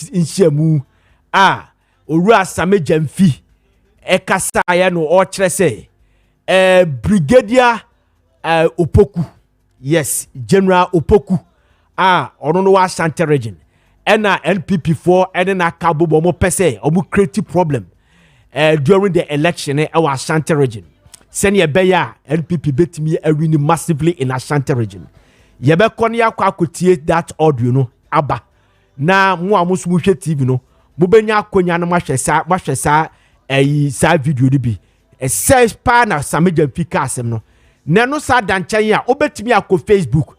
news in Shemu. Ura Same Jemfi. Ekasa ya no o say. Brigadier Opoku. Yes, General Opoku. Ono no Ashanti region. Ena NPP4 ena Kabo bomo pese omu create problem during the election our Ashanti region. Send beya NPP betimi win massively in Ashanti region. Yebe konya kwa kutie that audio no aba. Na mu amusu mu hwe TV no. Mu benya akonya no mahwesa sa video ni bi. Says pa na Sameja Fika asem no. Na no sa danchan ya obetimi akọ Facebook.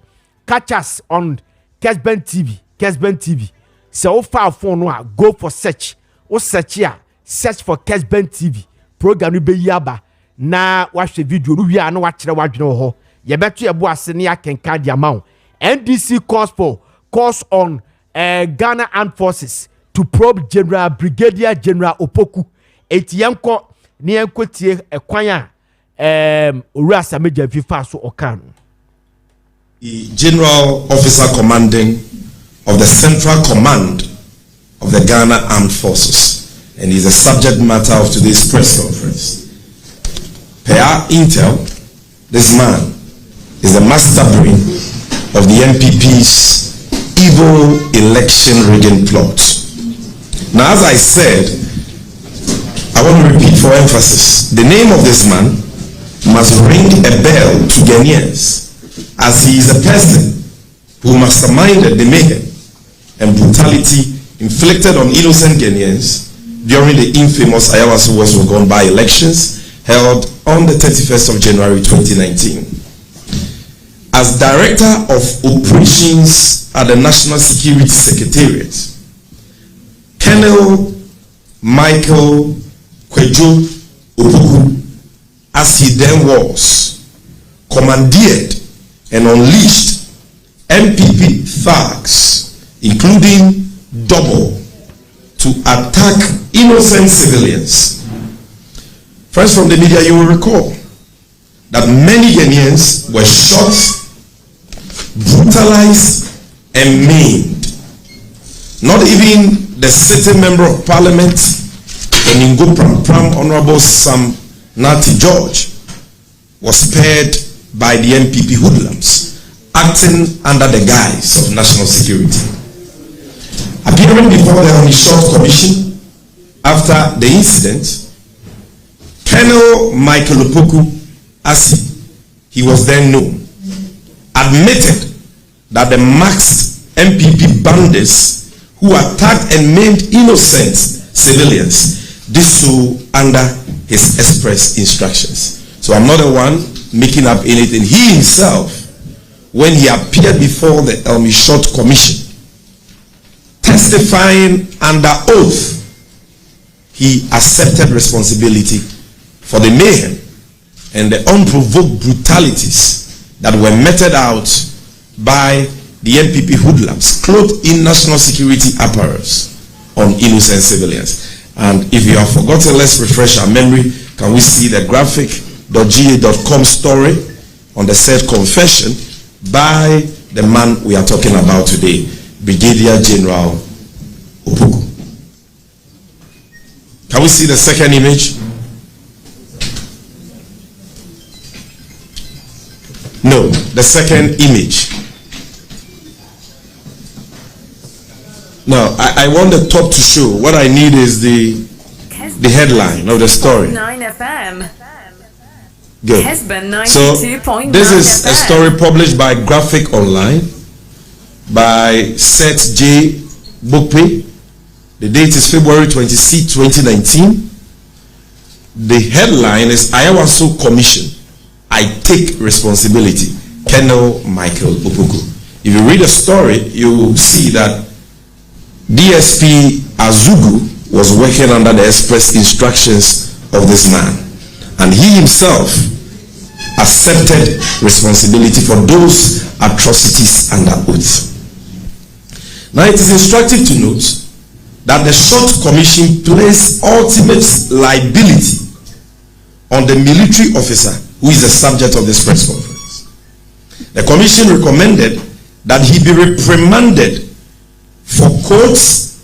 Catch us on Kessben TV. So far phone no go for search. O search ya, search for Kessben TV. Program no be yaba. Na watch the video no wi na watch wadwene ho. Ye beto ye bo ase ne akenka dia mawo. NDC calls on Ghana Armed Forces to probe Brigadier General Opoku. Etiyanko ni enkotie ekwan a Owura Sameja Fifa so okan. The General Officer Commanding of the Central Command of the Ghana Armed Forces, and is the subject matter of today's press conference. Per our intel, this man is the master brain of the NPP's evil election rigging plot. Now, as I said, I want to repeat for emphasis, the name of this man must ring a bell to Ghanaians, as he is a person who masterminded the mayhem and brutality inflicted on innocent Ghanaians during the infamous Ayawaso West Wuogon by-elections held on the 31st of January 2019. As Director of Operations at the National Security Secretariat, Colonel Michael Kwejo Opoku, as he then was, commandeered and unleashed NPP thugs, including double, to attack innocent civilians. First, from the media, you will recall that many Ghanaians were shot, brutalized, and maimed. Not even the sitting member of parliament, Eningo Pram, Honorable Sam Nati George, was spared by the NPP hoodlums, acting under the guise of national security. Appearing before the Short Commission after the incident, Colonel Michael Opoku, as he was then known, admitted that the masked NPP bandits who attacked and maimed innocent civilians did so under his express instructions. So I'm not the one making up anything. He himself, when he appeared before the Short Commission, testifying under oath, he accepted responsibility for the mayhem and the unprovoked brutalities that were meted out by the NPP hoodlums clothed in national security apparels on innocent civilians. And if you have forgotten, let's refresh our memory. Can we see the graphic.ga.com story on the said confession by the man we are talking about today, Brigadier General Opoku? Can we see the second image? No, the second image. Now, I want the top to show. What I need is the headline of the story. 9 FM. Good. Kessben, so this is a story published by Graphic Online by Seth J. Bokpe. The date is February 26, 2019. The headline is Ayawaso Commission, I take responsibility. Colonel Michael Opoku. If you read the story, you will see that DSP Azugu was working under the express instructions of this man, and he himself accepted responsibility for those atrocities under oath. Now, it is instructive to note that the Short Commission placed ultimate liability on the military officer who is the subject of this press conference. The commission recommended that he be reprimanded for, quotes,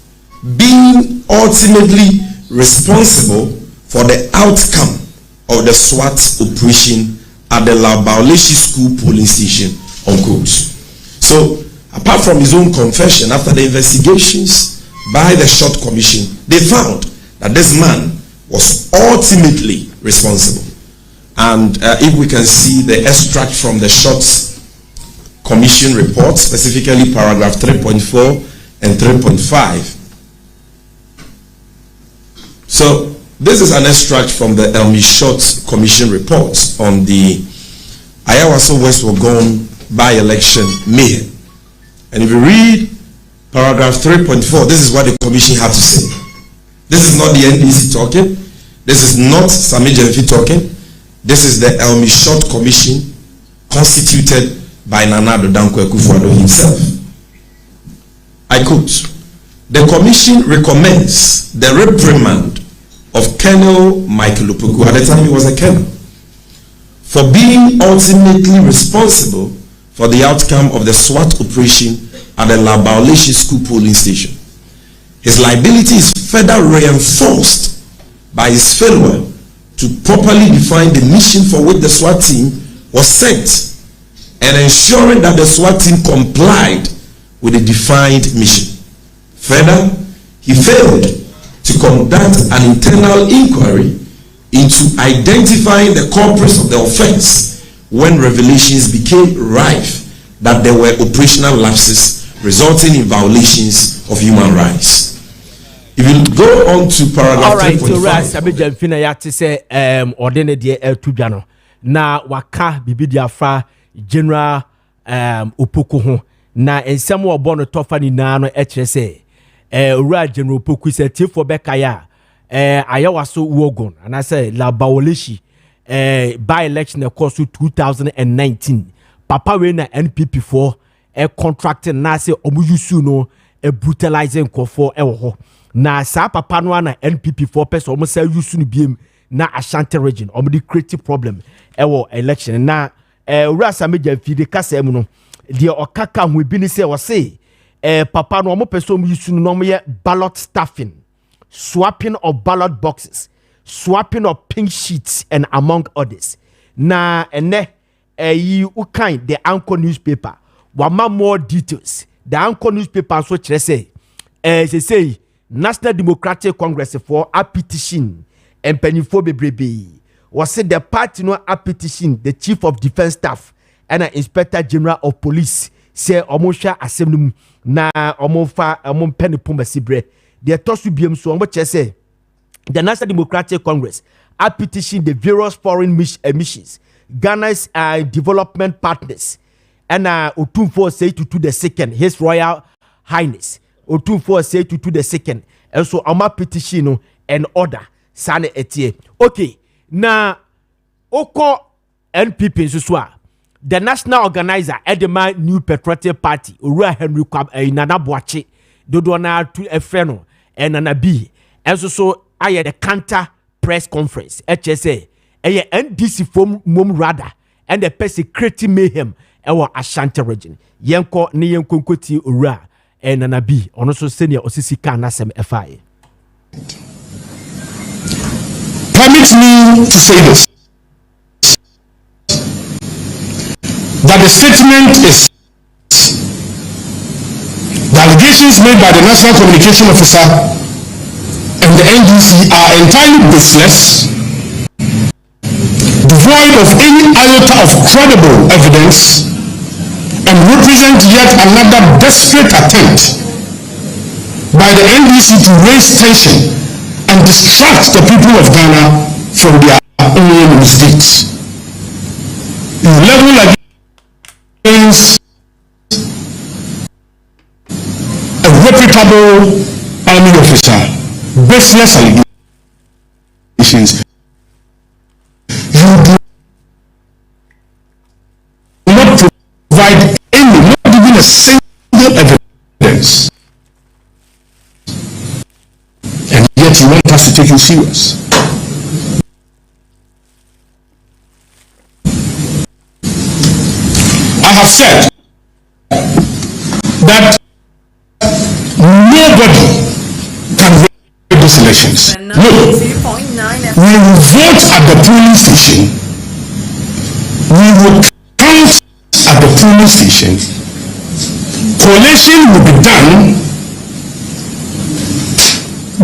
being ultimately responsible for the outcome of the SWAT operation at the Labaoleshi School polling station, unquote. So, apart from his own confession, after the investigations by the Short Commission, they found that this man was ultimately responsible. And if we can see the extract from the Short Commission report, specifically paragraph 3.4 and 3.5. So, this is an extract from the Elmi Short Commission report on the Ayawaso West Wogon by-election mayhem. And if you read paragraph 3.4, this is what the commission had to say. This is not the NDC talking. This is not Sami Jemfi talking. This is the Elmi Short Commission constituted by Nana Addo Dankwa Akufo-Addo himself. I quote, "The commission recommends the reprimand of Colonel Michael Opoku," at the time he was a colonel, "for being ultimately responsible for the outcome of the SWAT operation at the Labaoleshi School polling station. His liability is further reinforced by his failure to properly define the mission for which the SWAT team was sent and ensuring that the SWAT team complied with the defined mission. Further, he failed to conduct an internal inquiry into identifying the culprits of the offense when revelations became rife that there were operational lapses resulting in violations of human rights." If you go on to paragraph 3.5. Sabi Jamfina yati se ordene die eltudwa no na waka bibidi afa General Opoku ho na ensem obo no tofa ni na no ekire se owura General Opoku se tifo beka ya Ayawaso Wogon and I say Labaoleshi by election course 2019 papa we na NPP for contract na say omuyusu no brutalizing kofo ho na sa papa no na NPP for person omo say yusu no biem na Ashanti region omo di creative problem election na owura Sami Jemfi de kasa mu no de okaka ho bi ni say o say papa no omo person yusu no omo ye ballot stuffing, swapping of ballot boxes, swapping of pink sheets, and among others. Na ene you kind the Anchor newspaper. Wama more details. The Anchor newspaper so say say National Democratic Congress for a petition and penifo bebrebe. Was said the party no a petition the Chief of Defense Staff and an Inspector General of Police say omosha assembly na omofa penny pumba sibre. The tosu biem so say the National Democratic Congress a petition the various foreign missions, Ghana's development partners, and Otumfo say to the second, His Royal Highness Otumfo say to the second, and so ama petition and order sane etie. Okay, na oko NPP so the national organizer Edema New Patriotic Party Owura Henry Kwab Nana Boakye dodo na to efreno and Nana B and so aye the counter press conference HSA eye NDC form mom rather and the person creating mayhem ewa Ashanti region yenko ne yenko nkoti Owura and Nana B ono so senior osisi kan asem FI. Permit me to say this, that the statement is the allegations made by the National Communication Officer and the NDC are entirely baseless, devoid of any iota of credible evidence, and represent yet another desperate attempt by the NDC to raise tension and distract the people of Ghana from their own mistakes. Level against a reputable army officer, baseless allegations. You do not provide any, not even a single evidence. And yet you want us to take you serious. I have said that nobody elections. No, we will vote at the polling station. We will count at the polling station. Collation will be done.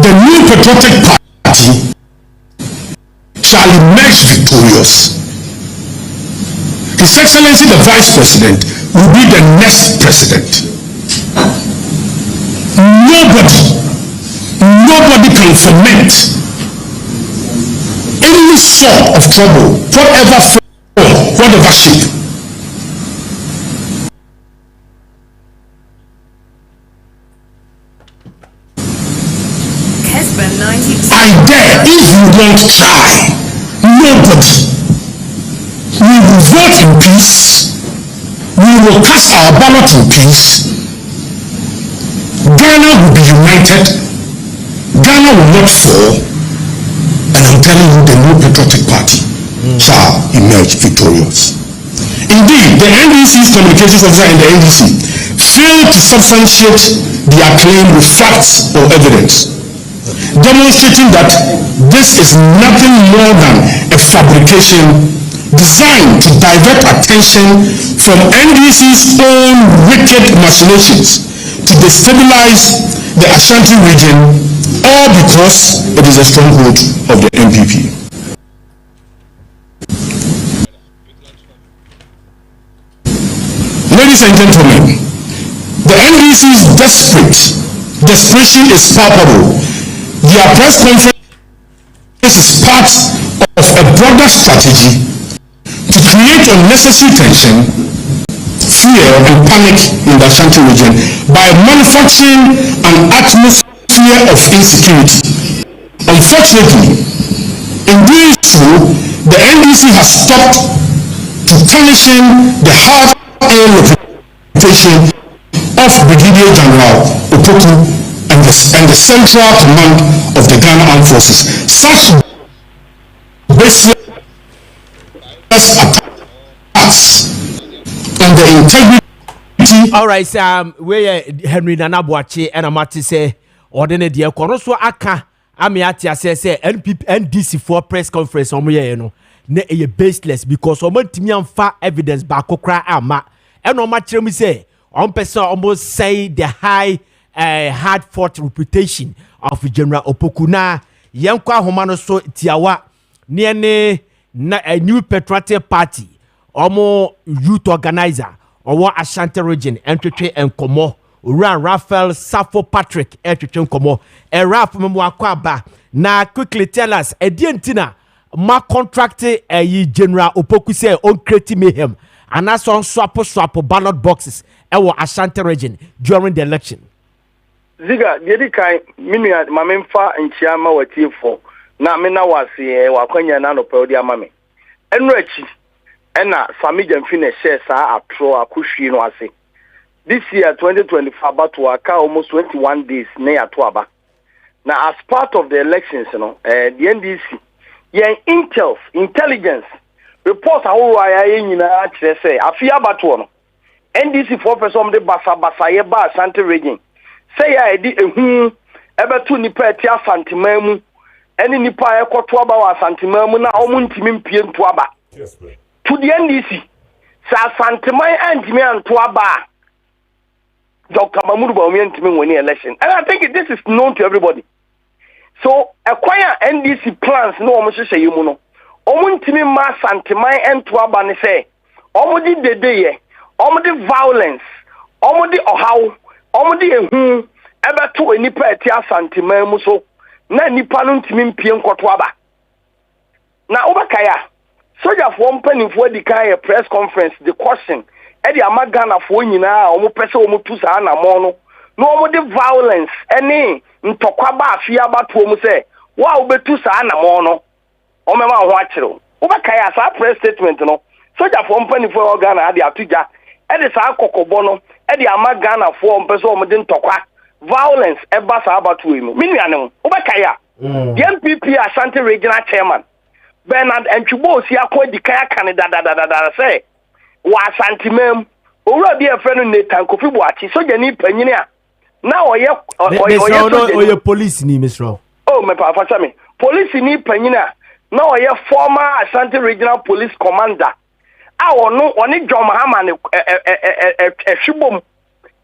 The new patriotic party shall emerge victorious. His Excellency the Vice President will be the next president. Nobody can foment any sort of trouble, whatever form, whatever shape. Kessben 90%. I dare, if you don't try, nobody. We will vote in peace. We will cast our ballot in peace. Ghana will be united. Ghana will not fall. And I'm telling you, the new patriotic party shall emerge victorious. Indeed, the NDC's communications officer and the NDC failed to substantiate their claim with facts or evidence, demonstrating that this is nothing more than a fabrication designed to divert attention from NDC's own wicked machinations to destabilize the Ashanti region, all because it is a stronghold of the NPP. Ladies and gentlemen, the NDC's desperation is palpable. Their press conference is part of a broader strategy to create unnecessary tension, fear, and panic in the Ashanti region by manufacturing an atmosphere of insecurity. Unfortunately, in doing so, the NDC has stopped to tarnishing the hard-earned reputation of Brigadier General Opoku and the Central Command of the Ghana Armed Forces. Such baseless attacks on the integrity. All right, where Henry Nana Boache and Amati say, ordinary dear Konoso Aka, Amiatia say, NDC for press conference on me, ne a baseless because Omantimian far evidence back okra ama, and no matter me say, on person almost say the high hard fought reputation of General Opokuna, Yankwa Homano so Tiawa, near a new patriotic party, or youth organizer, or what Ashanti region, entry and Komo, Ran Raphael Safo Patrick, entry Komo, and Ralph Memwakwaba. Now quickly tell us, a dientina, ma contracted a General Opoku say on creating mayhem, and that's on swap ballot boxes, our Ashanti region during the election. Ziga, Yedikai, Minia, Mamemfa, and Chiama were tearful. Na mena wasi wakwanya na no podi mame enrechi ena Samijan finish sa atro akuhwi no ase this year 2025 about to aka almost 21 days na yato aba na as part of the elections the NDC yen intelligence reports awo aya nyina akire say afia bato no NDC for person de basa ye ba Ashanti region say ya edi ehu ebetu nipa etia santimamu any nipa ekoto aba wa santimamu na omuntimi mpie nto aba to the NDC sa santimai antimi anto aba Dr. Mahmoud Bawumia ntimi woni election and I think this is known to everybody so acquire NDC plans no omuhyehyɛ yemu no omuntimi ma santimai ento aba ne say omudi dedeye omudi violence omudi ohaw omudi ehu ebeto enipa etia santimamu so na nipa no ntimi mpie nkoto aba na obakaya soja fo mpanifo di kan press conference the question e di amagana fo nyina omo pese omo tu sa na mo no no omo de violence eni ntokwa ba afia bato omo se wa obetu sa na mo no omo ma ho akire obakaya sa press statement no soja fo mpanifo organa ade atuja e di sa kokobo no e di amagana fo mpese omo de ntokwa violence eba sa abatu emu minuanem obakaya the NPP Ashanti regional chairman Bernard Entwibo si akwa dikaya candidate say wa Ashanti mem owura bi efre no Nathan Kofi Boachi soja ni panyini a na oye police ni Mr. oh me pa fa me police ni panyina na oye former Ashanti Regional Police Commander a ono oni John Mahama ne hwibom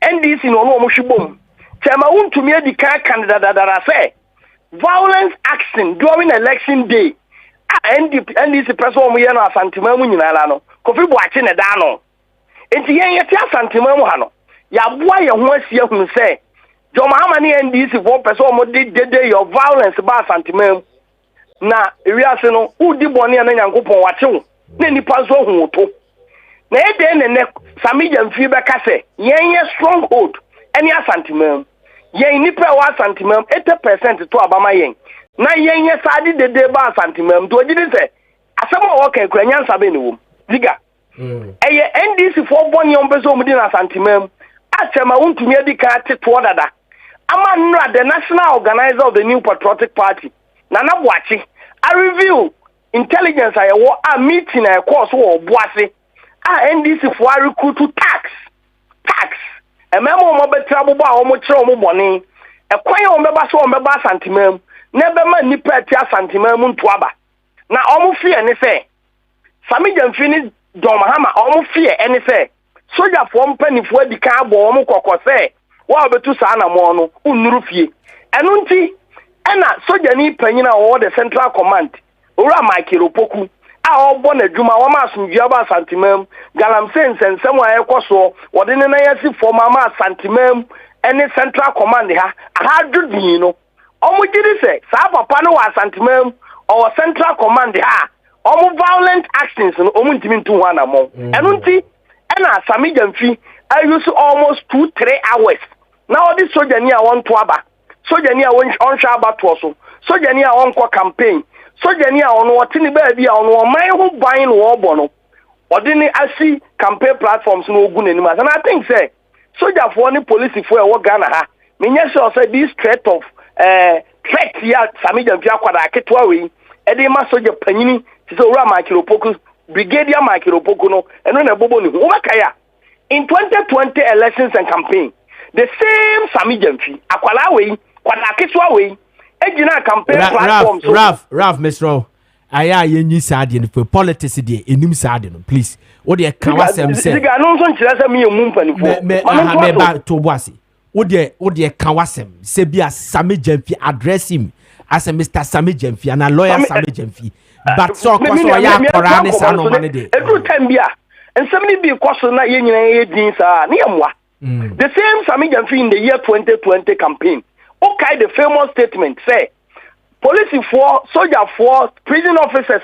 NDC no no mo hwibom chema wuntumi adika candidate say violence action during election day NDC person omo ye no asantima mu nyinala no Kofi Boachi ne da no enti yen yeti asantima mu ha no ya boa ye ho asia hu say John Mahama ne NDC for person omo de your violence ba asantima mu na ewiase no udi boni na Nyankopon wache na nipa zo hu to na ede ne Sami Jamfi be ka se yen stronghold any asantima yen nipa wa asantima 80% to abama yen na yen sadi de ba asantima to gidi se asema wo kan kura nyansa be ne wom diga eye NDC for boni on be so mu di na asantima atema wuntumi adika teto dada ama nra the national organizer of the New Patriotic Party Nana Boachi I review intelligence a meeting a course or Boase NDC for recruit to tax a memo mobile trouble ba or much money a quay on beba so on beba santimum never man nipa tia santimum tuaba na almost fear any say Sami Jamfini John Mahama almost fear any say soldier form penny for the car bomb koko say wa betu sana mono unuru fie enunti ena soja ni panyina o the central command ora Maakye a obo na dwuma wa ma asumdua ba santimam galamsen sensem wa ekoso wode ne na yasi forma ma santimam ene central command ha ahadudin no omugiri se sa papa no wa santimam or central command ha omu violent actions no omuntimi ntu ho anamo enunti ena Sami Jamfi I use almost 2-3 hours now this soja ni a won to aba soja ni a won hwa aba to so soja ni a won ko campaign soja ni a ono watini ba bia ono man ho ban no obo no odini asi campaign platforms no ogu nanim and I think say soja for ni police for e wo Ghana ha menye sure say this threat of threat ya Sami Jamfi akwada aketwa we e dey ma soja panyini ti so ura Maakye brigadier Maakye no eno na bobo ni wo makaya in 2020 elections and campaign the same Sami Jamfi akwala we kwada aketwa we ejina campaign platform so Raf Mr. Aya yenyi sade no for politics de enim sade no please wo de kan wasem say diga no so nkyere say me emu mpanifo me ba to boase wo de kan wasem say bia Sami Jamfi address him as a Mr. Sami Jamfi and a lawyer Sami Jamfi but so kwaso ya kora ne sa no mane de every time bia ensem ni bi kwaso na yenyina ye din sa ne yamwa the same Sami Jamfi in the year 2020 campaign okay, the famous statement say police for soldier for prison officers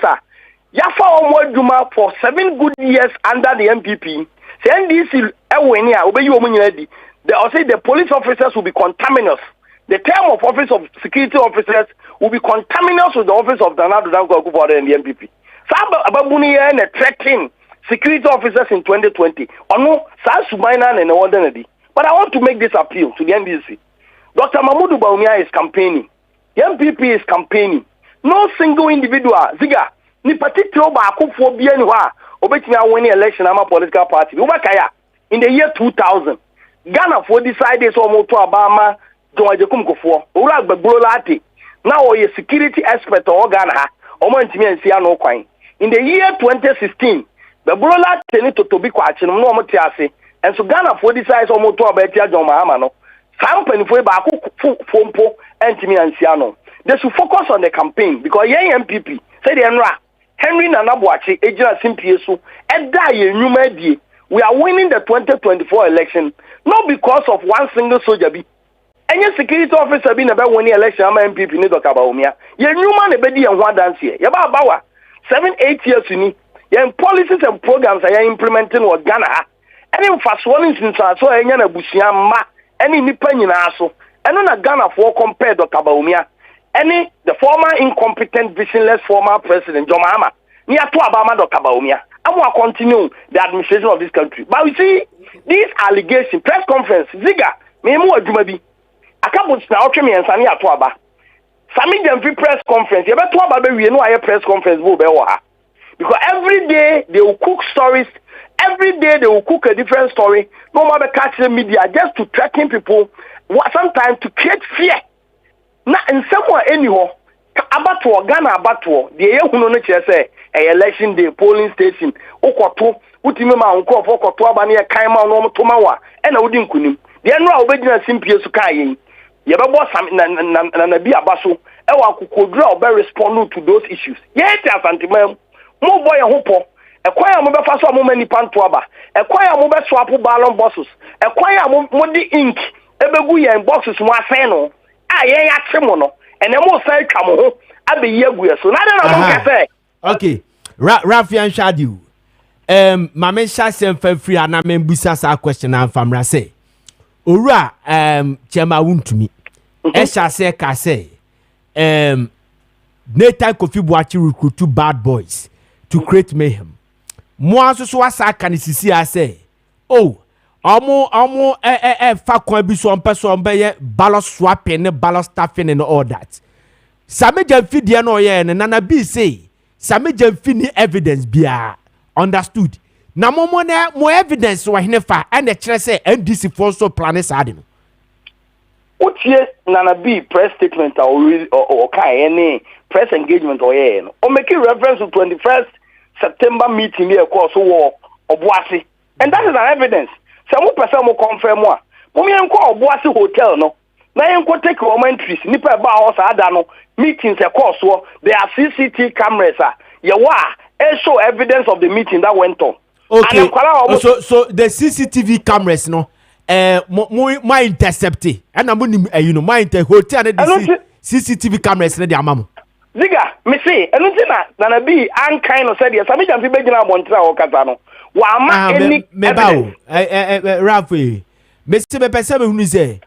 yafa omoduma for 7 good years under the MPP say NDC ewini a obeyi omunyina di the police officers will be contaminous the term of office of security officers will be contaminous with the office of Danado Danko Akufo-Addo and the MPP sa ababuni ye na threatening security officers in 2020 ono sa subaina na wonder di but I want to make this appeal to the NDC. Dr. Mahmoud Bawumia is campaigning. The MPP is campaigning. No single individual, Ziega, ni particular ba akufo bia ni wa obetimi awon election ama political party. Ubakaya in the year 2000, Ghana for decided so mo to Obama John Ajekum Kofo. Ora gbagboro lati. Now a security expert or Ghana ha. Omo ntimi ansia no kwan. In the year 2016, gbagboro lati ni to bi kwa chi no mo ti ase. And so Ghana for decided so mo to Abetia John Mahama no. Company for back fompo entimi ansiano. They should focus on the campaign because young MPP say the Enra Henry Nana Boachi ejina simpie so eda ye nyuma die. We are winning the 2024 election not because of one single soldier be. Any security officer be never winning election ama MPP ni Dr. Bawumia. Ye nyuma ne bedi en ho dance here. Ye ba bawa 7-8 years ni. Ye policies and programs are implementing what Ghana. Any fast warning since so enya na busia ma any nipa nyina so eno na Ghana for compare Dr. Bawumia any the former incompetent visionless former president John Mahama ni ato abama Dr. Bawumia amwa continue the administration of this country but we see this allegation press conference Ziega me mu adwuma bi akabot na otwe me ensane ato aba Sami Jamfi press conference ye beto aba be wie no aye press conference bo be wo ha because every day they will cook stories. Every day they will cook a different story. No matter catch the media just to threaten people. Sometimes to create fear. na nsɛm a ɛni hɔ abatoɔ Ghana abatoɔ deɛ yɛhunu no kyerɛ sɛ election day polling station wokɔto wotimi ma nkurɔfoɔ kɔto aba ne yɛkan ma no ɔmtoma wa ɛna wodi nkunim deɛ no a wobɛgyina simpie so kaa yɛn yɛbɛbɔ na bi aba so ɛwɔ akokoduru a ɔbɛ respond to those issues yɛte asantemam mo bɔ yɛn ho pɔ ɛkwan a mo bɛfa so a mo ma nipa nto aba ɛkwan a mo bɛ swap ballot boxes ɛkwan a mo de ink ɛbɛgu yɛn boxes mo asɛn no a yɛn yɛakye mo no ɛnɛ mo san twa mo ho abɛyi agu yɛ so na de na mo kɛsɛ okay Rafian Shadiu mame hyasem fa free ana membusa sa question am famra say owura chema wuntumi hyase ka say Nathan Kofi Boachi recruit two bad boys to create mayhem mo aso so asa ka ni sisi ase oh omo fa kon bi so mpeso mbeye ballot swapping ne ballot stuffing and all that sameja fidie no ye ne nana bi say sameja fini evidence bia understood na mo evidence wa hinefa and the kire say NDC for so plan sade no otie nana bi press statement or kai any press engagement or ye no o make reference to 21st September meeting here course wo Obuasi and that is an evidence say mo person mo confirm mo mo yen ko Obuasi hotel no na yen ko take your entries nipa ba house ada no meetings e course wo there are CCTV cameras ye wa show evidence of the meeting that went on. Okay. So the CCTV cameras no my intercepted and I'm you know my hotel the CCTV cameras na the amamo. Ziga, me say, eno na be an kind of said yes. I mean, I'm be gina montra o kata no. Wa ma any evidence. Rafi, me say me person me hunu say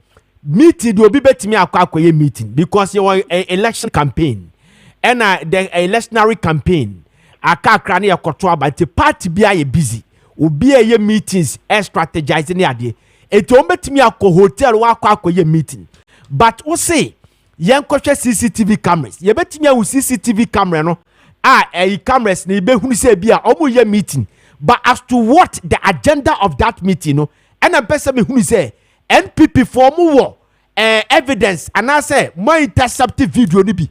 meeting do obi betimi akwa meeting because you want election campaign and the electionary campaign akakra na yakoto abante party bia ye busy obi ye meetings strategize ni ade eto betimi akọ hotel wa akwa meeting but we say yen kohwe CCTV cameras ye betimi awu CCTV camera no cameras na be hunu say bia omo ye meeting but as to what the agenda of that meeting no and person me hunu say NPP for mo evidence and I say my intercept video ni bi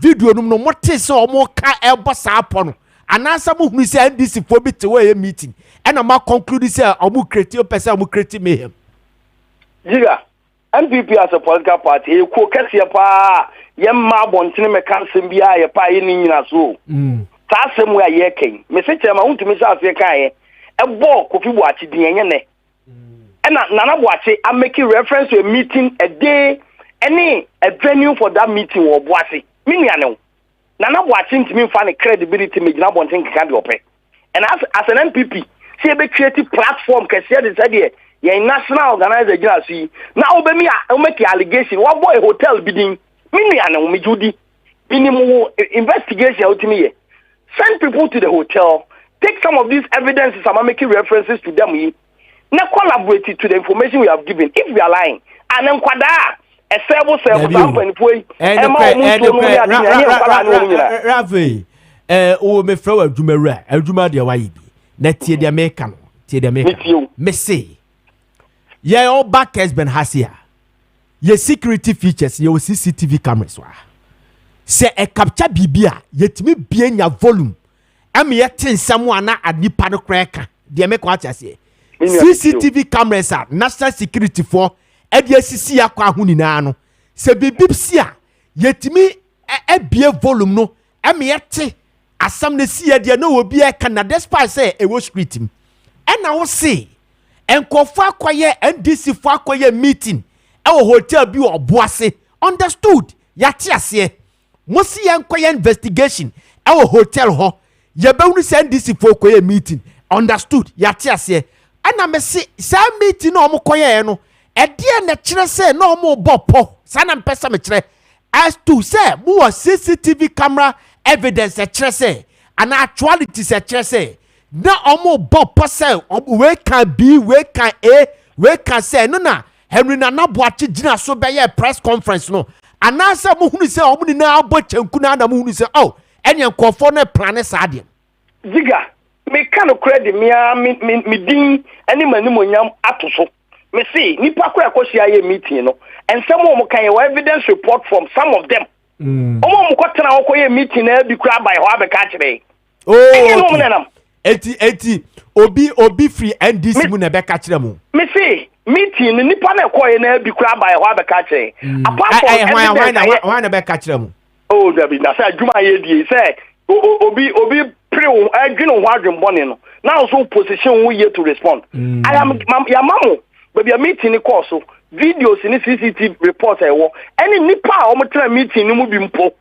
video no mote se omo ka ebo sa apo and answer mo hunu say NDC for bi te we meeting and ma conclude say omo create person omo create mayhem. Ziga NPP as a political party e ko kase pa ye ma bontene me kansem bia ye pa ye ni nyina so ta asem we ye ken me se chema huntumi sa afi kan ye e bo Kofi Boachi din enye ne and Nana Boachi I'm making reference to a meeting a day any a venue for that meeting or Boachi mini ano Nana Boachi to me find credibility me gina bonten kan de ope and as an NPP see be creative platform can share this idea ye national organizer gina see now be me make allegation what boy hotel bidding mini ano me judi minimum investigation ultimately send people to the hotel take some of these evidences I'm making references to them na collaborate to the information we have given if we are lying and then kwada a servo sample poi Rafi o me fra adwumawura adwuma de wa yi bi na tie de America no tie de America me say ye all back Kessben hasia ye security features ye CCTV cameras wa se e capture bibia yetimi bia nya volume am ye tensam ana adipa no kreka de me kwa tiase CCTV cameras are national security for EDSC akwa hu nyina no se bibipsia yetimi bie volume no yete asam na si de no obi e kana despite say e wo street m e na wo se enkofa akwaye NDC fo akwaye meeting e wo hotel bi Obuase understood yate ase mo si enkoye investigation e wo hotel ho ye be unu se NDC fo akwaye meeting understood yate ase ana me se sa meeting no mo koye no e de na kire se no mo bopo sa na mpesa me kire as to say mo CCTV camera evidence e kire se and actuality se kire se na omo bopo se we can be we can a we can say no na Henry Nana Boachi gina so be ye press conference no anasa mo hunu se omo ni na abochanku na na mo hunu se oh enya nkofo na plan sa ade Ziga me kind of credit me din any manimonyam atoso me see nipa ko ekohia meeting no and some of can evidence report from some of them omo ko tena okoye meeting na bi kura by ho abeka kire eti obi free NDC mu na beka kire mu me see meeting nipa na ekoye na bi kura by ho abeka kire apart from why na beka kire mu oh David na say adwuma ye die say obi pre adwino ho adwembone no now so position we here to respond I am ya mamo baby a meeting call so videos in CCTV report any nipa o mo tra meeting ni mu bi mpo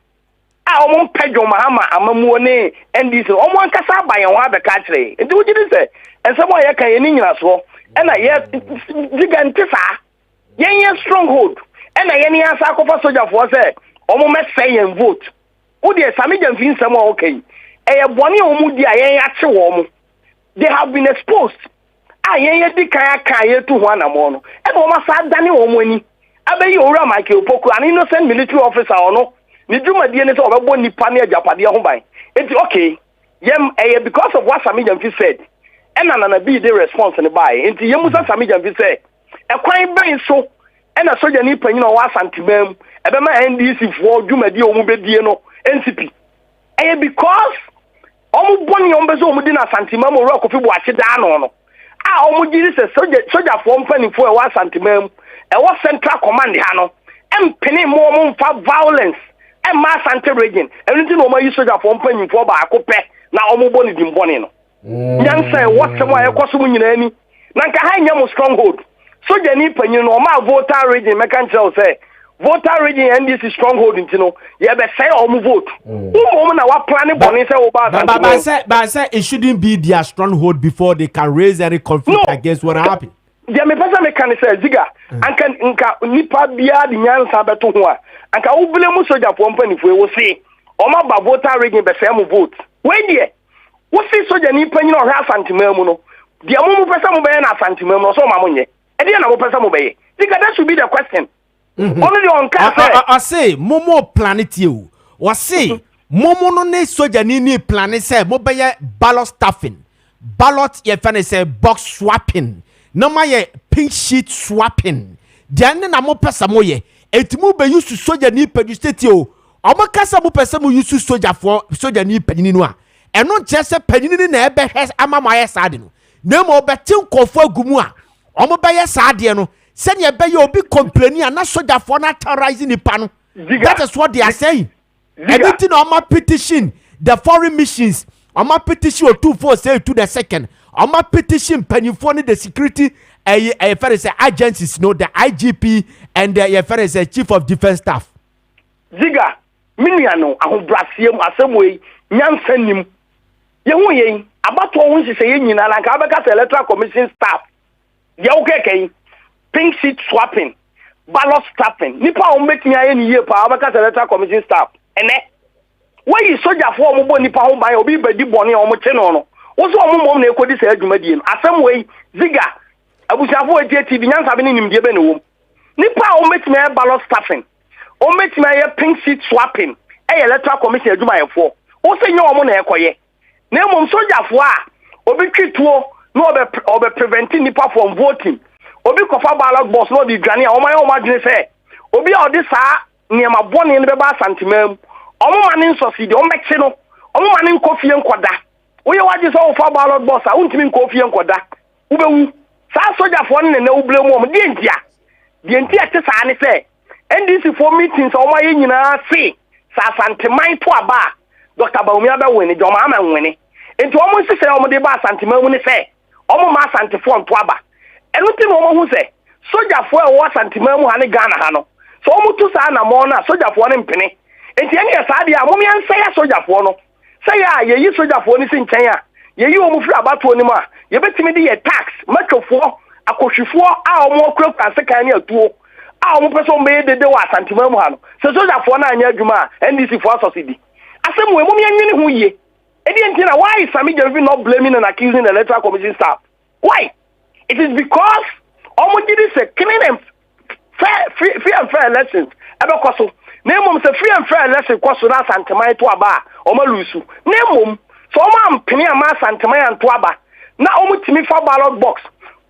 a o mo pedjo mahama amamu ne NDC o mo ankasa abayan wa beka kire enti wo gidi say ensemo ye kan ye ni nyina so e na ye gigante sa ye stronghold e na ye ni asa akofa soldier for say o mo mesay en vote wo de sami jamfin nsemo okay e boni o mu di a ye ache wo mo they have been exposed ayen di kan ye tu ho anamo no e bo ma sa dane wo mo ani abeyi owura Maakye opoku an innocent military officer ono ni dwumadie ne se obebo nipa ne ajapade ho ban enti okay yem because of what Sami Jamfi said na be the response ne bai enti yemu sa Sami Jamfi said e kwan ben so na soja ni panyin o wa santimam e be ma NDC fo dwumadie o mu bedie no NCP because omu boni ombezo omu di na santimam o Kofi Boakye da no omu jiri se soja fo mpanifo e wa santimam e wa central command ha no empene mo mfa violence e ma sante region everything no ma yi soja fo mpanifo ba akopɛ na omu boni di mboni no nyansa e wotsemo ayekoso mu nyina ani na nka ha nya mo stronghold soja ni panyin no ma voter region meka nkyerɛ say voter region NDC stronghold ntino ye be say omu vote omu na wa plan boni say oba but say it shouldn't be their stronghold before they can raise any conflict against what happened. Yeah, me pesa me kan say Ziga anka nipa bia di nyansa beto ho a anka wo blame soja fo mpanifo e wo se o ma ba voter region be say mu vote we die wo se soja ni panyin o hwa santimam no dia mu pesa mu be na santimam no so ma munye e dia na mo pesa mu be Ziga, that should be the question. Only on I say momo planet you or say momo no ne soja ni planet say mo be ballot stuffing ballot ye fane say box swapping no ma ye pink sheet swapping then na mo pesa mo ye etimu be use soja ni pedu state o mo kasa mo pesa mo use soja ni pedini no a eno jese pedini ni na ebe hes ama mo ye saade no na mo be tin kofo agumu a mo be ye saade no send ye be ye obi complaining and na soja for na terrorizing the pano. That is what they are saying. Anything on my petition, the foreign missions, on my petition or 247 to the second, on my petition, penny for the security agencies, no, the IGP and the chief of defense staff. Ziga, Miniano, I Brazil, Assembly, Nyansenim, Yahuye, about what we say in Abacas electoral commission staff. Yauke. Pink sheet swapping, ballot stuffing. Nipa o make me any year pa Abacas electoral commission staff. Why you soldier for mo nipa ho ban obi bedi boni o mo che no no. Wo so mo mom na ekodi se adwumadie no. Asem wey Ziga abusiafo eti TV nyansa be ni nimdie be ne wom. Nipa o make me ballot stuffing. O make me pink sheet swapping. Electoral commission adwumayefo. Wo se nye o mo na ekoye. Na mom soldier fo a obi twituo no obe preventing nipa from voting. Obi kofa ballot box no di dwane a o ma dwene se obi a odi saa niema bone ne be ba santimam o mo ma ne nsosidi o meche no o mo ma ne nkofie nkoda wo ye waje so ofa ballot box a untimi nkofie nkoda wo bewu saa soja fo ne na uble mu o de ntia te saa ne se NDC for meetings o ma ye nyina se saa santiman to aba Dr. Baumi abawene jo ma amanwene enti o mo sise o mo de ba santimam ne se o mo ma santifo nto aba enuti no mo hu se soja fo e wo santimam ha ne Ghana ha no so mo tu sa na mo na soja fo ne mpene enti ene ya sa dia mo mi ansa ya soja fo no se ya ye yi soja fo ni si nchen ya ye yi o mo firi abato ni ma ye betimi di ye tax metofo akohwifo a o mo kura aseka ne atuo a o mo peso mbe dede wa santimam ha no se soja fo na anya adwuma NDC fo subsidy asem we mo mi anyi ne hu ye edi enti na why Sami Jamfi not blaming and accusing the electoral commission staff? Why? It is because almost say clean and free and fair elections. Ebekoso. Name say free and fair elections koso na santemai to aba omo lusu. Name so ma mpini ama santemai and to aba. Na omo timi for ballot box.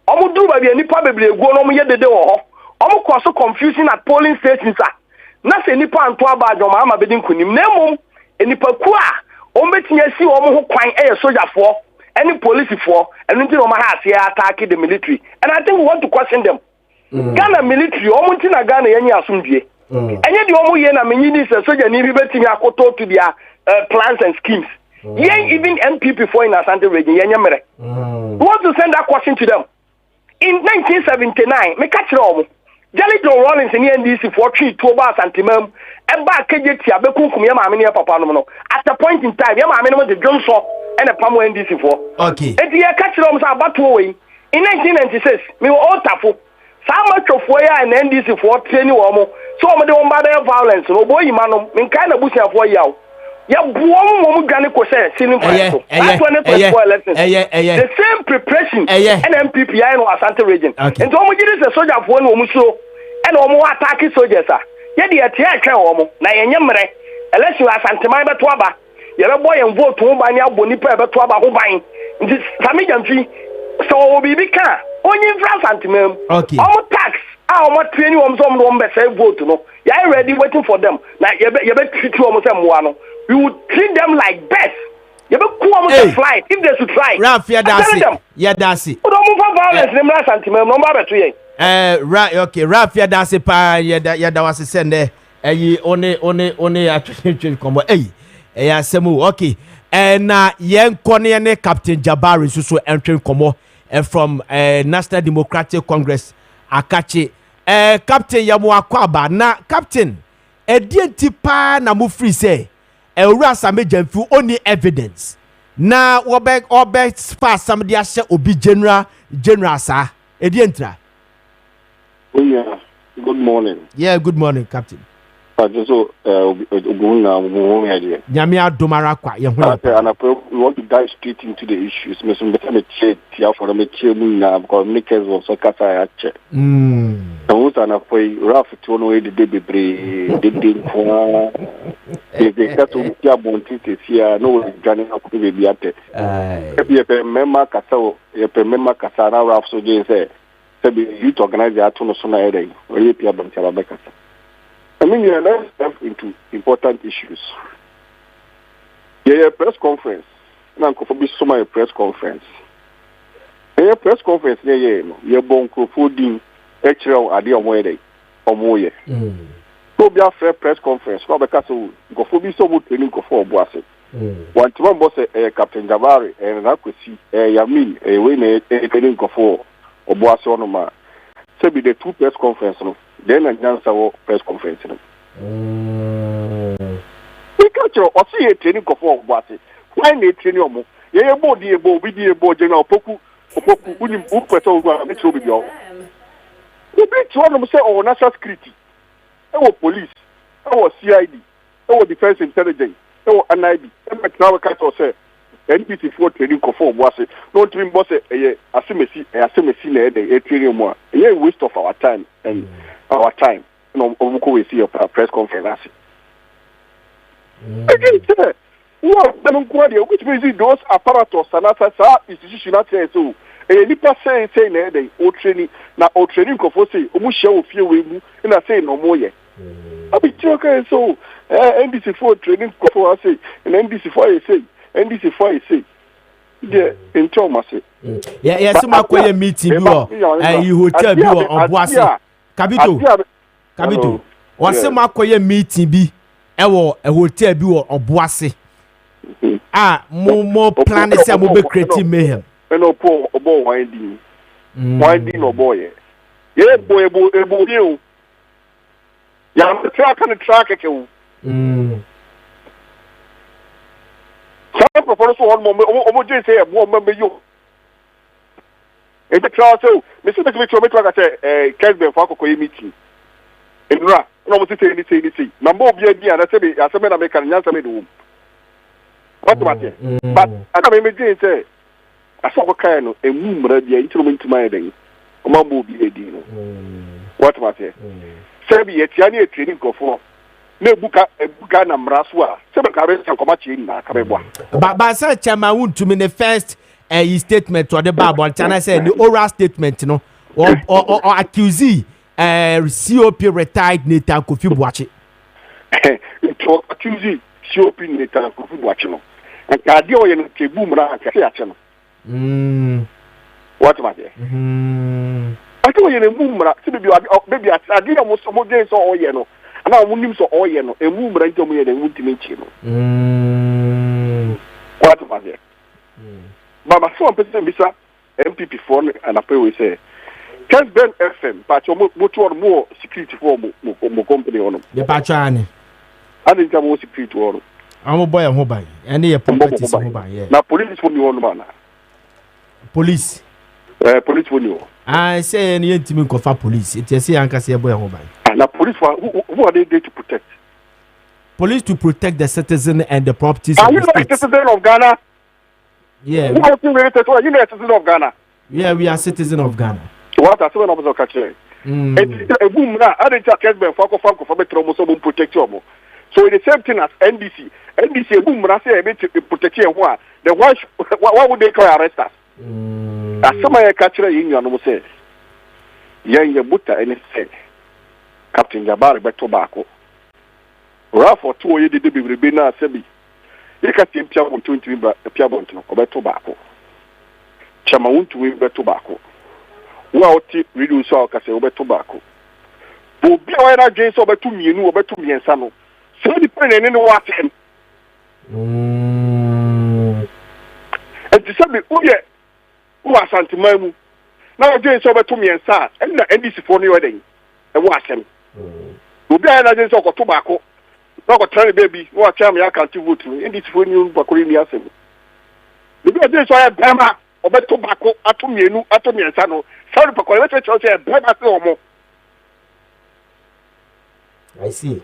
Omo do ba bi nipa bebre egu no mo ye dede wo ho. Omo cause confusing at polling stations a. Na se nipa anto aba adwo ma be din kunim. Na mom nipa ku a o metinya si omo ho kwan sojafoɔ any policefoɔ and until omo ha ase attack the military. And I think we want to question them. Ghana military omo ntina Ghana yenye asumdue. Enye di omo ye na menyi ni se soja ni bi betimi akoto to their plans and schemes. Yen even MPP for in Asante region yenye mere. We want to send that question to them. In 1979, me catch omo. Jelly John Rawlings in the NDC for 3 2 bars and Timum, and back KJT, Abekum, Yamamini, Papa Nomo. At a point in time, Yamamino, the Johnson, and a Pamo NDC for. Okay. And the catch rooms are about to away. In 1996, we were all tafu. So much of where and NDC for training Omo. So many on bad violence, no boy, man, in kind of bush for you. Ya buomo gani ko say sinin for. That's when the election. The same preparation and MPP in Asante region. And omo gidi se soldier for no muso and omo attack soldiers ah. Ye de atia twa omo na yenye mre. Election Asante man beto aba. Ye be boy en vote ho ban ya boni pa beto aba ho ban. Nti sami jamfi so obi bi ka onye fra Asante man. Omo tax omo training omo so omo be say vote no. Ya ready waiting for them. Na ye be treat omo say moa no. We would treat them like best. You be cool on flight if they should try. Rafia Dasi. Yeah, Dasi. But don't move for violence. Them last sentiment. No matter to you. Right. Okay. Rafia Dasi pa. Yeah, that was a sender. Only actually come. Yeah, Semu. Okay. And yen Kone Captain Jabari so entering come from National Democratic Congress. Akachi. Captain Yamu Akwaba. Na Captain. Edienti pa na mu free say. Ewura Same Jamfi only evidence. Na obe spa somebody ashe obi general sa. Edientra. Oh yeah. Good morning. Yeah, good morning, Captain. So Nyame adomara kwa ye ho. We want to dive straight into the issues. Me some better me check here for me check na because makers was so kasa ya check. So na foi Raf to no the bebre de ko e ka to ya bonti te sia no gane na ko be biate. E pe memma kasa na Raf so je say be youth organizer to no so na ere. O ye pia bonti aba kasa. I mean, you are step into important issues. Yeah, press conference. Now, Kofi so my press conference. Yeah, press conference. Yeah, bon Kofi electoral idea omoye omoye. So be a fair press conference. No, because Kofi so good training Kofi obuase. One to one boss Captain Jabari and Nakwesi Yamin we na training Kofi obuase onoma. So be the two press conference no. Then a Jansa press conference. We catch you or see a training of what it. Why they train your move? Yeah, body a bow, we be a bow, general Poku, wouldn't book for so well, make sure we go. We beat one of them say, oh, national security, our police, our CID, our defense intelligence, our NIB, and my travel cat or say, NPC for training of was it. No dream boss, a asymmetry, training more. A waste of our time and our time. No, we see a press conference. Again, sir, which means those apparatus and other institutional so. A nipa say na o training na o training say omu share ofie we mu na say no more ye. Abi choka so NDC for training say and NDC for say NDC for say. Yeah, in Thomas. Yeah, so makoye meeting bi o you hotel bi o Obuase. Kabito. Wase makoye meeting bi ewo a hotel bi o Obuase. Mo plan say mo be create mayhem. No po obo winding no boy. Yeah, boy, you. Yeah, track at you. Some proposal one moment, almost say one member you. If the trial so, Mr. Mitchell, I say, Kessben for meeting. In Ra, no, say, number of years, and I say, as a man, I make an answer me the womb. What about it? But I can say, I saw a kind of a moon ready instrument to my day. Mambo be a deal. What about it? Sebi, a Tiani training for. No buka na mraswa. Sema kabisa komachi na kabebwa. But sir, Chama want to mean the first a statement or the Bible and I say the oral statement no or accuse COP retired Nathan Kofi Boache. To accuse COP Nathan Kofi Boache no. And Kadio yen ke boomra ka se ache no. What about there? I told you a boomra to be maybe I did almost some days or you know. And I wouldn't so all you know, a boomra into me and ultimate you know. What about there? But my son person bisa MPP phone and I pay say Kessben FM but your more security for mo company on them. The patron. I didn't have more security on. I'm a boy and mobile. Any properties mobile, yeah. Now police for you on man. Police. Police for you. I say any intimate of police. It is a say boy and mobile. Now police who are they there to protect? Police to protect the citizen and the properties. Are you not a citizen of Ghana? Yeah. Who are you related to? Are you not a citizen of Ghana? Yeah, we are citizens of Ghana. What are some of the country? A boom now. I didn't take Kessben for better so protect you. So it's the same thing as NDC. NDC a boom now say a protect you. Then why would they call arrest us? As somebody catch the union will say, yeah, you butter and say, Captain Jabari by tobacco. Ralph for 2 years did be now Sebi. You can see Piabon to Piabon or by tobacco. Chamaun to win by tobacco. Well, reduce our case over tobacco. But be aware that James over to me, you know, over to me and Sano. So depending on what him. And to say, oh, yeah, who are Santimamu? Now James over to me and Sa, and this is for new wedding. And watch him. Will be an agent of tobacco. Not a tiny baby, what time I can't vote me, and this for new Bakurini Assembly. The good days I have Bama or tobacco, Atomi and Sano. Sorry for collecting church and Bama no more. I see.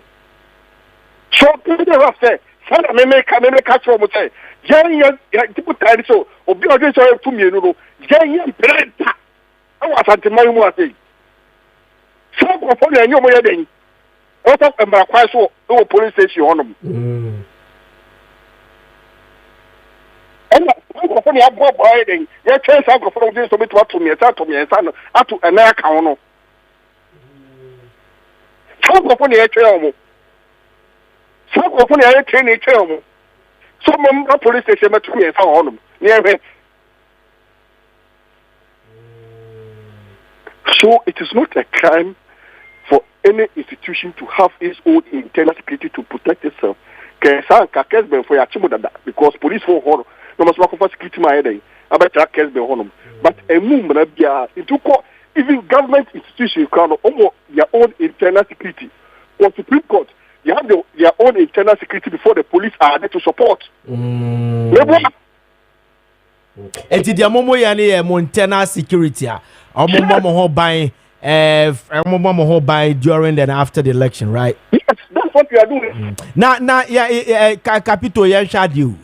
So, people have said, Father may make catch from say, young people tell so, or be a day to me, you know, young bread. I was at the money. So, for the new wedding. What up and back so no police station on them. And for the above riding, your chance I go from this to me to me, and son up to America. So go for the trail. So go for the train trail. Some police station to me and so on them. Near me. So it is not a crime for any institution to have its own internal security to protect itself. Kessben for your because police for horror. No must work for security my head. I bet Kessben honor. But a movement into even government institutions can almost their own internal security. For Supreme Court, they have their own internal security before the police are there to support. Eti dia momo ya ne internal security a omo mo ban mo ban during and after the election, right? Yes, that's what we are doing. Na ya capito ya shadi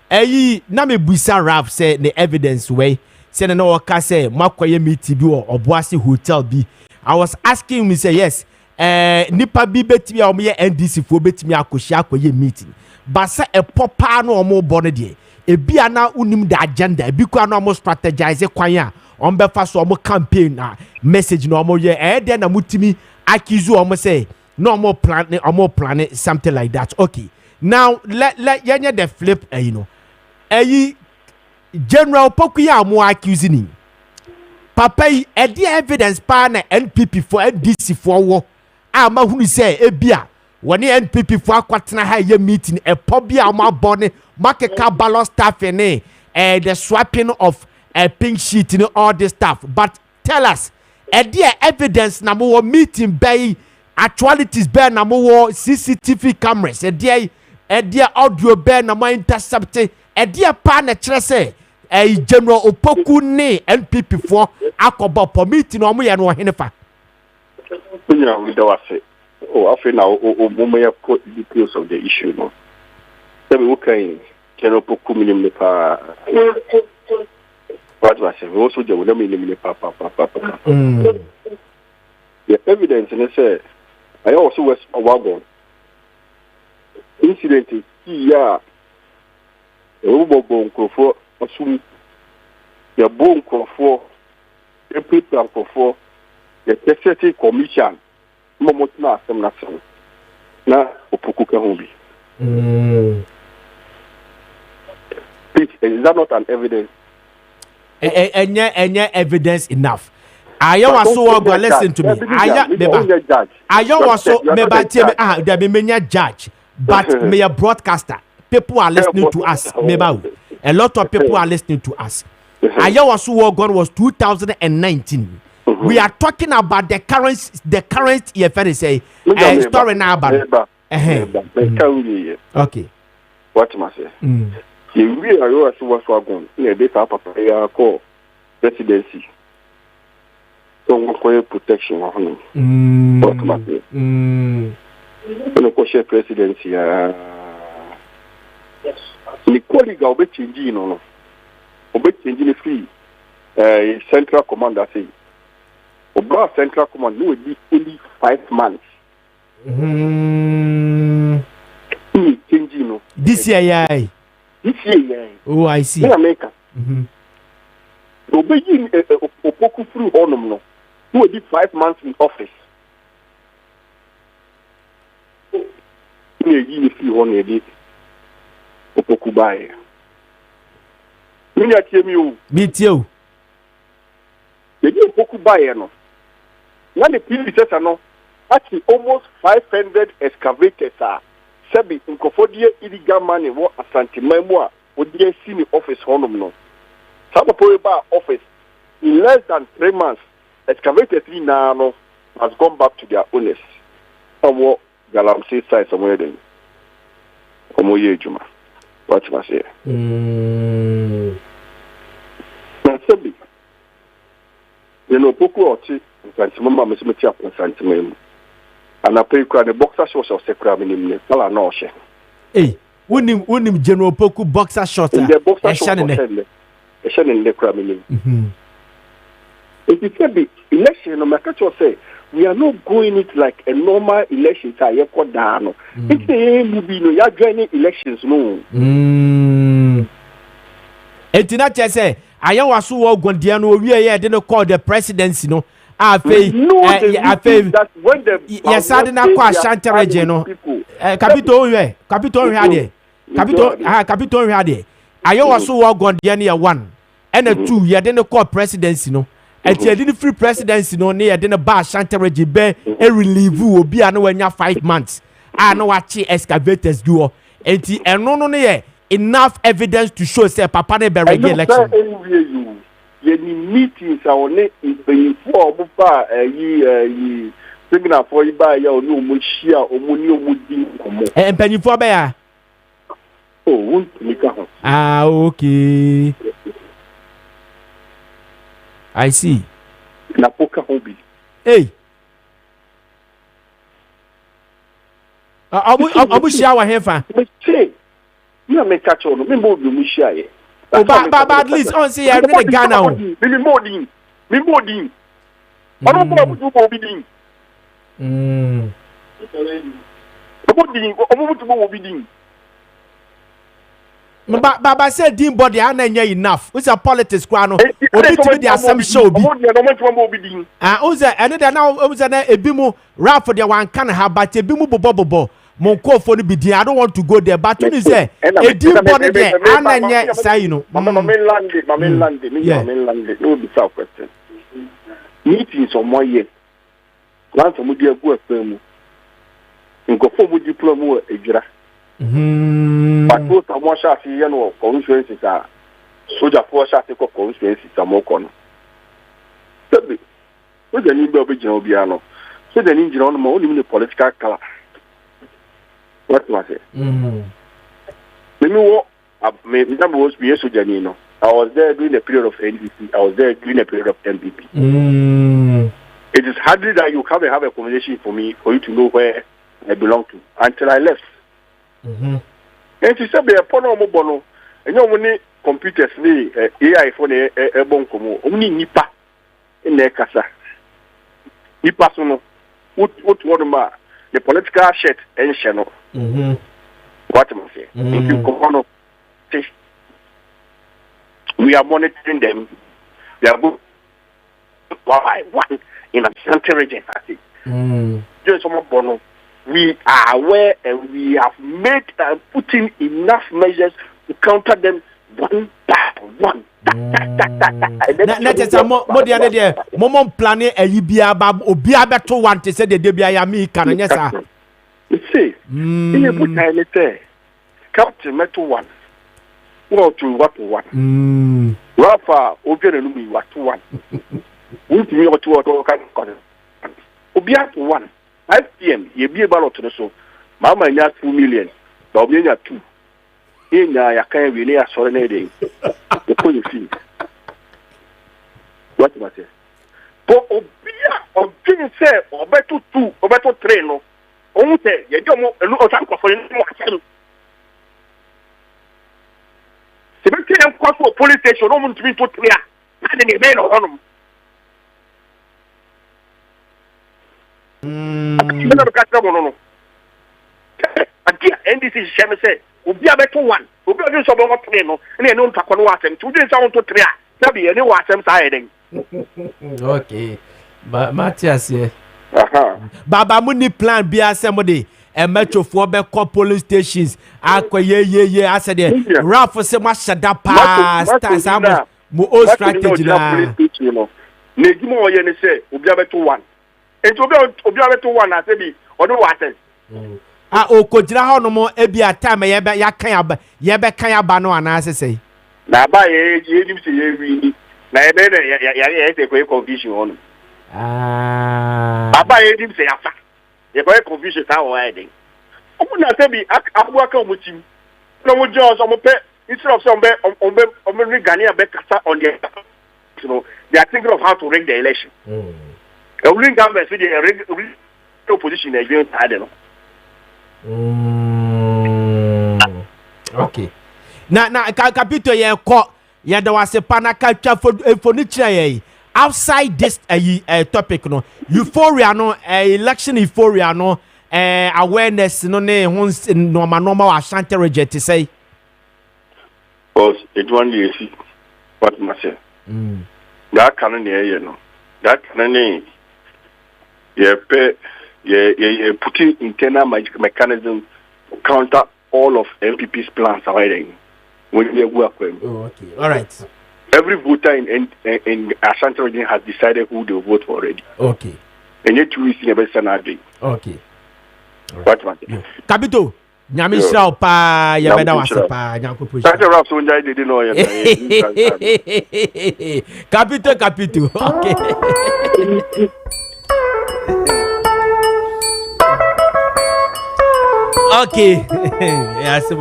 eyi na me buisa rap say the evidence way say na o ka say makoye meeting bi or Obuasi hotel bi. I was asking him, say yes, nipa bi betimi a omo ye NDC fo betimi akohia akoye meeting but say e popa na omo bo ne de ebi ana unim the agenda ebi kwa na omo strategize kwan a on be fa so omo campaign na message na omo ye dey na mutimi akizu omo say no omo plan something like that. Okay, now let yenye the flip you know General Pokuya mo accusing papa yi the evidence pa na NPP for NDC for wo ama hunu say ebia woni NPP for akwatena ha ye meeting e pobia ama bone makeka ballot staff the swapping of pink sheet and all this stuff. But tell us the evidence na mo meeting by actualities be na mo CCTV cameras the audio be na mo intercept the pa na kire say General Opoku ne NPP for akoba po meeting no mo ye no henefa kunya we do say I feel now may put details of the issue no say we can General Opoku minimum pa what was it also the minimum pa the evidence and say I also was a wagon incident yeah Obo Nkofo asum the bone for a paper for the Executive Commission. Momotna some national. Na Opokuka Humbi. Please, is that not an evidence? Any evidence enough. I was so go listen to me. I was so there be many judge, but me a broadcaster. People are listening to us. A lot of people are listening to us. I was so gone was 2019. We are talking about the current year. Say story now about. Okay. What must I say? We are also going. Yeah, they are preparing call presidency. So we call protection of him. What must I say? We call presidency. Yes. The colleague will be changing, no. Will be changing the free. Central command that say. Obra Central Command will be only 5 months. Changing, no. This year, yeah. This year, yeah. Oh, I see. In America. Obey Opoku through Onum, no. Who will be 5 months in office. You see one day. Opoku buy. Me too. The new Opoku buy, no. When the predecessor no, actually almost 500 excavators are Sebi in Kofodia illegal money what Asante Memua would be see the office honum no. Sabapoeba office in less than 3 months, excavators now has gone back to their owners. Somewhat Galamsey side somewhere then. Omoye Juma. What you must say? Sebi. You know, Poku or Chi. Santimama Missimitia and Santimam. And I pay the boxer shorts of Secra Minim, Fala Noche. Hey, wouldn't General Poku boxer shorts in the boxer shorts a shannon the craminim. If you said the election, no matter what say, we are not going it like a normal election. It's the movie, no, you are joining elections, no. It's not just say, I was so Gondiano, we are didn't call the presidency, no. I pay that when the yes, I didn't quite Shantarage, no. Capitol had it. I was so Gondiania 1 and a 2, you didn't call presidency, no. And you didn't free presidency, no, near didn't bar Shantarage Bay, a relief will be anywhere 5 months. I know what she excavators do, and no, enough evidence to show, say, Papa never election. Any meetings are on it in 4 ye signal for you by your new Mushia or Munio Mudi. And Penny for Bear. Oh, won't make a okay. I see. Napoka hobby. Hey. I wish you were here. You may catch on, remember the Mushia. Oh, but at least on say I really Ghana. Me modin. I don't know what to do. Baba said Dean body and enough. What's a politics grano? Obi to be some show be. Who's another now was a bimu rap for the one can have but a bimu bobo. Mon call for the bidding. I don't want to go there, but you say a deep body there and yet say you know. Mainland, no be South Western. Meetings on 1 year. Once a media go firm. In go forward diploma a gra. But both are more shots in or conferences are soldier for shots of conferences are more corner. Thirdly, with the new Belgian Obiano, so the engine on more only political color. What was it? I was there during the period of NDC. I was there during the period of MPP. It is hardly that you have a conversation for me for you to know where I belong to until I left. And she said, "Be a pono mobono, and you only computers me AI for a bonkomo only nipa in the casa. Nipa sono what one the political shit and channel. What am I saying? If you come on, we are monitoring them They are both one by one in a central region. Just some bono. We are aware and we have made putting enough measures to counter them one by one. Na tesa mo dia ne dia mo planning ayibia ba obi abeto one te say de bia ya mi kan nya sa. You see, in a put time captain metal one. What to what one? Rafa obi na numi what one. We to what to kan kan. Obi at one. 5 PM ye be ballot to so. Mama nya 2 million. Ba obi nya 2. Enya ya kan wi ne ya sore na dey. What was it? But Obia, say, Obeto 2, Obeto 3, no. Only say, you don't know for you. The police station, no one to be put clear. I didn't even know him. You never catch them on. Again, NDC Shem said, Obia beto 1. Obia do so about 3, no. And they don't talk on what them. 2 days on to 3. Sabi any what them saying. Okay. Matthias here. Baba Muni plan be somebody a metro for be call police stations. Ye I said Ralph for some shada pass time mo o strategy na. Negimo ye ne say Obia beto 1. And Obia beto 1 I say be odo what o ko jira ho no mo e bia time ye be ya kan aba no ana say na ba ye dim say ye wi na e be ya say ko confusion on aba ye dim say afa ye ko confusion ta o ai den o na say bi abu aka mo tim no mo jo so mo pe instead of some be on be Ghanaian be kasa on the you know they are thinking of how to rig the election a ruling government with the opposition again had no. Okay. Na capito ye ko ye da wase panaka twa furniture ye outside this topic no euphoria no election euphoria no awareness no ne normal wa Ashanti reject say because it one day see what must say that can ne no that can ne ye pay ye putting internal mechanism to counter all of MPP's plans already. When we work with them. Oh, okay. All right. Every voter in Ashanti region has decided who they will vote for already. Okay. And yet 2 weeks in a best okay. What man? Capito, nyami shira pa ya beda wase pa nyanko push. That rap so njai didn't know ya. Capito. Okay. Okay. Yes,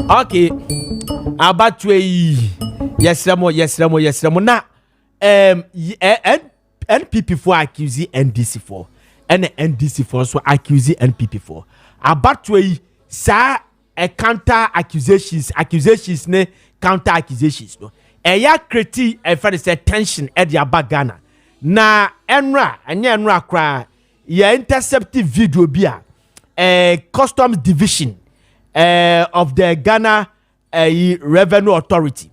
okay. Abatwe. Yes, Ramo. Na NPP for accuse NDC for. And NDC for so accuse NPP for. Abatwe sa counter accusations ne counter accusations no. Eya kreti e fa say tension e dia bagana. Na enra kra ya interceptive video bia customs division of the Ghana Revenue Authority.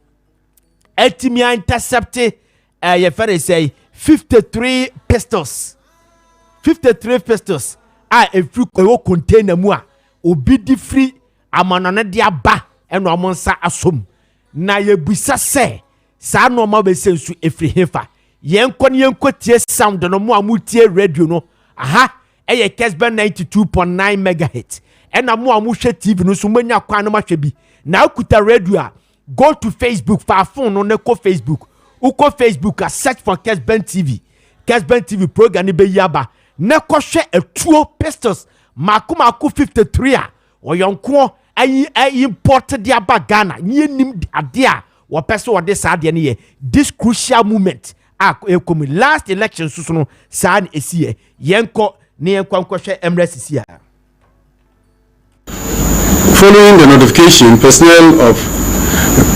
Etimia intercepted ye fere say 53 pistols. 53 pistols. Every container mu a obi di free amanane dia ba eno amonsa asom. Na ye busa se sa no ma be sensu efri hefa. Yenko tie sound no mu amutie radio no. Aha eye Kessben 92.9 megahertz. Ena mu amuhwe TV no so manya kwan no mahwe bi. Na akuta radio a go to Facebook for phone no ne ko Facebook. Uko Facebook a search for Kessben TV. Kessben TV program ni be yaba. Ne ko hwe etuo pistols maku 53 a oyonko ayi imported dia ba Ghana. Ni nim ade a wo pese wo de sa de ne ye. This crucial moment komi last election so no sa na esiye yenko ne yenko hwe emrasisi a. Following the notification, personnel of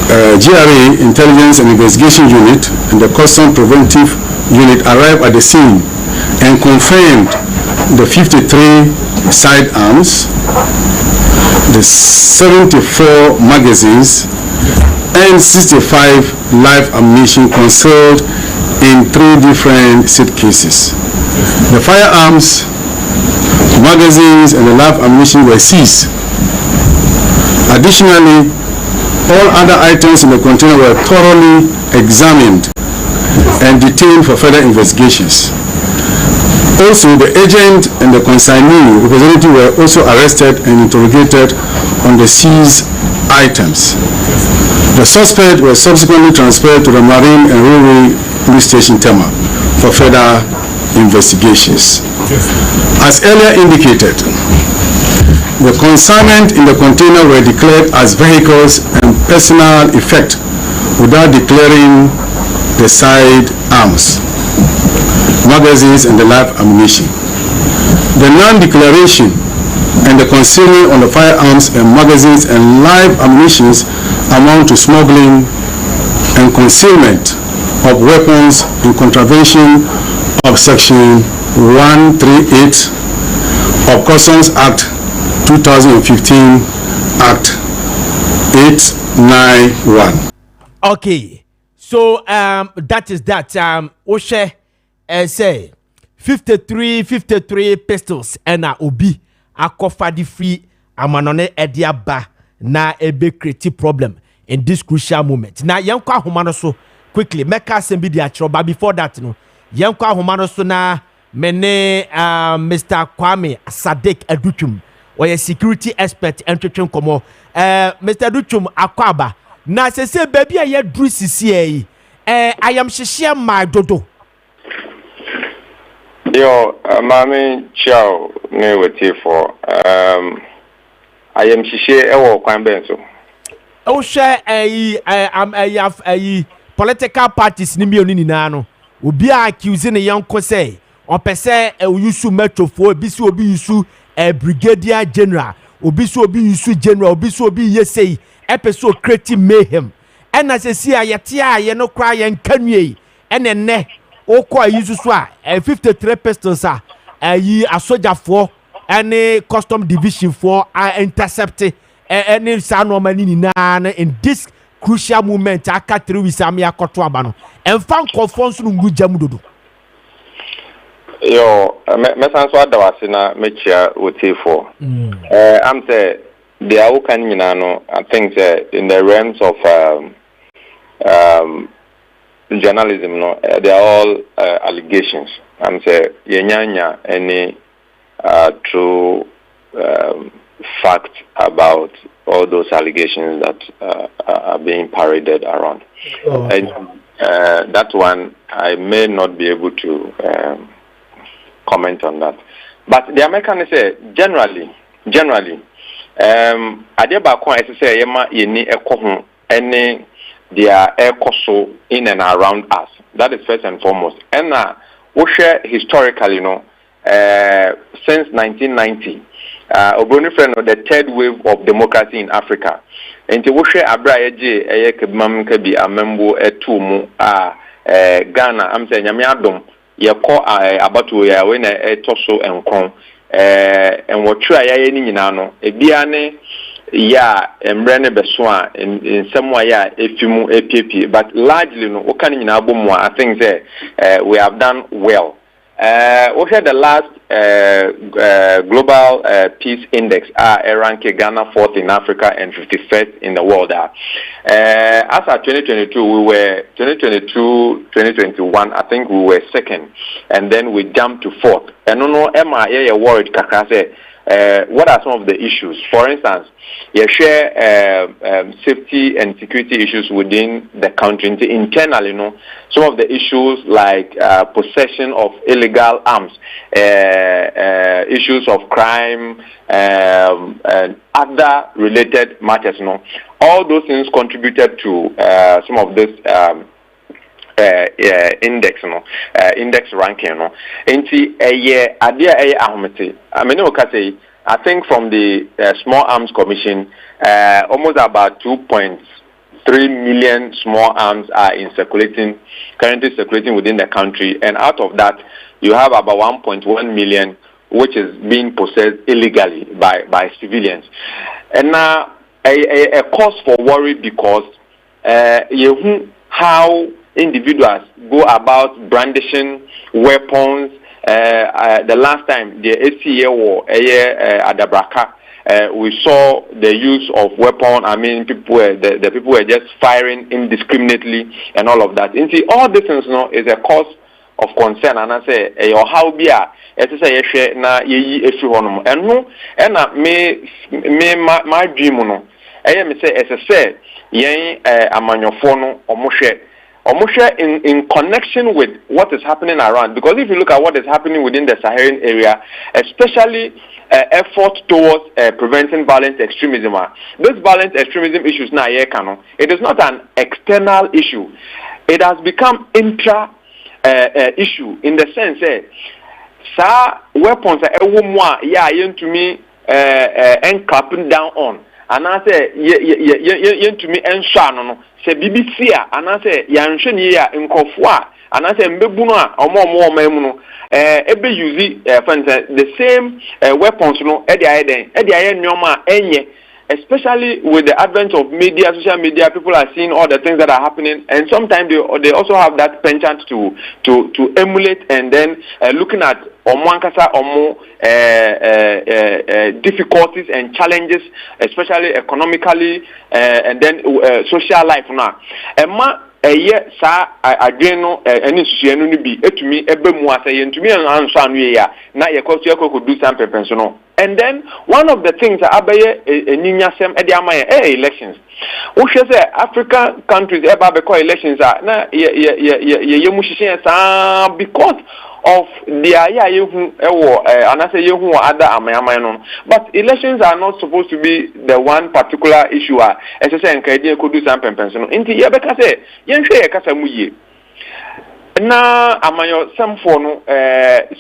GRA Intelligence and Investigation Unit and the Custom Preventive Unit arrived at the scene and confirmed the 53 sidearms, the 74 magazines, and 65 live ammunition concealed in 3 different seat cases. The firearms, magazines, and the live ammunition were seized. Additionally, all other items in the container were thoroughly examined and detained for further investigations. Also, the agent and the consignee representative were also arrested and interrogated on the seized items. The suspect was subsequently transferred to the Marine and Railway Police Station Tema for further investigations. As earlier indicated, the consignment in the container were declared as vehicles and personal effect without declaring the side arms, magazines, and the live ammunition. The non-declaration and the concealment on the firearms and magazines and live ammunitions amount to smuggling and concealment of weapons in contravention of Section 138 of Customs Act 2015 Act 891. Okay, so that is that. Oshe say 53 pistols and obi akofa di free amanone ediaba na ebe create problem in this crucial moment. Na yankwa ahoma no so quickly make us be the actual, but before that no yankwa ahoma no so na mene Mr. Kwame Sadek Aduchum or a security expert entwetwen komo Mr. Aduchum akwaba na se baby aye dru sisi I am shishia my dodo. Yo, mami ciao ne wati for I am shishia ewo kwan benso. O share a political parties ni mi oni nyina no obi accuse ne yanko say on pese yusu metro for obi so obi yusu brigadier general obi so obi yusu general obi so obi yesei episode creating mayhem and as see ayete aye no kra ye nkanwie ene ne okwa yusu so a 53 pistols a yi asojafo ene custom division for intercept any san no mani na in this crucial moment aka 3 weeks am yakoto aba no emfa nkofo no ngu jam dodo. Yo, me san so adawase na mechia wote for am say they are kan nyina no I think in the realms of journalism no they are all allegations. I'm say yenyanya any true fact about all those allegations that are being paraded around. And that one I may not be able to comment on that. But the American say generally adeba kon say yema yeni ekohu any their ekoso in and around us. That is first and foremost. And we share historically, you know, since 1990 Obroni friend of the third wave of democracy in Africa. And to share abraje Kebman Kebi amembo etumu Ghana I'm saying Yamiadom yako abatu ya when toso enkron and what try any nyinano ebiane ya emrene beswa in some way efimu epp but largely no okani nyinabo mo I think we have done well. We had the last global peace index ranked Ghana 4th in Africa and 51st in the world. As at 2022 we were 2021 I think we were 2nd and then we jumped to 4th. And no Emma worried kaka say what are some of the issues? For instance, you share safety and security issues within the country. Internally, you know, some of the issues like possession of illegal arms, issues of crime, and other related matters. You know, all those things contributed to some of this. Index, you know, index ranking, you know. I think from the Small Arms Commission, almost about 2.3 million small arms are currently circulating within the country, and out of that, you have about 1.1 million which is being possessed illegally by civilians. And now a cause for worry because how individuals go about brandishing weapons. The last time the ACA war Adabraka, we saw the use of weapon. I mean, the people were just firing indiscriminately and all of that. And see, all this things, is a cause of concern. And I say, how be say na and who and my dream no. Me say as I say, amanyofono in connection with what is happening around. Because if you look at what is happening within the Saharan area, especially effort towards preventing violent extremism, this violent extremism issues now it is not an external issue. It has become intra issue in the sense weapons to me and clapping down on. And I say, to me, and Shannon, say BBC, and I say, Yanshania in Kofwa, and I say, Mbebuna, or more memuno, every use the same weapons, Nyoma, Enye, especially with the advent of media, social media, people are seeing all the things that are happening, and sometimes they also have that penchant to emulate and then looking at difficulties and challenges, especially economically and then social life now. Ageno any suenu bi etumi ebemu asa yentumi anso anu ya na yekoso do some pension. And then one of the things abaye eninyasem e dia amaye elections. We should say African countries eba be call elections na ye mushishen sa because of the but elections are not supposed to be the one particular issue. As I say, could do some pension. Inti yebeka say na amayo samfo no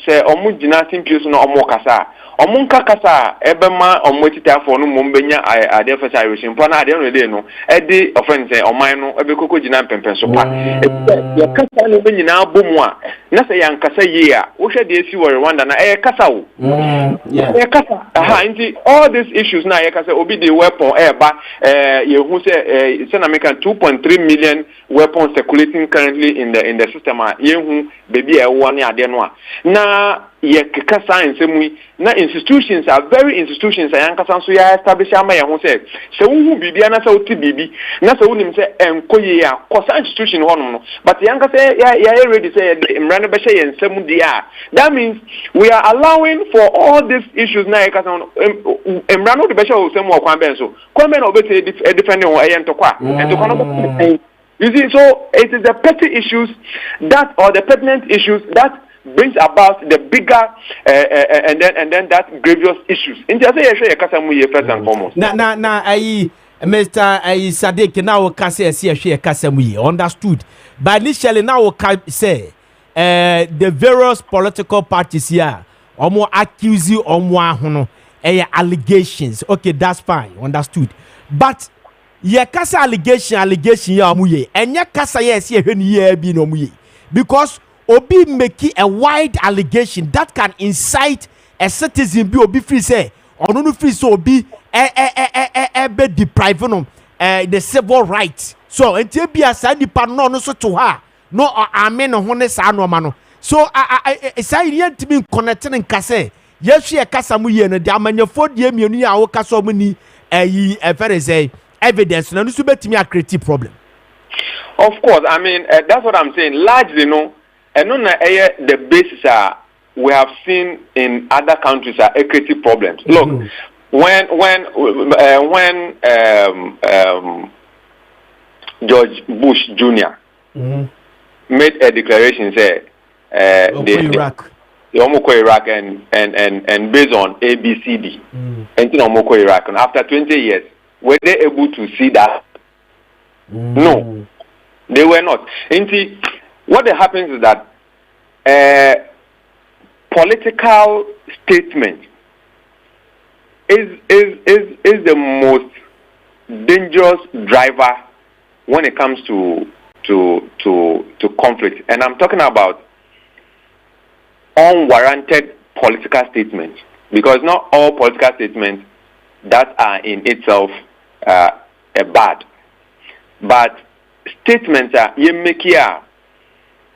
se omu gina simpius no omu kasa omunka kasa ebema omwetita for no mombenya ade fesa irishin po na ade no de no edi offense oman no ebekoko gina pempenso pa ya kasa no benyina bomu a na se yan kasa yi a wo hwe de esi wo Rwanda na kasa wo kasa inti all these issues na kasa obi the weapon ye hu se South American 2.3 million weapons circulating currently in the system ye hu baby one ade no a na ye kasa ensemu na institutions are very institutions ayankasan so ya establish ama ye ho se wu bibia na se oti bibi na se wunim se enkoye ya kosa institution hono no but yankasa ya ready say imran be she ensemu dia. That means we are allowing for all these issues na yankasa imran no be she o semu okwan ben so kwame na obete defending o entokwa no. You see, so it is the petty issues that, or the pertinent issues that brings about the bigger and then that grievous issues. In just say first and foremost. Mr. Sadiq now can say understood. But initially now can say the various political parties here or more accuse you or more allegations. Okay, that's fine, understood. But ye kasa allegation ya omuye enya kasa yes ye hwani ye bi no omuye because obi make a wide allegation that can incite a citizen bi obi free say ono no free so obi be deprive no the civil right so enti bi asa nipa no so to ha no amen ho ne sa no ma no so say ye ntimi connect ne kasa ye hwe kasa mu ye no de amanyefo de mienu ya wo kasa mu ni very say evidence na nusu betimi a create problem. Of course, I mean that's what I'm saying. Largely, no, and on the basis we have seen in other countries are creative problems. Look, when George Bush Jr. Made a declaration, say Iraq. Iraq and based on ABCD, and Iraq. And after 20 years. Were they able to see that? No, they were not. And see, what happens is that political statement is the most dangerous driver when it comes to conflict. And I'm talking about unwarranted political statements, because not all political statements that are in itself bad, but statements you make here,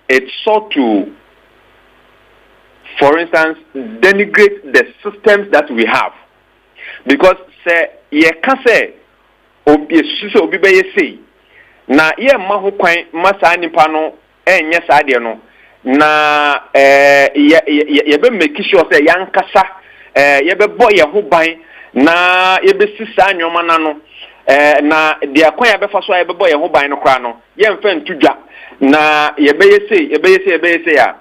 it sought to, for instance, denigrate the systems that we have. Because say ye can say obi be say na ye ma ho kwan masa nipa no enye saade no na ye be make sure say yankasa ye be boy ye ho ban na ye be sisa nyoma na no na de akwan ye be fa so ye be boy ye ho ban no kra no ye mfa ntudwa na ye be say ya.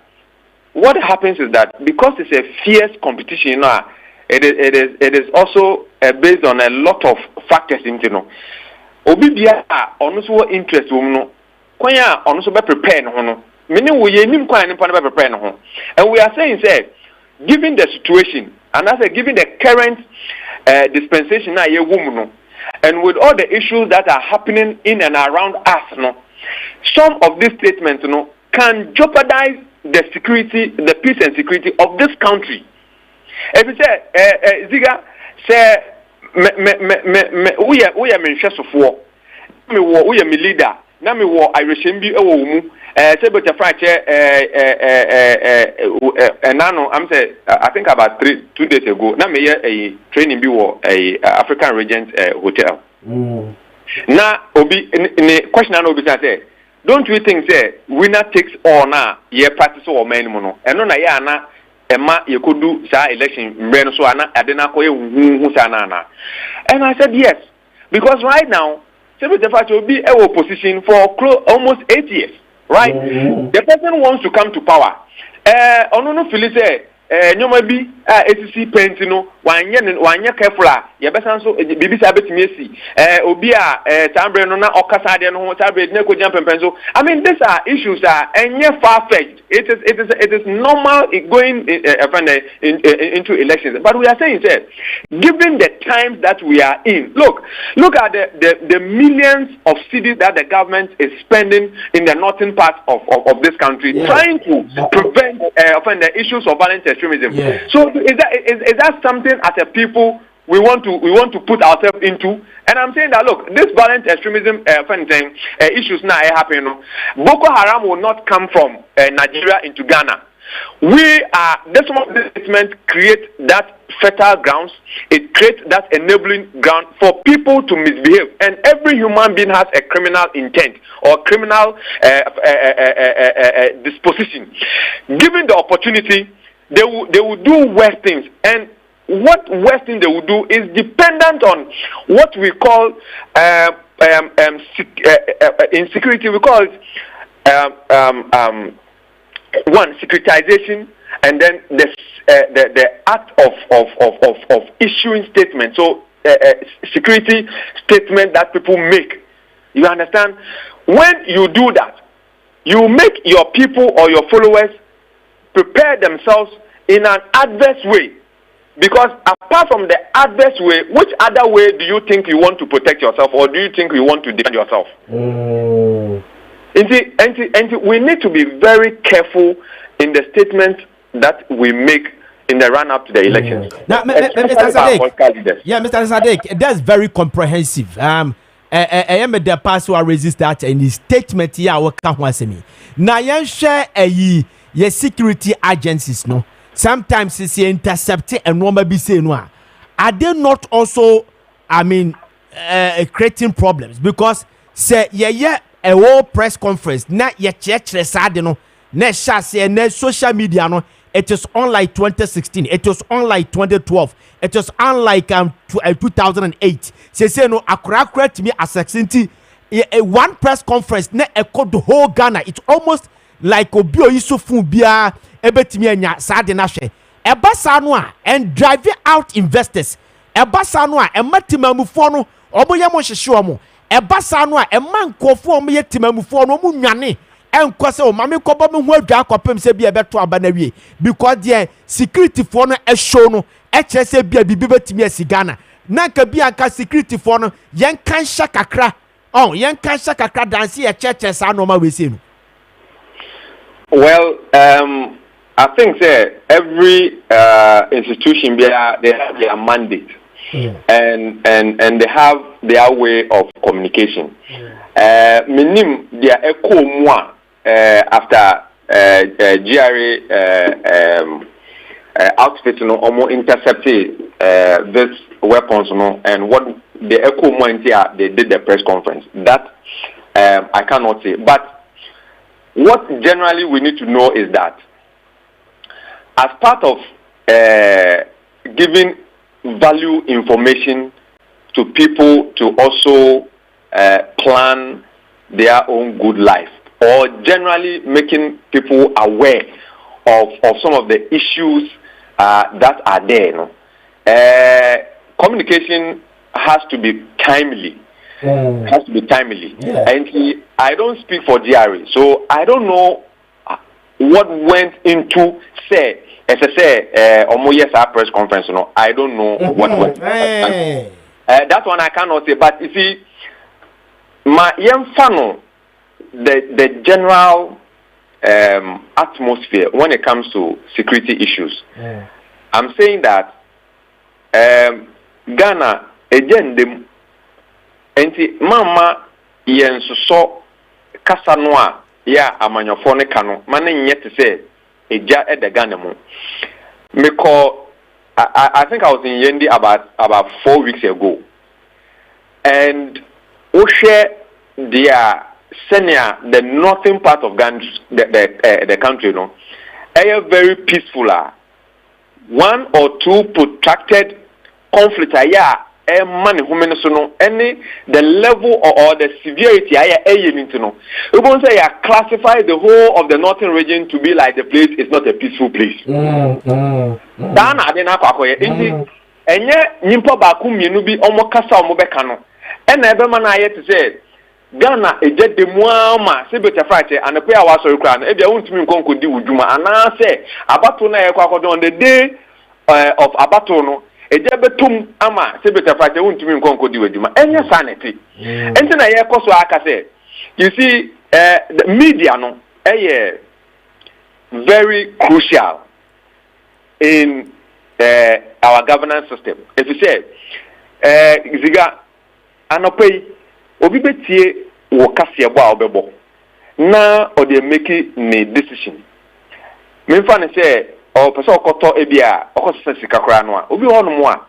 What happens is that because it's a fierce competition, you know, it is also based on a lot of factors, you know. Obibia onuso interest no kwanya onuso be prepare no no. Meaning we yenim kwanya nimpa be prepare no ho. And we are saying say given the situation and as given the current dispensation na ye wom no, and with all the issues that are happening in and around us no, some of these statements no can jeopardize the security, the peace and security of this country. If you say, Ziega, say, we are Manchester for we are leader. Now me war Irish MB mu. Say but a fracture. I'm say I think about 2 days ago. Now me a training be war a African Regent hotel. Now obi in question and obi say. Don't you think say winner takes all now? Ye practice or man mono. And no na ya na ema ye could do sa election mbreno so ana adena ko ye hu sa na. And I said yes, because right now Secretary will be a opposition for almost 8 years, right? The person wants to come to power. Ono no feel say nyoma bi ACC pentino wanye careful ya besan so bibisa betimi esi obi tambre no na okasa de no tambre na ko jam pempenso. I mean these are issues enye far fetched. It is normal going into elections, but we are saying that given the times that we are in, look at the millions of cities that the government is spending in the northern part of this country, trying to prevent the issues of violent extremism. Yeah. So is that something as a people we want to put ourselves into? And I'm saying that look, this violent extremism issues now happening. Boko Haram will not come from Nigeria into Ghana. This statement create that fertile grounds. It creates that enabling ground for people to misbehave. And every human being has a criminal intent or criminal disposition. Given the opportunity, they will do worse things. And what worse thing they will do is dependent on what we call in security we call it one, securitization, and then the act of issuing statements. So security statement that people make. You understand? When you do that, you make your people or your followers prepare themselves in an adverse way. Because apart from the adverse way, which other way do you think you want to protect yourself, or do you think you want to defend yourself? And we need to be very careful in the statements that we make in the run-up to the elections. Now, Mr. Sadiq, Mr. Sadiq, that's very comprehensive. I am the person who resist that in his statement here. Now, you share a security agencies, no. Sometimes it's intercepting and normal be saying no. Are they not also, creating problems? Because say a whole press conference na ye church resade no na shase na social media no, it is unlike 2016, it was unlike 2012, it was unlike 2008. Say no akura to me as a one press conference na echo the whole Ghana. It's almost like Obio Yusufu bia ebetimi anya sade na hwe eba sa no a and drive out investors eba sa no a ematimamufo no omoye mo hyehye omo eba sa no a emankofo omoye timamufo no mu nwane enko se o mame kobo me hu adwa akopem se bia beto aba na wie because the security for no show no kire se bia bibi betimi asigana na ka bia ka security for no yen kan hya kakra yen kan hya kakra dance ye church sa no ma we se no. Well, I think every institution they have their mandate. and they have their way of communication. Minim their echo more after GRA outfit almost intercepted this weapons and what the echo more they did the press conference. That I cannot say, but what generally we need to know is that as part of giving value information to people to also plan their own good life, or generally making people aware of some of the issues that are there. Communication has to be timely. Has to be timely. Yeah. And I don't speak for GRA, so I don't know what went into say press conference. I don't know what went. That one I cannot say. But you see, my young fan, the general atmosphere when it comes to security issues, I'm saying that Ghana again them. Enti mama yensuso kasa no a ya amanyofo ne ka no mane nye te se eja e de Ghana mu I think I was in Yendi about 4 weeks ago, and we share the northern part of Ghana, the country, very peaceful. One or two protracted conflicts money women so any the level or the severity we won't say classify the whole of the northern region to be like the place is not a peaceful place. Dana adena kwakoye enti enye nyimpa ba ku mienu bi omo kasa omo beka no ena ebe ma na ayete say Ghana eje de muama se beta fight anape a wasori kra no ebia wontumi nkonko di wuduma ana say abato na ye kwakodo on the day of abato no eje betum ama se beta fight wontumi nkonko di wuduma enye sanity enti na ye koso aka say you see the media no very crucial in our governance system. If you say, Ziega, anopay, obi betie wo kase ebo a obebo. Na o dey make a decision. Me fa ne say, o person okoto ebia, okoso sika kra no a, obi ho no mo a,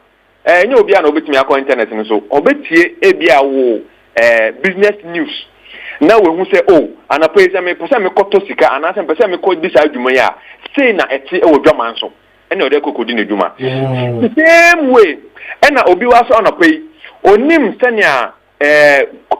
nye obi a na obetimi akọ internet no so, obetie ebia wo business news. Na we hu say, oh, anopay say me person me koto sika, anase person me ko dis adwuma ya, say na eti e wo dwaman so. And the same way, and Obi was on a pay. Onim Sanya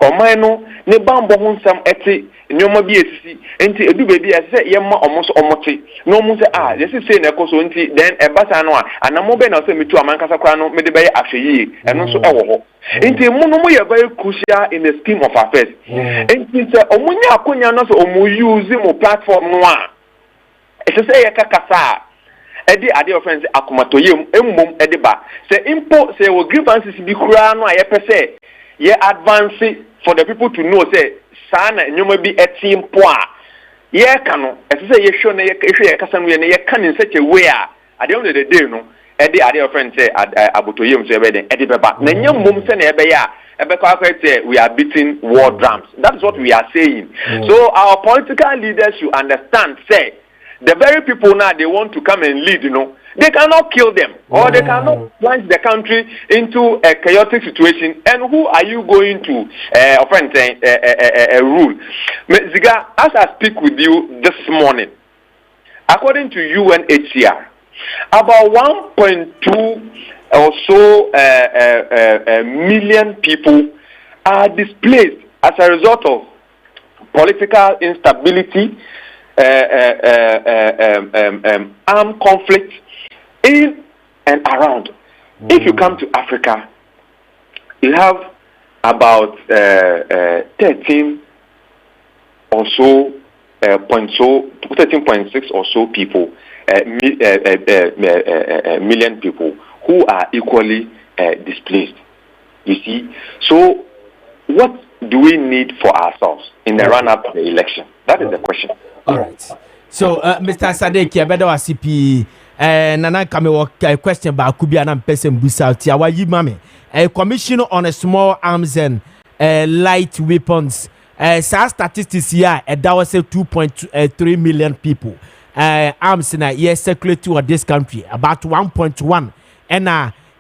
Omano, ne bambo honsam eti, no more BSC, and to do baby, I said, Yama almost omoti. No more say, this is saying a cosunti, then a basanoa, and a mobile of me to a mancasacrano, made by after ye, and also our. Into Mono, we are very crucial in the scheme of affairs. And it's a Omunia Kunya, not using a platform noir. It's a say a cacasa. Edi ade offense akomatoyem emmom edi ba se impo se wo grievances bi kura no aye pese ye advance for the people to know say sana nyoma bi etimpo a ye ka no ese say ye show na ye hwe ye kasa no ye na ye ka in such a way a at the end of the day no edi ade offense abotoyem so ebe den edi beba na nyemmom se na ebe ya ebe kwa say we are beating war drums. That is what we are saying. So our political leaders should understand say the very people now they want to come and lead, they cannot kill them or they cannot plunge the country into a chaotic situation. And who are you going to rule? Ziega, as I speak with you this morning, according to UNHCR, about 1.2 or so million people are displaced as a result of political instability, armed conflict in and around. If you come to Africa, you have about 13 or so 13.6 or so people, million people who are equally displaced. You see, so what do we need for ourselves in the run-up to the election? That is the question. All right. So, Mr. Sadeki, I better CP nana kame wo question ba ku bia na person busa ti awayi mame commission on a small arms and light weapons sa statistics here that was 2.3 million people arms na yes circulate to this country about 1.1 and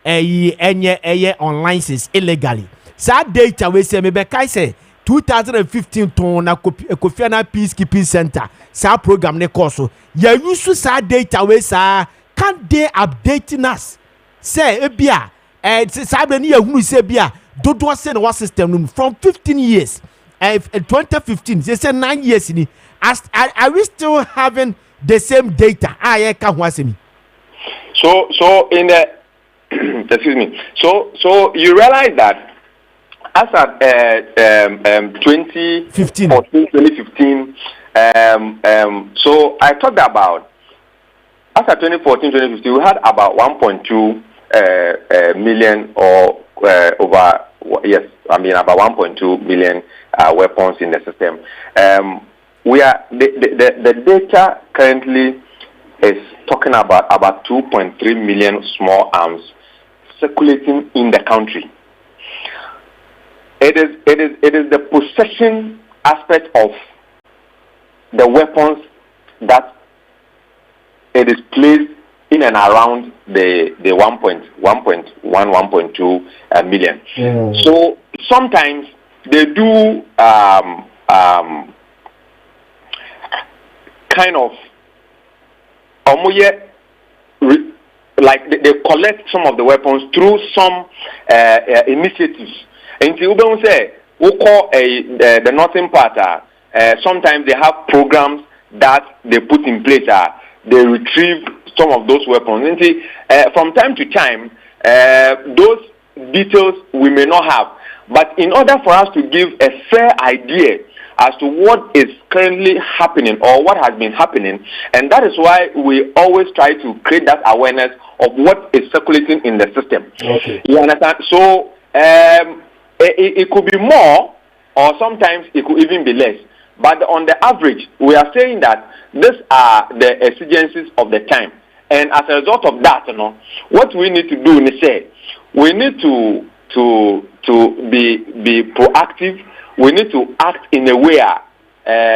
enye online is illegally sa data we say me be kai say 2015 ton na Kofi na peacekeeping center sa program ne course ya use sa data we sa can they updating us say ebia sa be ni ehunu say bia dodo say no system from 15 years 2015 they say 9 years ni are we still having the same data ka ho asemi so in the excuse me so you realize that as at 2015 so I talked about as at 2014-2015 we had about 1.2 million or over yes I mean about 1.2 million weapons in the system. We are the data currently is talking about 2.3 million small arms circulating in the country. It is the possession aspect of the weapons that it is placed in and around the 1.2 million. So sometimes they do kind of like they collect some of the weapons through some initiatives. And you don't say we call the northern part. Sometimes they have programs that they put in place. They retrieve some of those weapons. And from time to time, those details we may not have. But in order for us to give a fair idea as to what is currently happening or what has been happening, and that is why we always try to create that awareness of what is circulating in the system. Okay. You understand? So it could be more, or sometimes it could even be less. But on the average, we are saying that these are the exigencies of the time. And as a result of that, what we need to do is say we need to be proactive. We need to act in a way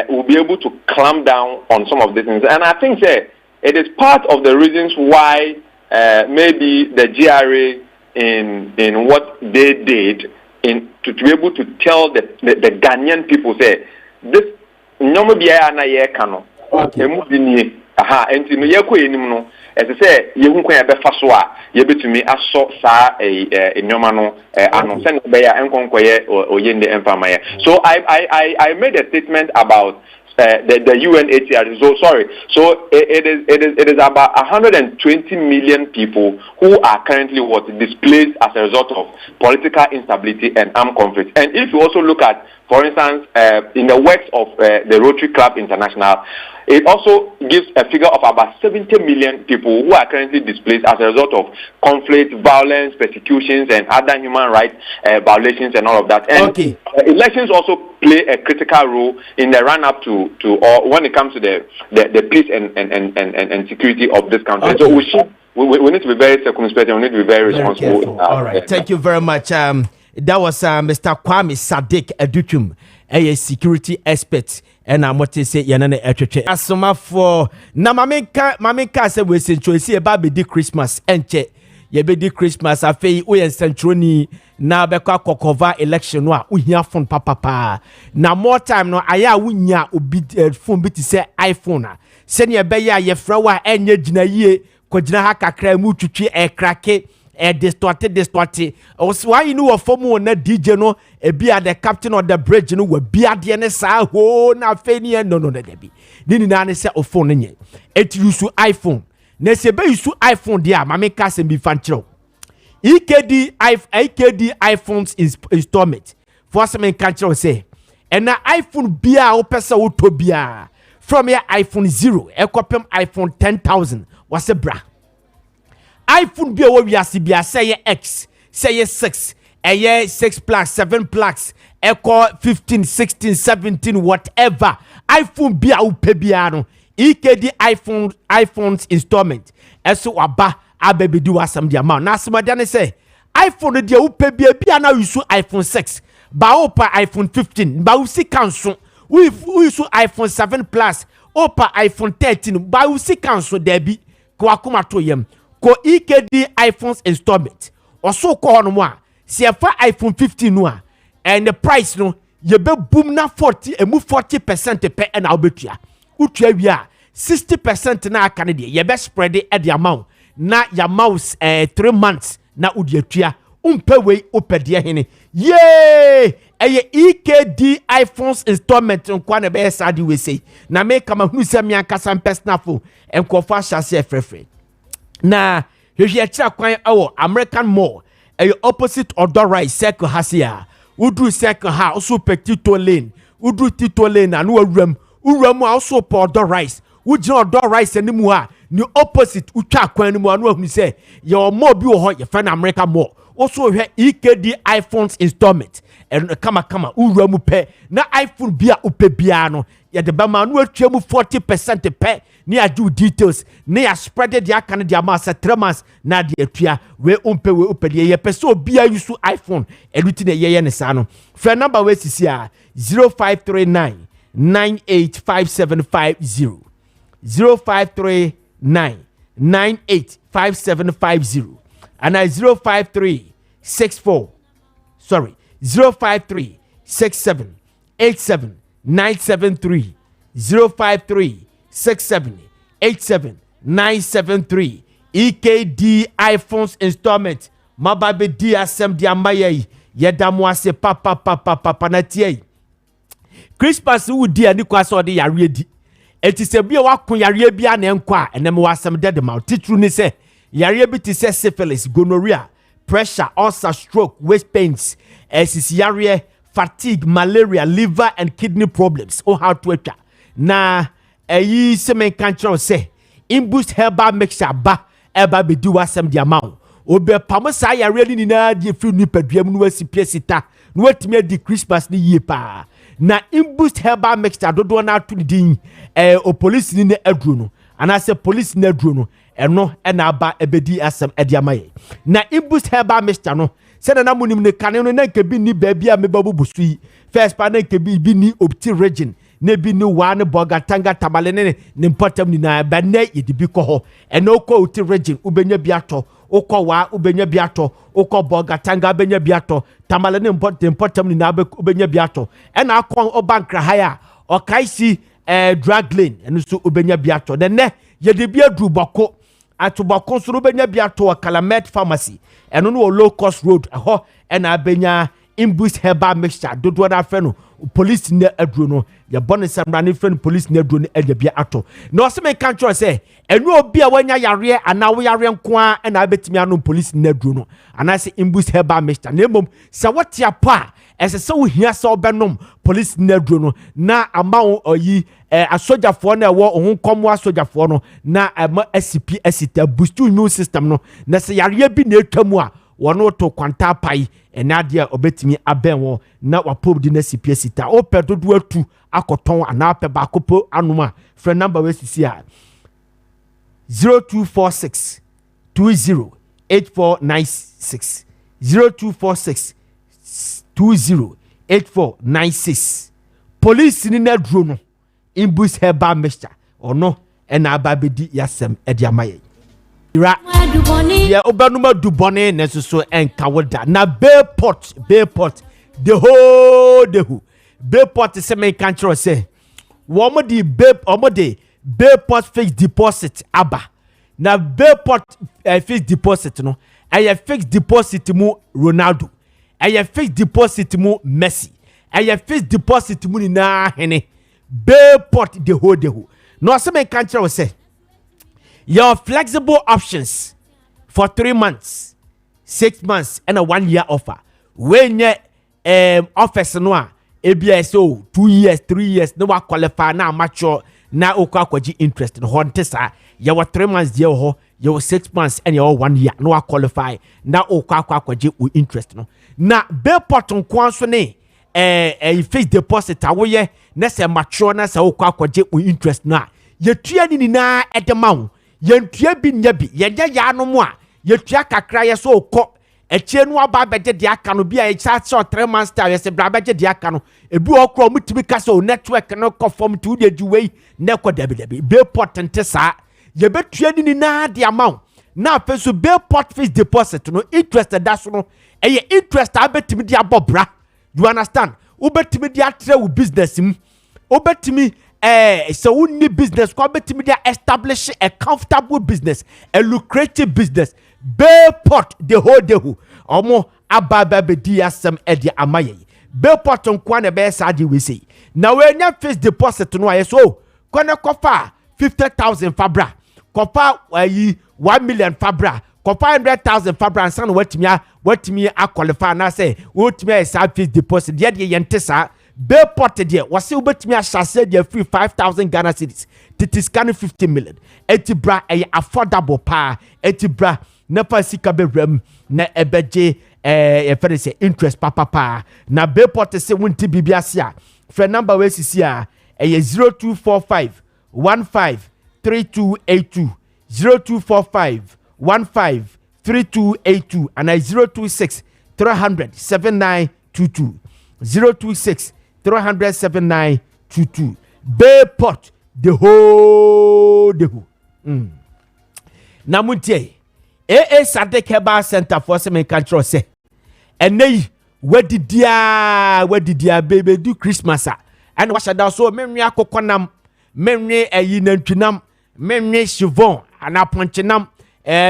we'll be able to clamp down on some of these things. And I think it is part of the reasons why maybe the GRA in what they did to be able to tell the Ghanaian people say this nyomo bia na ye ka no emu bi nie enti no ye ko enim no as say ye hu kwan ya be fa so a ye betumi aso sa nyoma no ano se no be ya enkonkoye oyende empamaye. So I made a statement about the UNHCR. So sorry. So it is about 120 million people who are currently displaced as a result of political instability and armed conflict. And if you also look at, for instance, in the works of the Rotary Club International, it also gives a figure of about 70 million people who are currently displaced as a result of conflict, violence, persecutions, and other human rights violations and all of that. And elections also play a critical role in the run-up to or when it comes to the peace and security of this country. So we need to be very circumspect and we need to be very responsible. All right. Thank you very much. That was Mr. Kwame Sadiq Adutum, a security expert. And I'm what to say, Yanane Etche. Asoma for na mameka say we say about be Christmas enche. Ye be Christmas afei we centroni na be kwa cover election no a uhia phone papa. Na more time no aya wunya obi phone bi ti say iPhone a. Se ne be ya ye fra wa enye gina yie ko gina ha kakra mu twitwi krake distorted. Why you know a form na DJ no be the captain of the bridge no we be at the sa ho na feni no debi. Nini na say o phone nye. It use iPhone. Na se be use iPhone dia mame ka se bi fanchiro. IKD iPhones installment. For some country say and na iPhone bia o pesa wo to bia from your iPhone 0 e kopem iPhone 10,000 was a bra. iPhone be we asibia say X, say 6, 6 plus, 7 plus, echo 15, 16, 17, whatever. iPhone be a upebiano. EKD iPhones installment eso waba abebedi wasam di amount na asemade say iPhone de upe bia na use iPhone 6 ba opa iPhone 15 ba usi kanso we use iPhone 7 plus opa iPhone 13 ba usi kanso debi ko akoma to yam ko EKD iPhones installment oso ko hono mo a se fa iPhone 15 no a and the price no ye be boom na 40% pe na obetua utua wi a 60% na aka ne de ye be spread e the amount na ya mouse 3 months na udiatua umpe we opede hene yay eye EKD iPhones installment nkwa na be sadi we say na me kama hunu se me ankasa personal phone enkofa hyase efrefre na hwehwe kira kwan awo American Mall opposite Odor Rice Circle hasia udru Circle ha also Petito Lane udru Tito Lane anu uram also po Odor Rice ujina Odor Rice animu ha ni opposite utwa kwan animu anu ahunu se your mall bi wo ho ye friend American Mall also hwe EKD iPhones installment and kama uram pe na iPhone bia upe bia no ye de ba ma anu atwa mu 40% pe ni adu details ni ya spread the aka the amount 3 months na de atua we umpe we upede ye person obi use iPhone eluti na ye ne sa no phone number we sisi a 0539 985750 0539 985750 and 053 67 87973 053 6787973 EKD iPhones installment mababe di asem di amaye yedamu ase papa na tie Christmas wudi ani kwa so de yare di etise bia wakon yare bia na nkwa enem wasem de ma titru ni se yare bi ti se syphilis gonorrhea pressure ulcer stroke waist pains esisi yare fatigue malaria liver and kidney problems o how to etwa na eyi semen kanchro say imboost herbal mixture ba eba be do wasem di amount obe pam sa yare ni na di free nipaduam no asipie sita no watimi di Christmas ni yie pa na imboost herbal mixture dodo na to din o police ni na aduro no ana se police na aduro no eno na aba ebedi asem edi amaye na imboost herbal mixture no se na munim ne kane no na nke bi ni ba bia me babu busui first pa na nke bi ni opti region ne bi ni one boga tanga tabalene ne importam ni na ba na yedi ko ho eno ko opti region ubenya biato ukọ wa ubenya biato ukọ boga tanga benya biato tamale ne importam ni na ubenya biato ena akọ obankra haya okaisi drug lane eno so ubenya biato ne yedi bia dru boko atubako so ubenya biato Calamet pharmacy eno no low cost road ho ena abenya imboost herbal mixture dodo na fe no police ne aduro no ya bone samra ne fe no police ne aduro ne edebia ato na o se me kan tro se enu obi a wanya yare ana wo yare nko a na abetimi anu police ne aduro no ana se imboost herbal mixture na emom se wotia pa ese se wo hia se obenom police ne aduro no na amawo oyi asojafo na ewo ohun komo asojafo no na ama SCP asita boost immune system no na se yare bi na etwamu a wono to kwanta pai enadia obetimi abenwo na wapob di na SCP asita ope dodo atu akoton ana pe ba kopo anuma friend number we sisi a 0246 208496 0246 208496 police ni na duro no imboost herbal mixture ono ena ababedi yasem ediamaye ya obanuma dubone nesuso enkawoda na Bayport the whole Bayport se men kanchro se wo di Bayport fixed deposit aba na Bayport fixed deposit no aya fixed deposit mu Ronaldo aya fixed deposit mu Messi aya fixed deposit mu ni na hene Bayport the whole no se men kanchro se your flexible options for 3 months, 6 months, and a 1 year offer. When you offers no ABSO 2 years, 3 years, no one qualify now mature na okwaji interest no hontesa you 3 months there ho you 6 months and you 1 year no one qualify na okwaji interest no na Bayport nkwanso ne fixed deposit awoye na se mature na se okwaji interest na yetua ni na edema yentua bi nya bi yenja ya no mo a yetua kakra ye so okọ echie no aba beje de aka no bi a echa so 3 months time ye se bra beje de aka no ebi okro mutimi ka so network no ko form to de juwe ne ko dabi be potent sa ye betua ni na de amount na peso be port fixed deposit no interest da so no eye interest abetimi de abobra. You understand? Ubetimi de atre wo business im ubetimi so we need business ko betimi de establish a comfortable business, a lucrative business. Bayport the whole day omo ababa be di asem e de amaye Bayport nko na be sa di we say na we nya fixed deposit no aye so kone kofa 50,000 fabra kofa 1 million fabra kofa 100,000 fabra ansan watimi a qualify na say watimi a sa fixed deposit de yente sa Bayport de wase ubetimi a chase de free 5,000 Ghana cedis titiscan 50 million etibra affordable pa etibra nepa sika bewram na ebeje fere say interest papa na Bayport say wonti bibia se a free number we sisi a 0245 15 3282 0245 15 3282 and 026 300 7922 026 300 7922 Bayport the whole namuntie Sadek Herbal Center for some control say enei wadidia baby do Christmas and wash that so memwe akokonam memwe ayinantwinam memwe chivon and aponchenam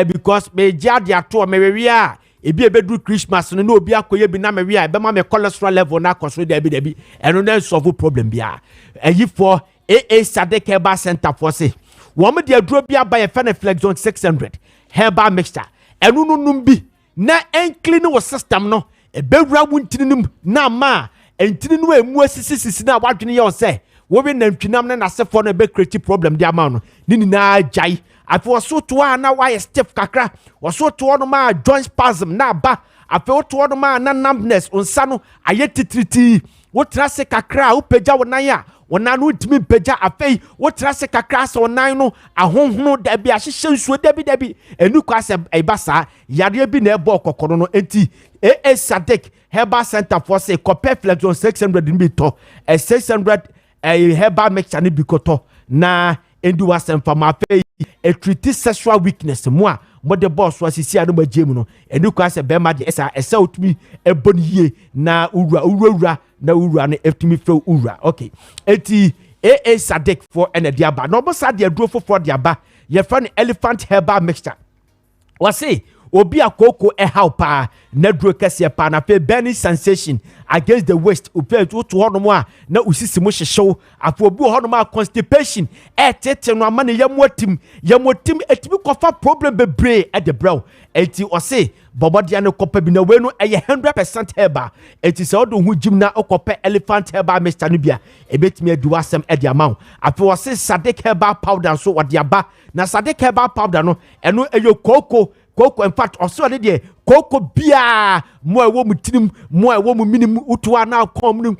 because me jade ato mewe a ebi ebedu Christmas no obi akoye bi na mewe a be ma me cholesterol level na koso debi eno na solve problem bia ayi for Sadek Herbal Center for say wọ́n de aduro bi aba ye fene Flexon 600 herbal mixture enu nunum bi na enclean wo system no ebewura wuntininim na ma entini no emu asisi na wadwene ye on say wo be nantwinam na nasefo no be create problem dia ma no ni na jai afi wo so to na why stiff kakra wo so to no ma joint spasm na ba afi wo to no ma na numbness onsa no aye titriti wo trase kakra wo pagya wo nan a wona no ntimi pagya afei wo trase kakra se wonan no ahonhono da bi ahyehye nsuo dabi enu kwa se ebasa yare bi na ebo kokoro no enti Sadek Herbal Center for say compare Flexon 600 bi to 600 herbal mixture ni bi koto na endu wasem fama afei a treat sexual weakness mo a mo de boss wa sisi anu magye mu no enu kwa se be ma de esa utumi eboni hie na ura na ura na etumi fro ura okay eti Sadek for enediaba no bo sa de aduro for diaba ye fan elephant herbal mixture wase obi akoko how pa na duro kese pa na pe burning sensation against the waist ope to hono a na usisi mo hyehyew afo obi hono ma constipation tete no ama ne yamotim etimi kofa problem bebre at the brow enti ose bobodia ne kopa bi na we no 100% herba enti se odo hu jim na okopa elephant herba mixture no bia ebetimi adu asem e dia mawo afo ose Sadek herba powder so wode aba na Sadek herba powder no eno eyo koko in fact also de koko bia mo ewo mutinim mo ewo minim utuwa na kom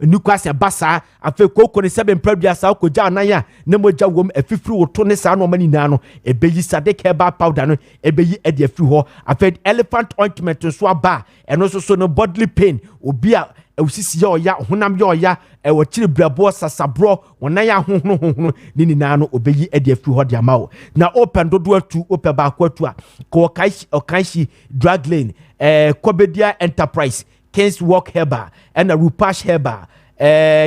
nu kwase basa afa koko ne 7 pradua sa ko ja nan ya ne moja wom afifiri woto ne sa no mani na no ebeyi Sadek herbal powder no ebeyi e de afiri ho afa elephant ointment so aba eno so no bodily pain obi a usisi ya oya honam ya oya ewo chiri brabo sasabro wonan ya hohoro ni na no obeyi e de afiri ho de amawo na open dodo atu open ba kwatu a ko okanshi drug lane Kobedia Enterprise Kens Walk Herbal and a Rupash Herbal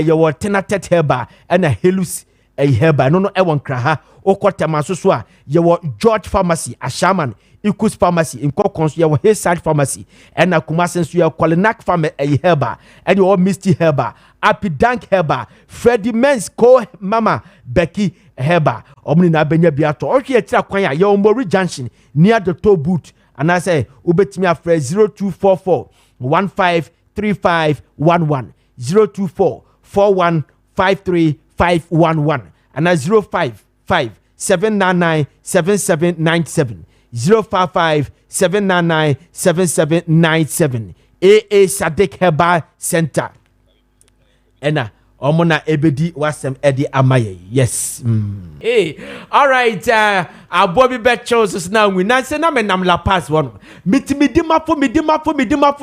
your Tenatet Herbal and a Helus Herbal no ewon kraha okotema so so a your George Pharmacy a Shaman Ikus Pharmacy in Kokons your Hayside Pharmacy and a Kumasen so your Kolinak Pharmacy Herbal and your Misty Herbal Happy Dank Herbal Freddie Men's Co Mama Becky Herbal omni na benya biato o hwe tira kwan ya your Mori Junction near the toll booth and I say ubetimi afre 0244 153511 024 4153511 and 055 799 7797 055 799 7797 Sadek Herbal Center and omona ebedi wasem edi amaye. Yes. Hey, all right. Abobi bet chose now. We na say na me nam la pass one. Midima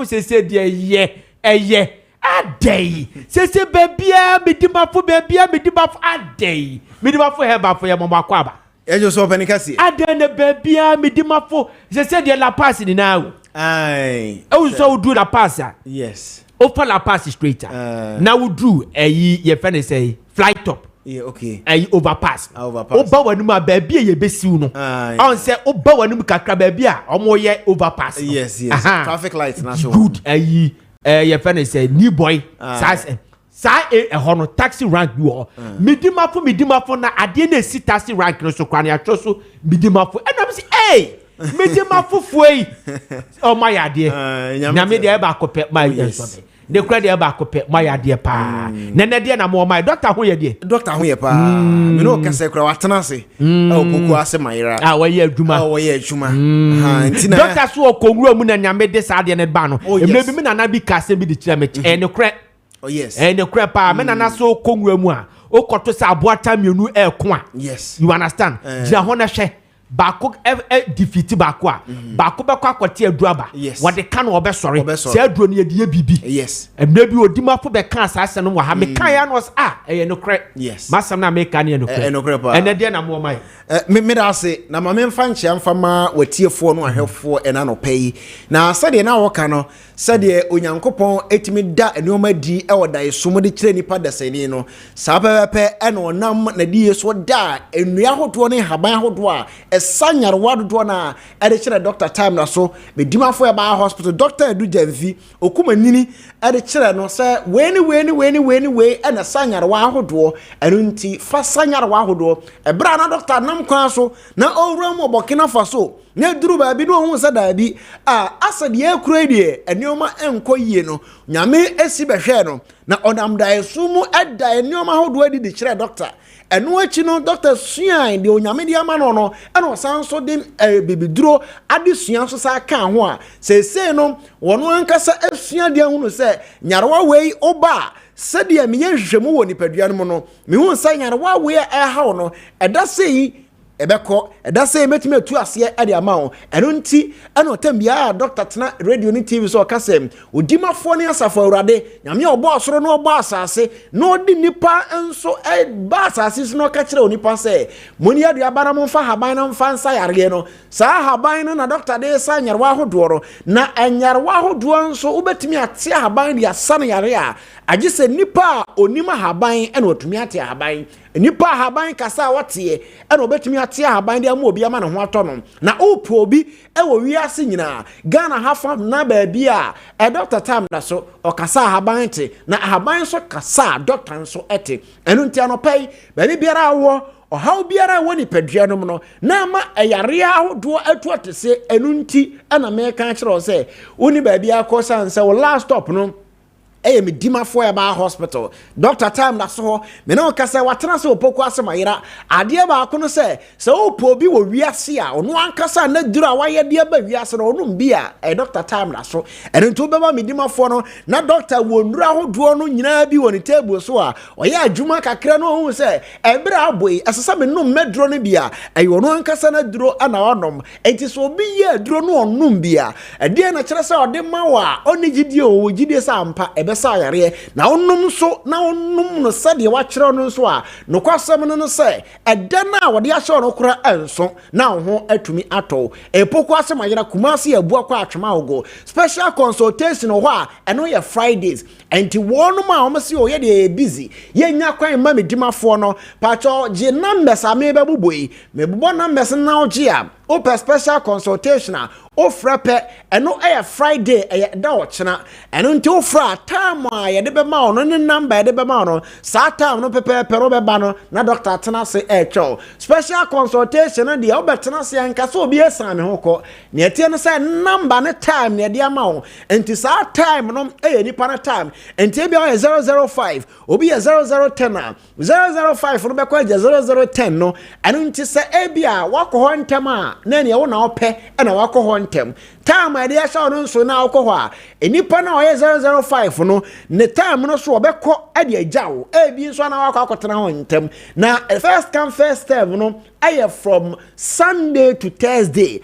say ye. A day. Say baby, midima a day. Midima heba for your mama kwaba. E just open kasi. A day ne baby, midima say the la pass in now. Aye. Also do la pass. Yes. Open la pass straight. Now we do ye friend say fly top. Yeah, okay. Overpass. Overpass. Oba wanuma baby ye besiu no. On say oba wanum kakra baby a omo ye overpass. Yes. Traffic lights na show. Good. Ye friend say new boy. Sa hono taxi rank you. Midima for na ade na si taxi rank no so kwan ya so midima for. And I'm say hey. Midima for foi. Oh my ade. Nyame de ba kopɛ my yes. The credit about copy my idea pa. Nene dia na mo my doctor ho ye die. Doctor ho ye pa. Me no ka se kra watena se. O poku ase mayira. We ye adwuma. We ye adwuma. Ha ntina. Doctor so okongura mu na nyame de sa de ne ba no. Emre bi me na bi ka se bi de kire me. Ne kre. Oh yes. Ne kre pa me na so okongura mu a. Okoto sa aboata mienu e ko a. Yes. You understand? Dia ho na hwe. Bako defeat bako a bako be kwa kwate aduaba what the can obe sorry say aduo ne ye bibi yes emre bi odimafo be kan asase no ha me kan ya no eye no kre yes masam na me kan ye no kre ene de na mo mai me da se na ma memfa nchia mfa ma watiefo no ahwefo ena no pay na sade na wo ka no sade onyankopon etimi da enioma di e woda yesom de kire nipa dasani no sa pepepe ena onam na di yeso da enua hodo ne haban hodo a esanyar wadodo na ede kire doctor time na so medimafo e ba hospital doctor edu jamfi okumanini ede kire no se we ena sanyar wa hodo enunti fa sanyar wa hodo ebra na doctor nam kwa so na owura mo Burkina Faso na duru ba bi no hu se da bi asade akura die enioma enko yie no nyame esi behwe no na onam da esumu eda enioma hodo adi de kire doctor eno achi no doctor suan de onyame de ama no eno san so de bibiduro ade suan so sa kan ho a se no wono ankasa asua de hu no se nyarewa wei oba sede me ye hwehwemu wo nipadua no no me hu se nyarewa wei ha no eda sei ebeko eda say metime atu ase ade ama ho eno nti eno tambia doctor tena radio ni TV so kasem odimafo ne asafo awurade nyame obo asoro no obo asase no di nipa enso ba asase no ka kire onipa se moni adu abana mo fa haban no mfa nsa yare no sa haban no na doctor de sa nyarwa hodoro na anyarwa hodoro nso ubetimi ate haban de asane yare a agise nipa onima haban eno otumi ate haban nipa haban kasa watie eno obetumi ate haban de amobi ama ne ho atono na opo obi ewo wiase nyina Ghana hafa na ba bia doctor time da so okasa haban te na haban so kasa doctor so ete eno ntia no pai ba biara wo how biara woni padua no no na ma ayare ahodo atu atese eno nti ana me kan kire o se oni ba bia akosa nse wo last stop no me dimafo ya ba hospital doctor time na so me no kasa watena se opoku asemayira ade ba ko no se opo bi wo wiase a ono ankasa na duru a waye de ba wiase no ono mbia doctor time na so eno nto beba me dimafo no na doctor wo ndura hodo no nyina bi woni table so a oye adwuma kakra no hu se ebra aboi asesa me no medro no bia ono ankasa na duro ana onom enti so bi ye duro no onum bia ade na kire se ode mawa oni gidie o gidie sa ampa sa yare na onum so na onum no sade wa kire no so a no kwasem no se eda na wode a sho no kura enso na ho atumi ato epoku asem ayira kumasi abu akwa atwema ogo special consultation ho a eno ye Fridays enti wonu ma o mse o ye de busy ye nya kwan ma medimafo no pacho je numbers ame be buboi me bubo numbers na oji a o special consultation a o frappe eno Friday da o chena eno nti o fra time a ye de be ma ono ne number de be ma ono sa time no pepe pero be ba no na doctor tena se cho special consultation na de o betena se anka so obi esan me hoko ne etie no say number ne time ne de ama o enti sa time no nipa na time enti bia 005 obi 0010 005 no be kwa 0010 no eno nti se bia wakoho ntem a na ne wo na ope na wakoho ntem time I dey show no so na akọ ho a enipa na oye 005 no ne time no so obekọ ade agyawo ebi nso na akọ akotena ho ntem na first come first serve no I from Sunday to Thursday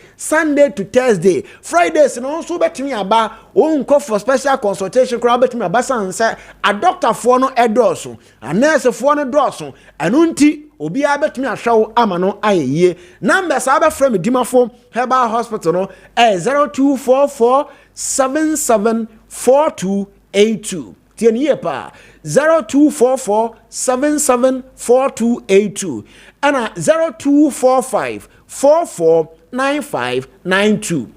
Fridays no so betimi aba onko for special consultation crowd betimi aba sanse a doctor for no edoso a nurse for no doso anunti obi abetumi ahwawo ama no ayeye number sabe from Dimafo Herbal Hospital no 0244 774282 tieni yepa 0244 774282 and 0245 449592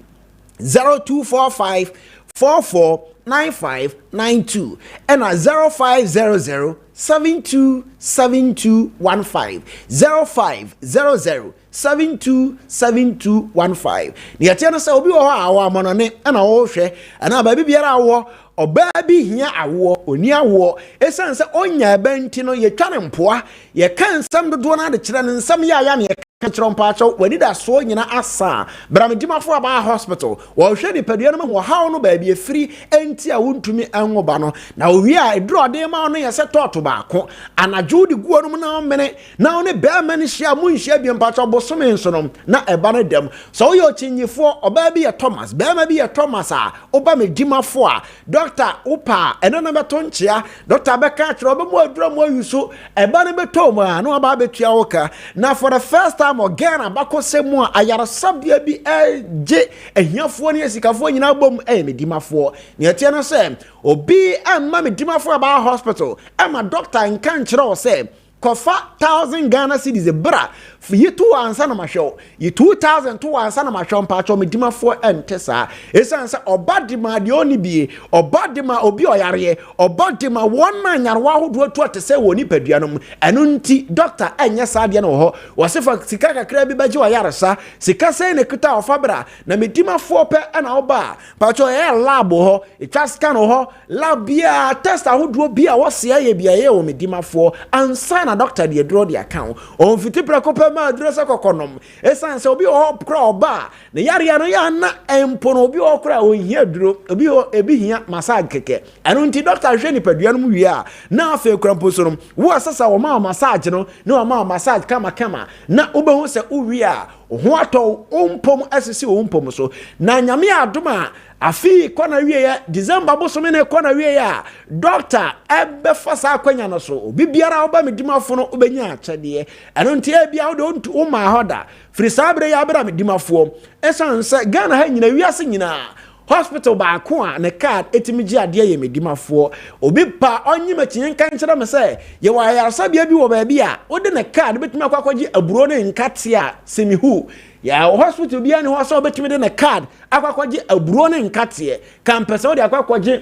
0245 449592 and 0500 727215 0500 727215 ni atiana sa obi wo awo monone na wo hwe na ba bibiara awo oba bi hia awo oni awo esan se onya benti no ye twane mpoa ye kan sam dodo na de kire ne nsam ya ne kachiro mpacho wani da so nyina asa Bramedimafo aba hospital wo hwe ni padua no ho hawo no ba bi efiri enti a wontumi enwoba no na owi a edro de ma no ye se toto ba ko anajo de guo no na mene na one be ma ni hia mu nhia bi mpacho bosome nso no na eba no dem so yo chinyifo oba bi ye Thomas be ma bi ye Thomas a oba Medimafo a doctor upa eno na beto nchia doctor beka kire oba mu adura mu ayuso eba no beto mu a na oba betua woka na for the first time Ghana bakosemu a ayarasabia bi eje ehiafo ne esikafo nyina bom Medimafo ne atia no se obi amma Medimafo aba hospital ama doctor nkan kire o se kofa 1000 Ghana cedis bra yi 2 ansa na mahwe yi 2000 2 ansa na mahwe mpacho Medimafo entesa esansa obadima de oni bie obadima obi oyare obadima wona nyarwa hodo atu atese woni paduanom eno nti doctor enye saade na ho wosifa sika kakra bi baje oyaresa sika sei ne kita ofabra na Medimafo pe na oba pacho e lab ho etwa scan ho lab bia test ahodo bia wose aye bia ye o Medimafo ansa na doctor de draw the account on fiti prekope ma adresa kokonom esan se obi o kra oba ne yare ya no ya na empo no obi o kra o hia duro obi o ebi hia massage keke eno nti doctor hwe ni paduanum wi a na afa krampo so no wo asasa wo ma massage no na wo ma massage kama na obehu se uwi a ho ato ompom asisi ompom so na nyame adoma afi kona wie ya December bosome na kona wie ya doctor ebe fasa akwanya no so obi biara oba Medimafo no obenya achade eno nti e bia wo de o ma hoda firi sabre ya bra Medimafo esanse Ghana ha nyina wiase nyina hospital ba ko a ne card etimigi ade ye Medimafo obi pa onyi machin kan kire me se ye wa yarsa bia bi wo ba bi a wo de ne card betimi akwakwagi aburo ne nkate a semihu ya hospital bia ne ho so betimi de ne card akwakwagi aburo ne nkate kampese wo de akwakwagi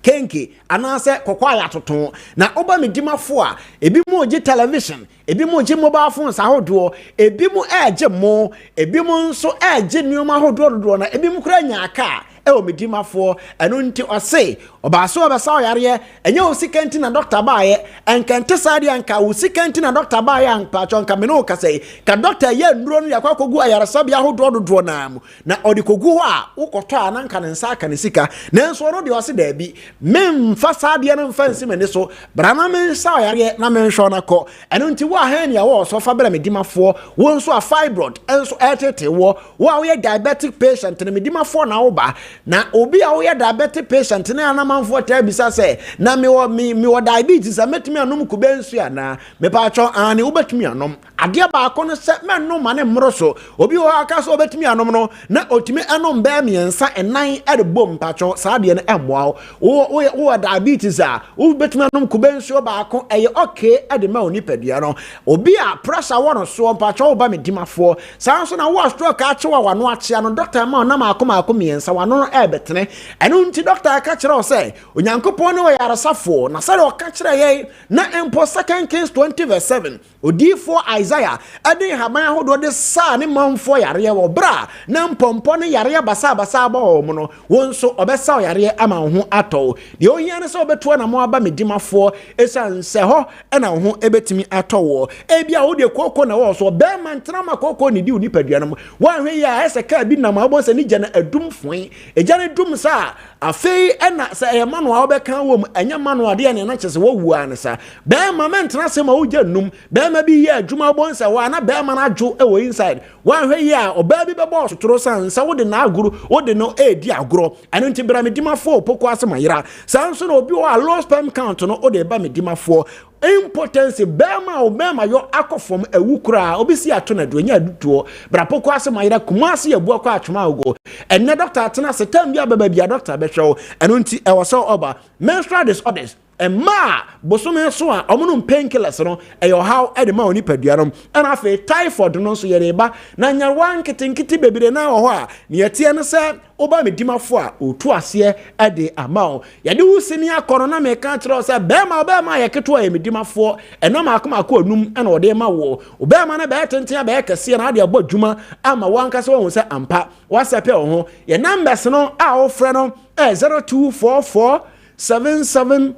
kenke anase kokwa ya toton na oba Medimafo a ebi mu oji television ebi mu oji mobile phones ahodo ebi mu eje mo ebi mu nso eje nneoma ahodo na ebi mu kura nya aka o Medimafo eno nti ose oba so obesa oyare enye osikanti na doctor baaye enkante sade anka osikanti na doctor baaye anpa chonka me no kase ka doctor ye nduro no yakwa kogu ayaresabi ahodo na mu na odikogu ho a ukoto ananka ne nsa aka ne sika nanso no de ose da bi memfa sade no mfa nsi mene so brana me nsa oyare na me nhwo na ko eno nti wo ahan ya wo so fa bra Medimafo wo nso a fibroid enso etete wo ye diabetic patient na Medimafo na wo ba na obi a wo ye diabetic patient na anamanfo ta bisa se na me wo diabetes ametumi anom kubensu ya na me pa cho ani wo betumi anom ade ba akọ se me no ma ne mmro so obi wo aka so betumi anom no na otumi anom ba miensa enan ade bom pa cho sa ade ne emwa wo diabetes a wo betumi anom kubensu ba akọ eye okay ade ma oni padua no obi a pressure wo so pa cho wo ba Medimafo sa so na wo stroke a chewa wano achia no doctor ma na ma akọ miensa wano no ebetene eno nti doctor aka kire o se say onyankopon no yaresafo na say o ka kire ye na empo 2 Kings 20:7 odifo Isaiah ade haban ahodo de sa ne manfo yare wo bra na mpompo ne yare basa ba wo no wonso obesa yare ama ho ato de ohia ne se obeto na mo aba medimafo esan se ho na ho ebetimi ato wo ebia wo de koko na wo so be mantena makoko ni di onipadua no wan hwe ya ese ka bi na ma bo se ni gya na adum foin egya ne dum sa afei na se eyemano a obeka wo mu enyamano ade ne na kyese wo wu an sa be ma mentena se ma wo gya num be ma bi ye adwuma bo nsa wa na be ma na adwo wo inside wan hwe ya oba bi be bo sotoro san sa wo de na aguru wo de no edi aguro eno nti bra medimafo poko asema yira sanso na obi wo a low sperm count no o de ba medimafo importance bema yo akofom ewukura obisi ato na do nya dutuo brapoko asema yira kumase yabu akwa atwoma ogo enne doctor atena setam bia baba bia doctor behwew eno nti e wo so oba menstrual disorders ma bosome so a omunum painkillers no eyo how e de ma oni padua no na afi typhoid no so yere ba na nya wan kitinkiti bebire na wo ho a ne yetie no se oba medimafo a otu ase e de amao yede wusini akoro na me ka kire se bema ye keto a medimafo eno ma akoma akọ onum na ode ma wo obema na be tenten be kese na ade abo adwuma ama wanka se wo se ampa whatsapp wo ho ye numbers no a wo frɛ no 0244 77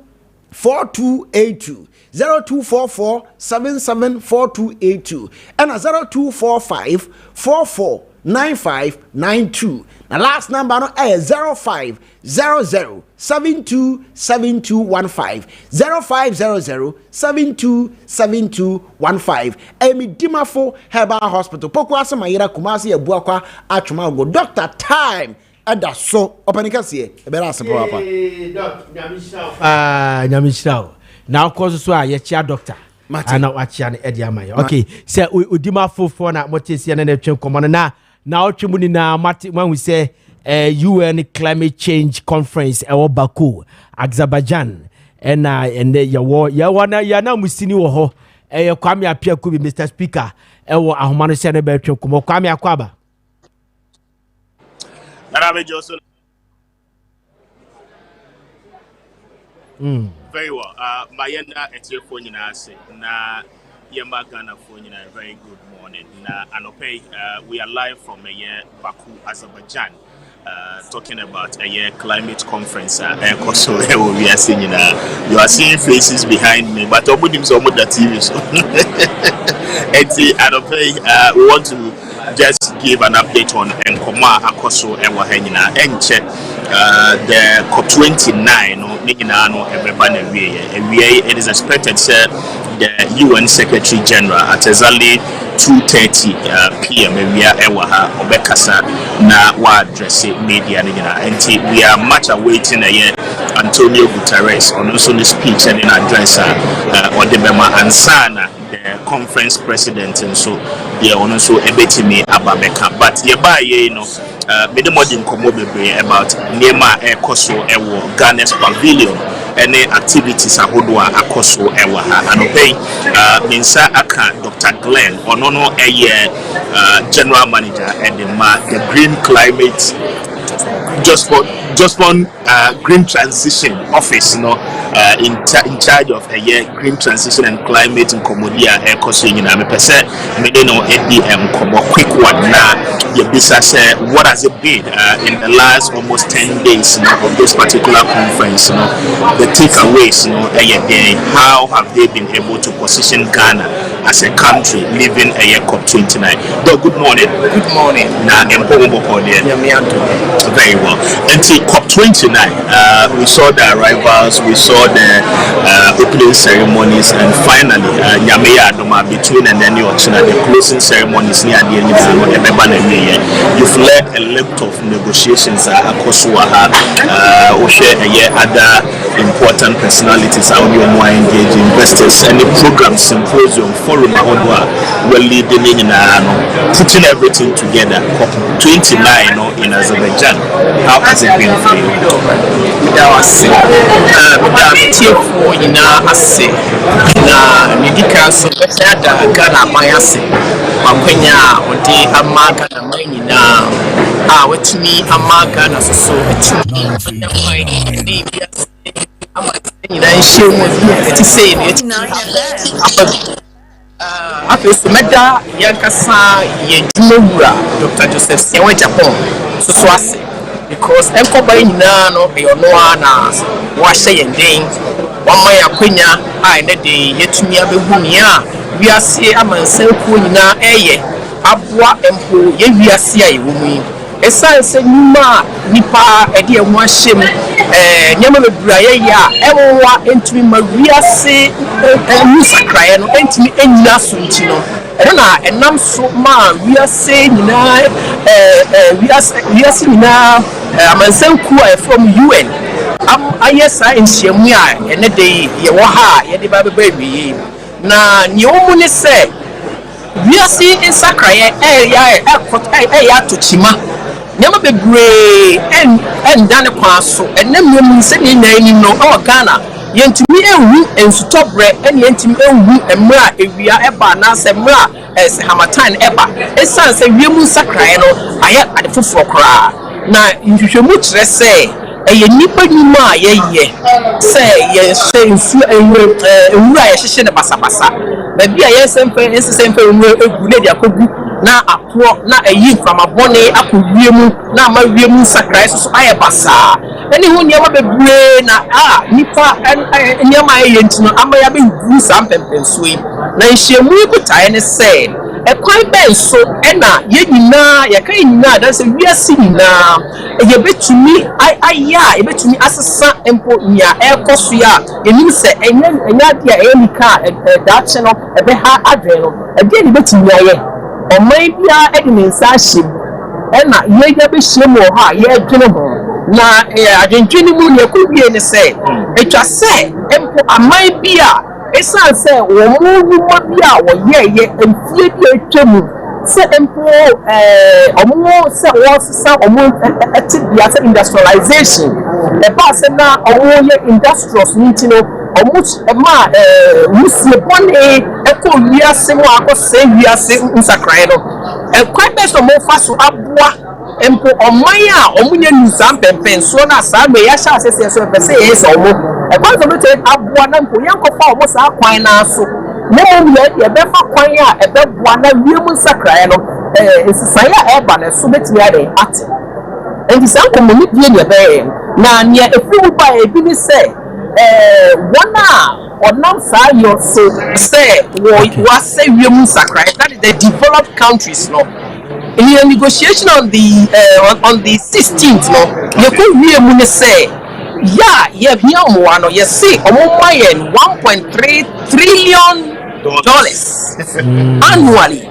4282 0244 774282 and 0245 449592. The last number no 0500 727215 0500 727215. Emi Dimafo Herbal Hospital Poko asema yira kumasi ya buakwa atwuma go Dr. Time ada so openikase e bera asepo papa nyamishraw na of course so a ye chia doctor ana wachia ne edi amaya okay say Udimafo for na motesia na twem komo na otwemu ni na mati wan we say UN climate change conference e Baku Azerbaijan and ya na musini wo ho Kwame Apiaku bi Mr Speaker wo ahoma no se na be twem komo Kwame Akwaba Very well. Mayenda etiefo nyina ase na yemba Ghana fo nyina very good morning. Na anope we are live from Baku, Azerbaijan. Talking about a climate conference. We are seeing you are seeing faces behind me, but obudim so much that TV so. We want to just give an update on Nkoma Akoso Ewa Henina Enche the COP29 it is expected the UN Secretary General at exactly 2:30 p.m. we are Ewaha Obekasa na wa address media and we are much awaiting Antonio Guterres on also the speech and in address or the Bema Ansana the conference president and so they are also ebetimi ababeka but many more than about Nema Ekoso Ewo Ghana's pavilion any activities ahodwa akoso Ewaha and obey Minsa Aka Dr. Glenn or no general manager and the green climate just one green transition office in charge of green transition and climate in Komodia Ekoso me pese me no ADM komo quick one na Yebisa say what has it been in the last almost 10 days of this particular conference the takeaways how have they been able to position Ghana as a country living a COP29. Good morning na very well until COP29 we saw the arrivals, we saw the opening ceremonies, and finally between and then the closing ceremonies near the end of you've led a lot of negotiations across other important personalities how you more engage investors and the program symposium forum we're leading in putting everything together. 29 in Azerbaijan. How has it been for you? That was for in a say medical so better than Ghana Mayase. Makwenya odi amaga na mainina wetumi amaga na so after meda yankasa yedumura Dr. Joseph Sewa Japan so ase because enkoba nyina no e ono ana wa hye yenden wama yakwenya ene de yetumi abehumia wiase amansanku nyina eye aboa empo ye wiase a yewumi esanse nyuma nipa ede emu ahyem nyama bebura ye ya ewowa entumi ma wiase musakraye no entumi enyina so nti no na enam so ma wiase nyina wiase nyina amansanku a from UN ayesa enhyiamu a ene de ye wo ha ye de ba beba wi na nyomu ne se wiase ensakraye ya tochima nyama bebre en dane kwa so enem nyom se ni nani no o Ghana yentimi ewu ensutobre en yentimi ewu emra ewia eba na se mra se hamatan eba esan se wiemu sakrae no aye adefofo kra na nhwehwemu kire se eye nipa nyuma ye se ye se nsu ewura ye hyehye ne basabasa ba bia ye sempe egu le dia kogu na apo na eyi famabone akowiemu na amawiemu sakrae so aye basa eni hu niam bebre na nipa niam aye ntino amaya be gu sampempensuyi na nhyiemu kutae ne se ekwan ben so ena ye nyina ye kan nyina da se wiase nyina ye betumi aya ye betumi asesa empo nya ekoso ya yenim se enya dia enika da che no ebe ha adwen no ede ni betumi aye omai bia ede ne nsa ahye ena ye ya be hye mo ha ye dwene ho na adwendwene mu ne ekubie ne se etwa se empo amai bia esan se wo mu bia wo ye emfie bia etwemu se empo omo se wo sa omo etibia se industrialization e ba se na omo ye industrials nti no omo ma musie bone eko wiase mo akose wiase nsakrae no ekwan be so mo fa so aboa empo omanya omunye nusam pempen so na sa me ya sha asese so pese e so omo e kwa so bete aboa na mpo yankofa omo sa kwan na so mo mo ye be fa kwan a e be boa na wiemu nsakrae no esisan ya e ba na so beti ya de ate enti san ko mo ni die ne be na ne efiru ba e bi ni se wana onam sa yo so say wa say wiemu nsakrae that is the developed countries no in the negotiation on the 16th no you could hear me say yeah here no you see $1.3 trillion annually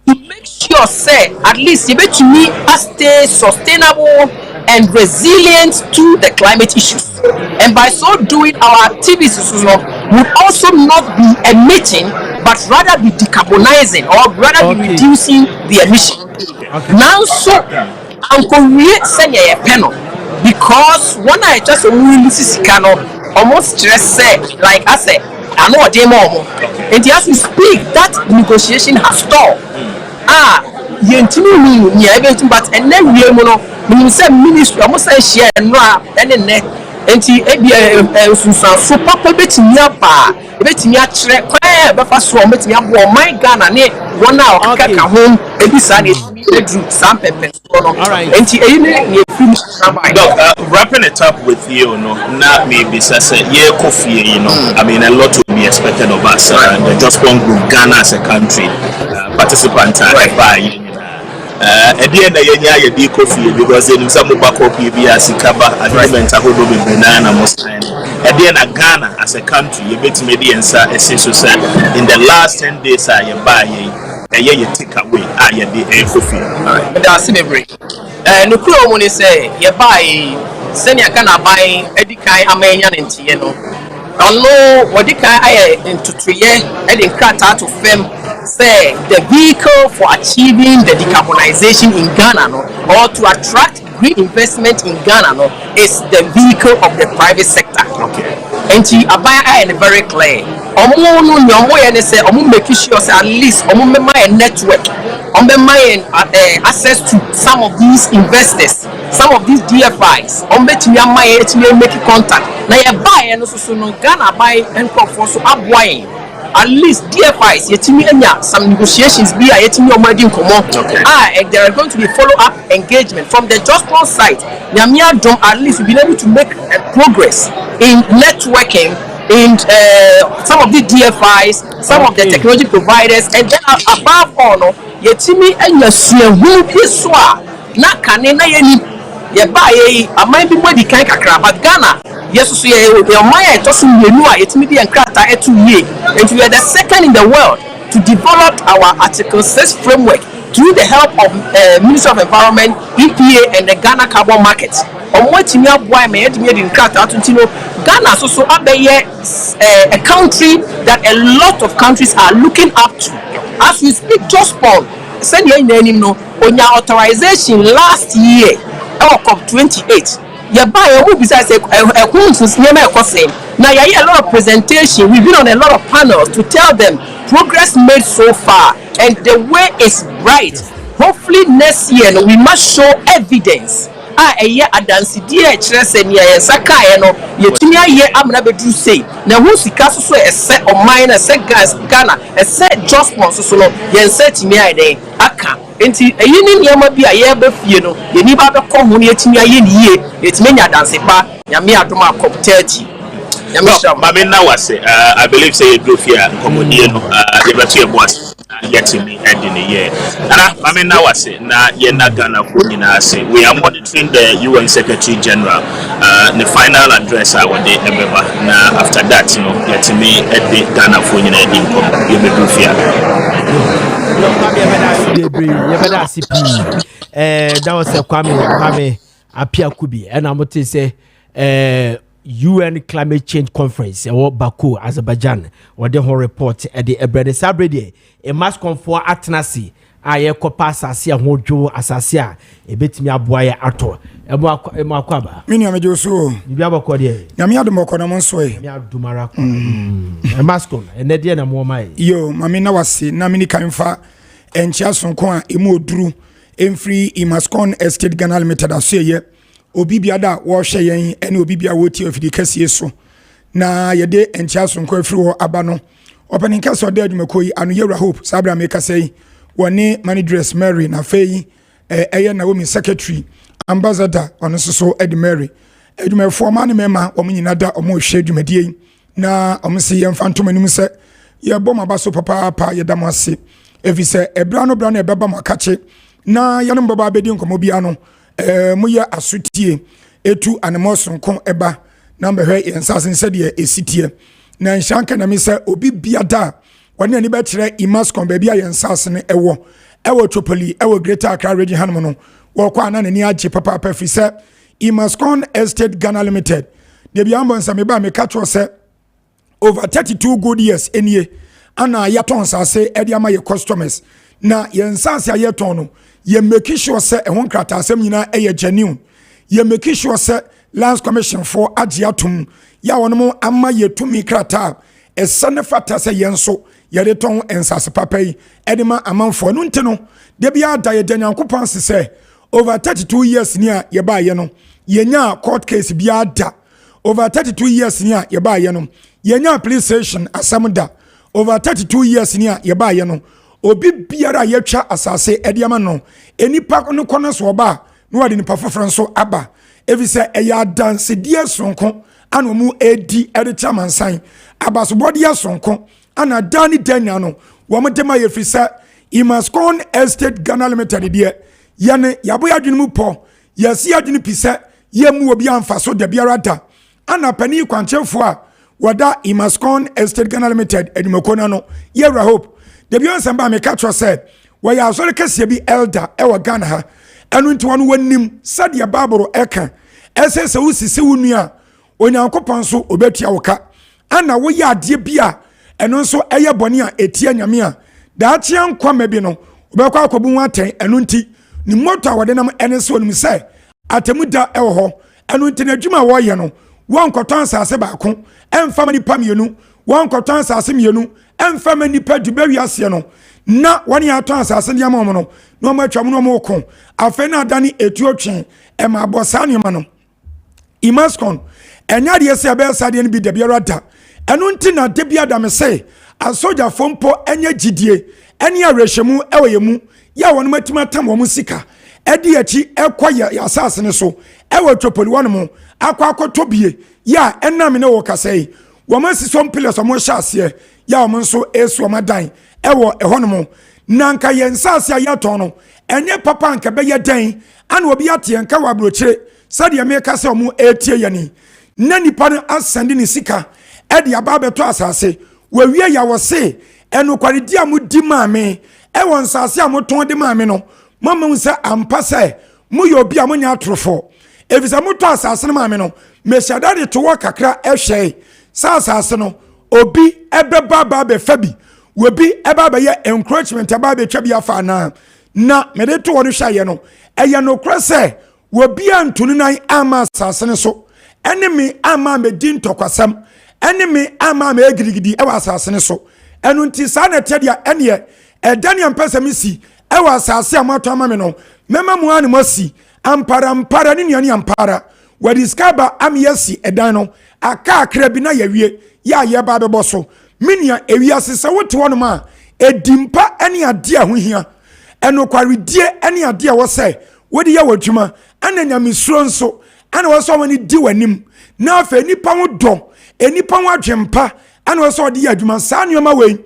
to make sure say at least you bet me stay sustainable and resilient to the climate issues, and by so doing our activities would also not be emitting but rather be decarbonizing or rather be reducing the emission. Now so Uncle we send a panel because when I just really see almost stress say like I said I know a demo and as we speak that negotiation has stalled. Yentimi ni everything but and then we no say ministry almost say share no and then enti susan so papa betimi aba betimi a kire kwa be fa so betimi abo my Ghana ne wona o kaka ho ebi sa ne edu sam pepe no enti ne finish wrapping it up with you not maybe say yeah Kofi I mean a lot will be expected of us the Just One Group Ghana as a country participant by again ye di Kofi because in some Kofi via Sikaba agreement ahodo be banana most time again Ghana as a country you bet me the answer essential say in the last 10 days you buy ye take away ye di Kofi but I see me break no kuro mo ni say you buy senior Ghana buy edikai amenya ntie no no what the kind into 3 years and in Krata to fem say the vehicle for achieving the decarbonization in Ghana no, or to attract green investment in Ghana no, is the vehicle of the private sector. Okay. And I am very clear. Say making sure at least my network, access to some of these investors, some of these DFIs, make contact. Now you buy and also no Ghana buy and for so up wine. At least DFIs, some negotiations be a and there are going to be follow-up engagement from the Just One side. At least we've been able to make progress in networking in some of the DFIs, some of the technology providers, and then above all, yetimi and your na kanena ye buy a might be more the kind of but Ghana. Yes, so your Maya doesn't know it's media and Krata and we are the second in the world to develop our Article 6 framework through the help of Ministry of Environment, EPA, and the Ghana carbon market. On what you have why may in Krata Ghana so a country that a lot of countries are looking up to. As we speak, just Paul send your name on your authorization last year, COP28. You buy a movie besides a now you a lot of presentation. We've been on a lot of panels to tell them progress made so far and the way is bright. Hopefully next year we must show evidence. A year adansi die chrese ne ya saka no yetumi aye amna bedu say na hu sika so ese o mine se Ghana ese just one so no yen set timi aye den aka enti eyi ni niam bi aye ba fie no yeni ba be ko hu ne yetumi aye ni ye yetumi nya danse pa nyame adoma akop 30 Mami na wase I believe say Edrofia komodie no ye beto ye boas yetimi end in a year. Mami na wase na ye na Ghana ko nyina ase. We are monitoring the UN Secretary General the final address I wode emeba na after that you know yetimi edi Ghana ko nyina edi nkom ye Edrofia. That was a Kwame Apia Kubi and I'm to say UN Climate Change Conference or Baku, Azerbaijan, or the whole report at the Ebrede Sabrede, a mass conform atnasi, aye copas asia hojo asasia, a bit me aboya ato, a maquaba. Mini amejoso, you have a cordier. Yamia de Mokonamonsway, Dumaraco, a mascon, and Nediana Momai. Yo, Mamina wasi, Namini Kamfa, and Chason Kwa, Imo Drew, and free Imascon Estate Ghana Limited as obi biada wo hwe yen ene obi bia wo tie ofidi kase so na yede encha so nko afiri wo aba no opening kase ode adwumakoyi anu yewra hope sabra me kase yi woni managers Mary na fei eye na wo mi secretary ambassador ono so Ed Mary adwumafo ma ne mema wo nyina da omo hwe adwumadie na omo se yemfa ntomanim se ye bom aba so papa ye da mo ase efi se ebra no ebeba makache na ye no baba abedi nkomo bia no muya asutie etu animoson kon eba na mbehwe yensasen sede esitie na nshanka na misa obi biada wone ani ba kire imaskon ba bia yensasen ewo Tripoli ewo Greater Accra region hanmo no wo kwa na nani age papa fi se Imaskon Estate Ghana Limited de bia mbon sa me ba me catch se over 32 good years enie ana yaton sase ede ama ye customers na yensase ayeton no ye make sure say ehon krata asem nyina eye genuine ye make sure say Lands Commission for agiatum ya wono amma ye tumi krata esane fata say yenso ye reton ensase papai edema amanfo no ntino de bia da ye danyankopon se over 32 years nia ye ba ye no ye nya court case bia da over 32 years nia ye ba ye no ye nya police station asamda over 32 years nia ye ba ye no obi biara yetwa asase ediama no enipa no kono so oba no wade nipa foforo so aba evise eya dance die sonko ana mu edi edicha mansan aba so body sonko ana dani danya no wo motema yefisa Imaskon Estate Ghana Limited die yane yaboya dwene mu po yasi adwene pisa yemu obi amfa so de biara da ana pani kwanchefo a wada Imaskon Estate Ghana Limited edumokona no yewra hope the beyond ba me catch said why ya so kase bi elder e wa Ghana ha enu nti wonu wanim sadia baboro eka ese se usisi wunu a onyankopon so obetua woka ana wo ya ade bia eno nso eye bone a etie nyame a da chia nkwa mabi no obekwa akobu hu aten eno nti ni moto a wode nam ene so onum se atemu da ewo ho eno nti na adwuma wo ye no won koton asase ba ko emfa mani pamienu won koton asase mienu emfa mani padu bawi ase no na woni aton asase ne amom no no ma atwam no mo ko afa na adani etuotwe e ma abosa ne ma no imaskon enya de se be sade ne bi de biara da eno nti na de bia da me se asoja fompo enya gidie eni arehwemu eweyemu ya wonu matima tam wo musika edi achi ekoya ya asase ne so ewo tropoli wonu mu akwa akotobie ya enam ne wo kasei wo masisom pillars mo hyase ya wo nso esu madan ewo ehonu mu nanka yensase ayato no enye papa nka be ye dan ana obi ate nka wa brochire sade me kase omo etie yani na nipa no asande ne sika edi aba beto asase wawie ya wo se eno kwaredi amudi maame ewon nsase amoton de maame no mama unsa ampase mu yo bi amonya atrofo efisa moto asase no maame no meshada de to kakra ehwe sa asase no obi ebeba ba be fabi wobi eba ba ye encouragement aba be twa bi afa na mede to wono hwaye no eye no krese wobi antunu nan ama asase no so enemy ama me din tokwasam enemy ama me egirigidi ewa asase no so enu nti sa na tedia ene Daniel Pesamisi, ewa asase amato amame no, mema muani mosi, ampara ni nyani ampara, wadiskaba amiyesi edano, aka akrebina yewie, ya yeba beboso, minia ewia sisa wote wanuma, edimpa eni adia huhia, eno kwa ridie eni adia wase, wadi ya wajuma, ane nyamisronso, ane waso wani diwenim, na afe nipa mudo, nipa wajempa, ane waso wadi ya juma, saa nyoma wey,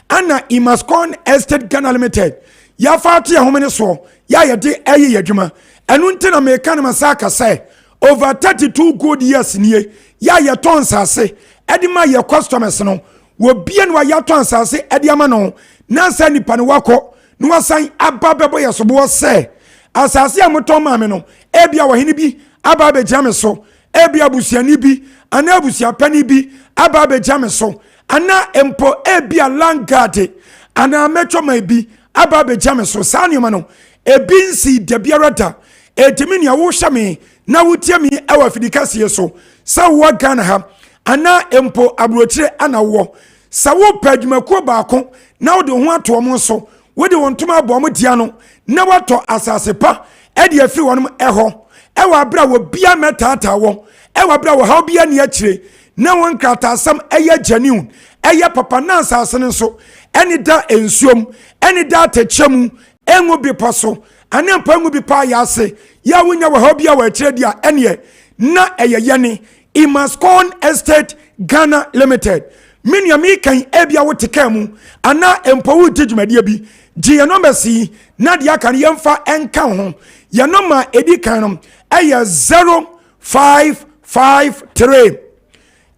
ana Imaskon Estate Ghana Limited ya fati ya homene so ya yede eye yadwuma enu nti na meka na masaka say over 32 good years nie ya ye ton sase edi ma ye customers no wo bie no ya ton sase edi ama no na sa nipa no wako no wasan ababebo ye so bo se asase amoton ma me no ebia wo hene bi ababe jame so ebia busiani bi ana busia pani bi ababe jame so ana empo ebia langade ana metro mai bi ababe jame so sanima no ebinsi de biarada etimini awo hyame na wotie mi ewa fidikase so sa wo Ghana ha ana empo abrochire ana wo sa wo padwumako baako na wo de ho ato mo so wo de wontuma abo mo dia no na wato asase pa e de afiri wonom eho ewa abra wo bia metata wo ewa abra wo ha bia ne akire na won krata asam eye genuine eye papa na asase ne so eni da ensuom eni da techemu engu bi poso ane mpa engu bi pa ya ase ya wonya wo ha bia wo akire dia ene na eye yene Imaskon Estate Ghana Limited minya mi kan ebia wo tekamu ana empo wo tejumade bi ji ye number si na dia kan yemfa enka ho ye number edi kan no eye 0553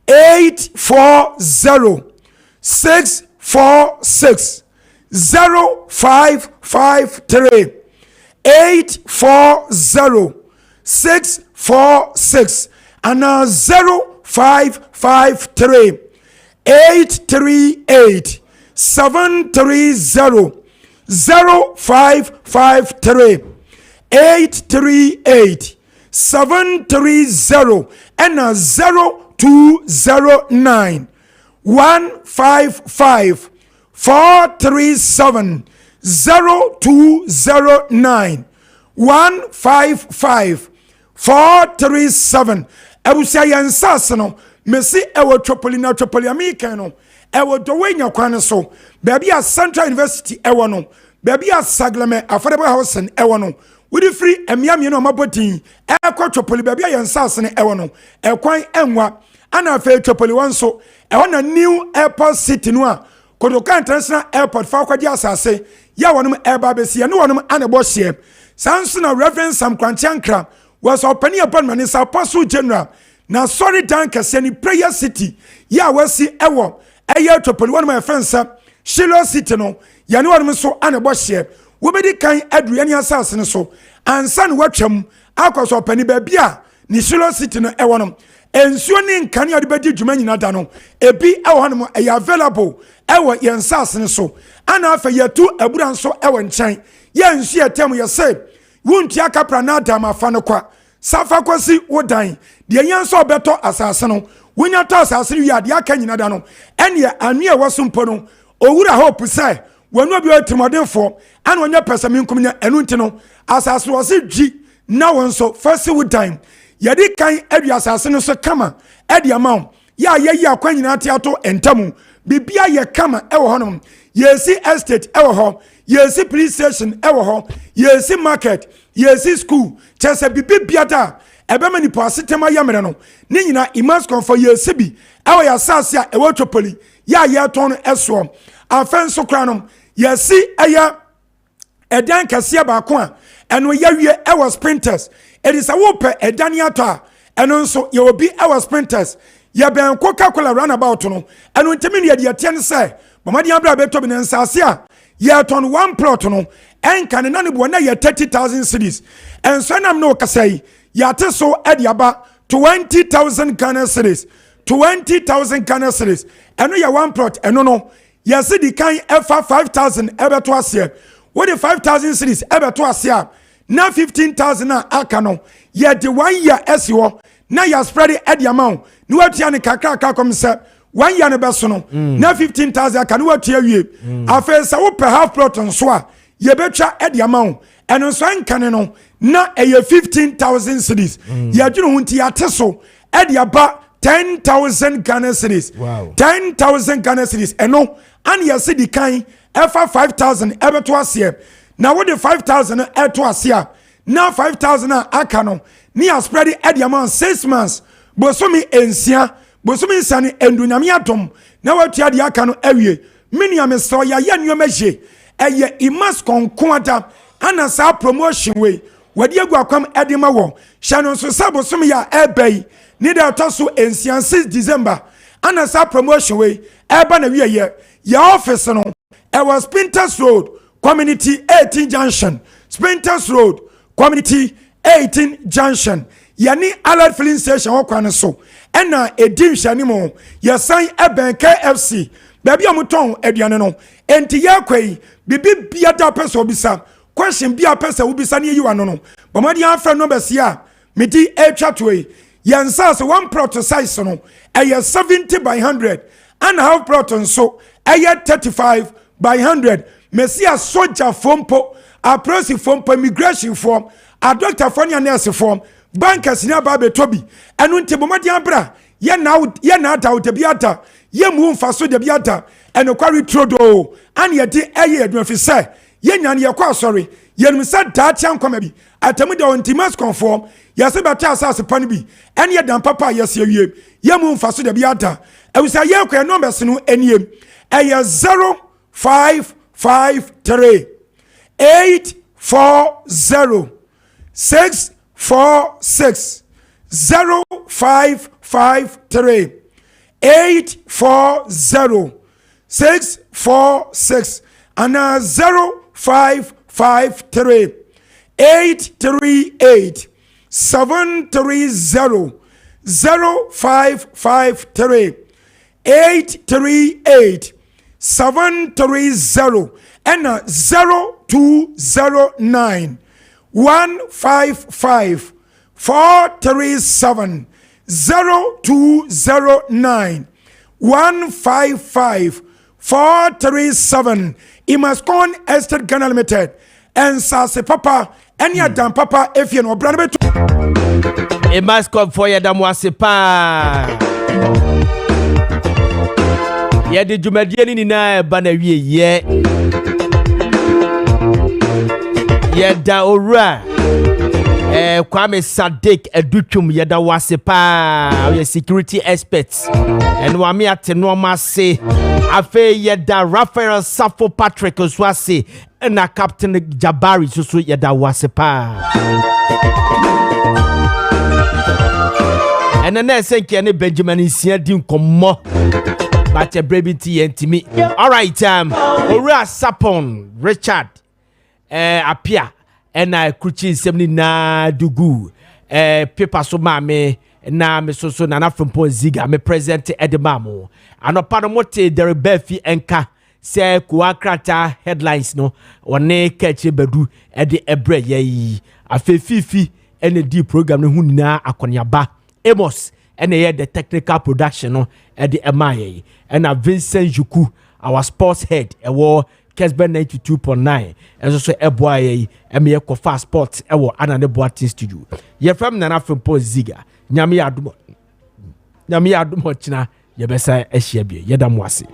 840 646 0553 840 646 and 0553 838 730 0553 838 730 and 0209 155 437 0209 155 437 Ebusia yansase no mesi ewo tropoli na tropoli amikan no ewo dowenya kwan so baby a Central University ewo no baby a Sagleme affordable housing ewo no wudi free emiamie no mabodin ekwa tropoli baby a yansase ne ewo no ekwan enwa ana fe tropoli wanso ewo na new airport city no a Kodoka International Airport fa kwaji asase ya wonum eba besi ya no wonum anebo hye sanso na Reverend Sam Kwanchankra was opening upon Manisa Apostle General na sorry dan kase ni prayer city ya wasi ewo eye topoli one my friends Shiloh city no ya ne wonum so anebo hye wo bedi kan aduani asase ne so ansa ne watwam akoso opani ba bia ni Shiloh city no ewo no ensuo ne nkane ade bedi dwuma nyina da no ebi ewo hanom e available ewo yensase ne so ana afa yetu abura nso ewo nkyɛn yensu etem ye say wuntia kapra na adam afa no kwa safa kwasi wodan de yenso obeto asase no wonya to asase wi ade aka nyina da no ene anu e wasompo no owura hope say wanu bi otimodefo ana wonya pesami nkum nya enu nti no asase wo se dwi na wonso fasi wodan yadi kan adu asase no so kama edi amount ya yeyi akwa nyina tiato entamu bibia ye kama ewo honom yesi estate ewo ho yesi police station ewo ho yesi market yesi school chese bibia da ebema ni po asetema yamre no ni nyina imas konfo yesi bi ewo ya sase a ewo topoli ya ye ton eso afenso kranom yesi eya edan kase ba ko a eno yawie ewo sprinters edisa wo pe edani ato a eno nso ye obi ewo sprinters ye ben Coca-Cola runabout no eno ntimi ne ye tie ne say bomadi abra beto bi nsase a ye ton one plot no enka ne nane bo na ye 30,000 cedis enso nam no kasai ya te so ediaba 20,000 Ghana cedis 20,000 Ghana cedis eno ye one plot eno no ye se di kan efa 5,000 ebeto ase what the 5,000 cedis ebeto ase a na 15,000 aka no ye de 1 year SEO na ya spread the amount no watia ne kakra kom se 1 year ne beso no na 15,000 aka no watia wie afensa wo per half plot nso a ye betwa the amount eno so ankane no na eye 15,000 cedis ye adwene hunti ya teso the aba 10,000 Ghana cedis. Wow. 10,000 Ghana cedis eno an ye se di kan efa 5,000 ebeto ase na what the 5,000 eto ase a na 5,000 aka no ni a spread the amount 6 months bosomi ensia bosomi nsane endunyame atom na watua de aka no awie mini ameso ya nyoma je eye imas konkoada ana sa promotion we wadi agu akwam edema wo hyanon so sabosomi ya ebei ni da toso ensia 6 December ana sa promotion we eba na wie ye ya office no e was Spinters Road Community 18 Junction Spinters Road Community 18 Junction yani alert filling station okwane so ena edim hwani mo yesan eben KFC baby amuton aduane no enti yakwai bibi bia da pesa obisa question bia pesa obisa ne yiwa no no bomadi afra no besia medi etwa toyi yensa so one plot size no eye 70 by 100 and half plot so eye 35 by 100 mesia soldier fompo approach fompo immigration form a doctor for your nurse form bankers near babe tobi and untibomadi abra ye na doubt the biata ye move faso de biata and quarry trodo and ye di eye do fi say ye nyan ye kwa sorry ye num sa da chan komabi atemu de ontimas conform ye se bata asase pan bi and ye dan papa ye se wie ye move faso de biata e we say ye kwa numbers no eniem eye 0553 840 646 0553 840 646 and 0553 838 730 0553 838 730 and 0209 155 437 0209 155 437 Imascon Estate Ghana Limited and Sase Papa and Yadam Papa if you know brother Imascon for Yadam Wasepa Yadi Jumadiani Nina Banawi ye Yada Ora Kwame Sadik Educhum Yada Wasepa we security experts and wami atenoma say afe Yada Raphael Safo Patrick Oswase na Captain Jabari so Yada Wasepa and then say Benjamin Isia din komo but a brevity and all right Ora Sapon Richard appear and I kuchi 70 na dugu paper so mame na me so Nana Frimpong Ziega me present edemamo anopa no mote there be fi enka se kuakrata headlines no one catch bedu ede ebre yi afefifi ene di program no hu nyina akoniaba Amos ene the technical production no ede emaye ena Vincent Juku our sports head ewo Kessben 92.9 enso so eboa yi eme Kofi Sport ewo anane boating studio ye from Nana Frimpong Ziega nyame ya adumo china ye besa ehia bie ye da mo ase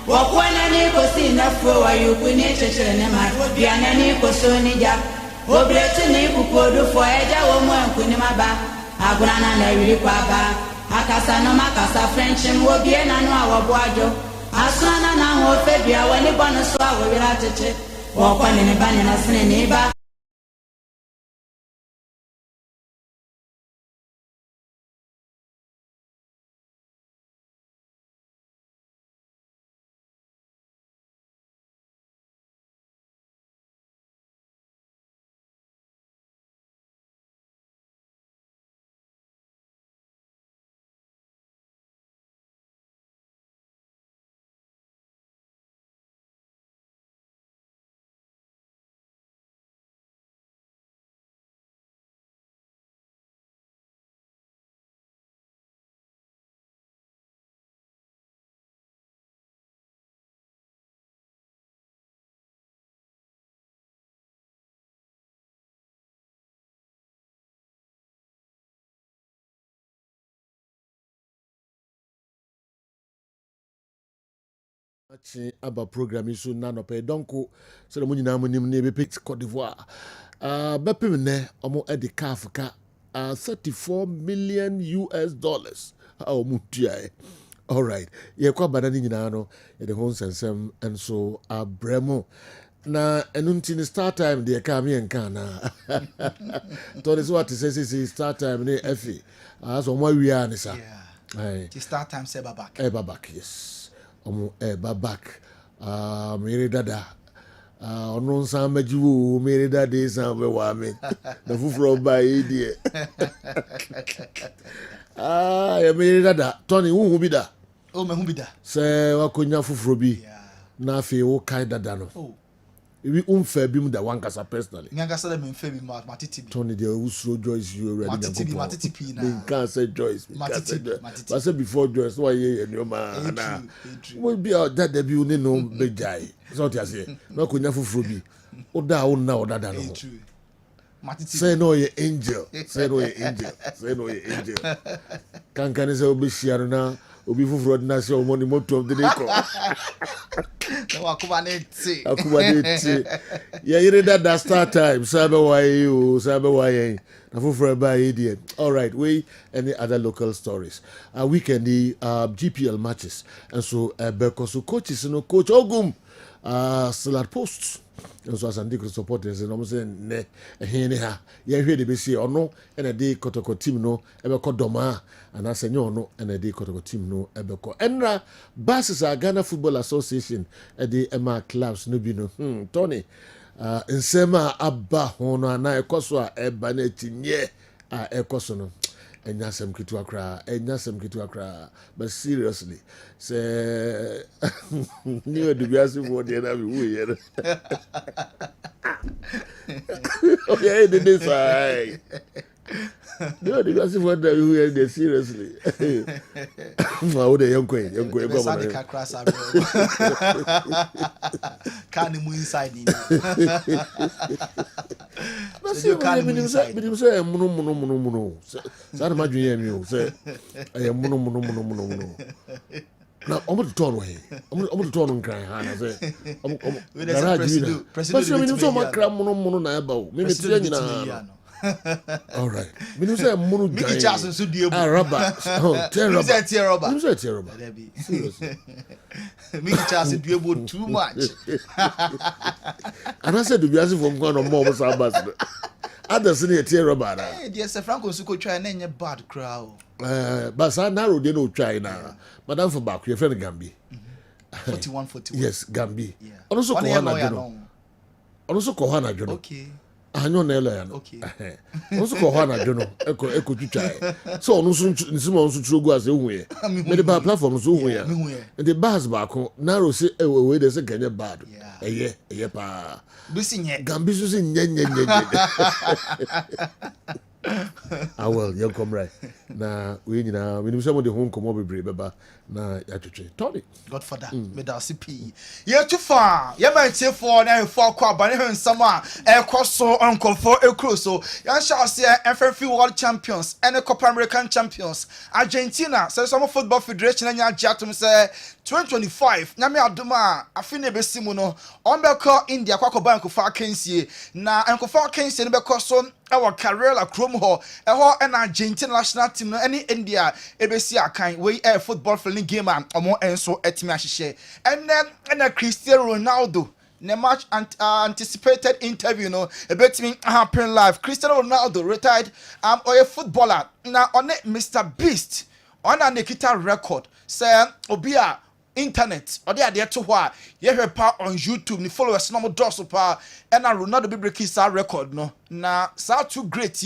Wakwana kosi na fo ayu kuni chechere ne ma biana ni koso ni ja obrechi ni kukodu fo eja wo mo nkuni maba aguna na wiri kwa ba akasa no makasa french wo bie na no awobo ajo asana na ho fe bia wani bono so awo wira cheche wakwana ne banya na sene ne ba Aba program isu nano pe donko so the munyina munim ne be pick Cote d'Ivoire bepim ne omo e de Africa 34 million US dollars omo tua all right ye kwa badani nyina no ye de hon sensem enso abremo na enunti ni start time de ka me enka na to this what say start time ne efi so mo awia ne sa the start time say back yes omo back mere dada ono nsan majiwo mere dada nsan be wa me na fufuro ba yi die ya mere dada Tony hu bi da me hu bi da se wakonya fufuro bi na afi wo kai dada no we umfa bi mu da wankasa personally ngangasa da me mfa bi matiti bi Tony de usro Joyce you already matiti pi na me can say Joyce matiti say before Joyce why ye no ma na we be that debut ni no be jai so ti ase na ko nya fufuro bi o da o na o dada no matiti say no ye angel kan say obi shiaru na obi fufuro na say o money moto of the day ko akuba neti ya yire that start time sabe why na fufuro ba idea. All right, we any other local stories weekend the GPL matches and so because coaches no coach Ogum still at posts and so as and the supporters and I'm saying ne hene ha ya hwe de be see ono and a day kotoko team no ebe ko doma and as enyo no and a day kotoko team no ebe ko enra basis Ghana Football Association e de ema clubs no bi no Tony nsema abba hono na ekoso a eba na tinye a ekoso no enyasem kitu akra but seriously say new education for the na we here okay this side no education for the we here seriously how the young queen go can mu inside ni so you can me say muno say na madwen ya mi o say muno na omo to turn we omo to turn nkran ha na say omo garage president so makra muno na eba o me tire nyina All right. Me no say munu Mickey giant. Charles nso die bu. Rubber. Oh, tear You rubber. say tear rubber. You say tear rubber. Seriously. Mickey Charles die bu too much. And I said to be asking from one or more of us. Others in a tear rubber. Eh, dear Sir Franco Suko try na nye bad crowd. But I narrow they no try now. Madam for back, your friend Gambi. 41. Yes, Gambi. Yeah. Also Kohana Jono. No. Also Kohana Jono. Okay. Anyo nela no. Okay. Also Kohana Jono. Eko try. So onu so nsimo onu so trogu as ehu ye. Me the bar platform so hu ye. And the bars back narrow say we dey say Kenya bad. Eye pa. Bisi nye. Gambi so say nye. Ah well, you come right. Na we nyina we nim say mo de home komo bebre beba na ya twetwe. Tony. Godfather, me da CP. Ye too far. Ye man tie for na for kwa ba ne hensam a e koso onkofo ekro so. Yan sha se FFP World Champions and Copa American Champions. Argentina say some football federation anya atum say 2025 nyame adoma afine besimu no on beko India kwa koba enkofa akensie na enkofa akensie ne beko so our Karela Chrome ho eho en Argentina national team no any India ebesi akan we air football feeling game am omo enso etimi ahihye and Cristiano Ronaldo ne match anticipated interview no ebetimi happen live. Cristiano Ronaldo retired or a footballer na on Mr Beast on a Nikita record say obia internet or they to why you hear pa on YouTube ni followers no more so pa and Ronaldo be breaking sa record no na sa too great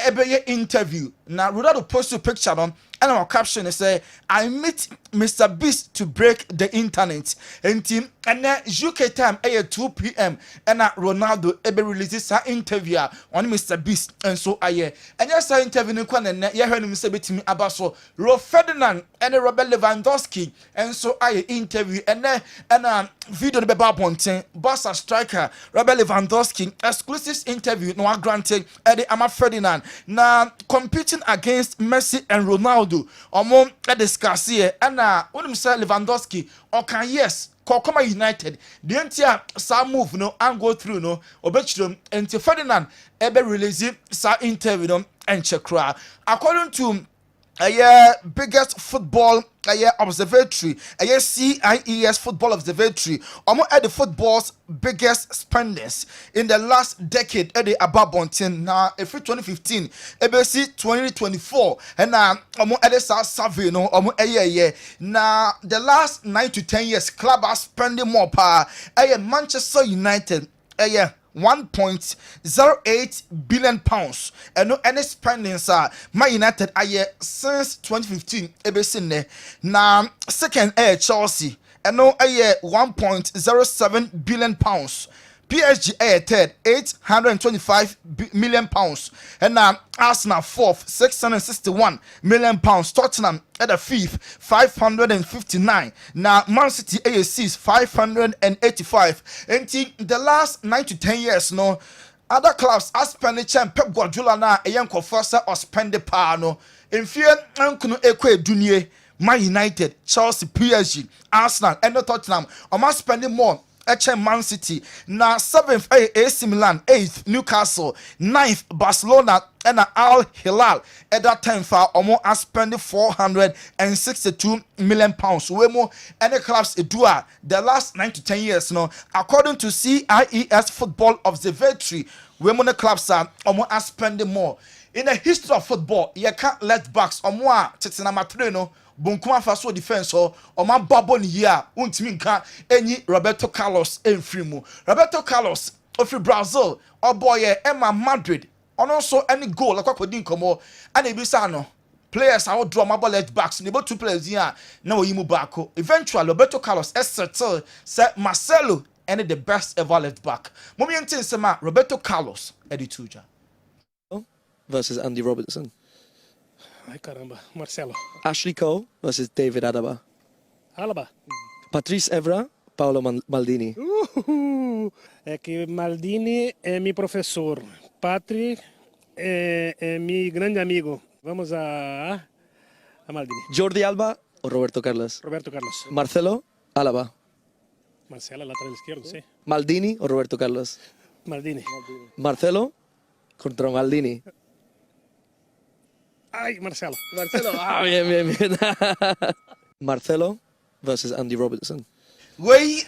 ebe interview na Ronaldo post a picture on and our caption say I meet Mr Beast to break the internet and team and then UK time 2 p.m. and Ronaldo ebe releases sa interview on Mr Beast and so aye and yes sa interview ni kwa na ye hwe ni say betimi abaso Ro Ferdinand and Robert Lewandowski and so aye interview and video the beba ponten Barca striker Robert Lewandowski exclusive interview no granted Eddie Ama Ferdinand na competing against Messi and Ronaldo omo discuss here and when say Lewandowski okay yes Kokoma United the entire sa move no and go through no obechiro enti Ferdinand ebe release sa interview no and check according to biggest football observatory CIES football observatory at the football's biggest spendings in the last decade at the Ababontin now if 2015 ABC 2024 and at the survey no now the last 9 to 10 years club are spending more power Manchester United 1.08 billion pounds and no any spendings Man United since 2015 ebesine na second Chelsea and no 1.07 billion pounds PSG third 825 million pounds and Arsenal fourth 661 million pounds Tottenham at the fifth 559 now Man City sixth 585 and the last 9 to 10 years no other clubs are spending Pep Guardiola na first or spend the power no in fear unkuno ekwe dunie Man United Chelsea PSG Arsenal and Tottenham are spending more Man City na 7th AC Milan 8th Newcastle 9th Barcelona and Al Hilal at that time for almost spending 462 million pounds we more any clubs do the last 9 to 10 years no according to CIES football observatory we more clubs are almost spending more in the history of football you can't let backs almost tetina matreno Bunkuma faso defense o ma babo ni here untimi nka enyi Roberto Carlos enfrimu Roberto Carlos of Brazil or boy Emma Madrid on also any goal like akodi nkomo and ebisa no players are draw my left backs nebo two players here now yimu back eventually Roberto Carlos settle say Marcelo and the best ever left back moment sema Roberto Carlos edituja versus Andy Robertson. Ay caramba, Marcelo. Ashley Cole versus David Alaba. Alaba. Patrice Evra, Paolo Maldini. É que Maldini é meu professor. Patrick é meu grande amigo. Vamos a Maldini. Jordi Alba o Roberto Carlos. Roberto Carlos. Marcelo, Alaba. Marcelo, lateral izquierdo, sí. Maldini o Roberto Carlos. Maldini. Marcelo, Contra Maldini. Ay, Marcelo. Marcelo. Bien. Marcelo versus Andy Robertson. Wey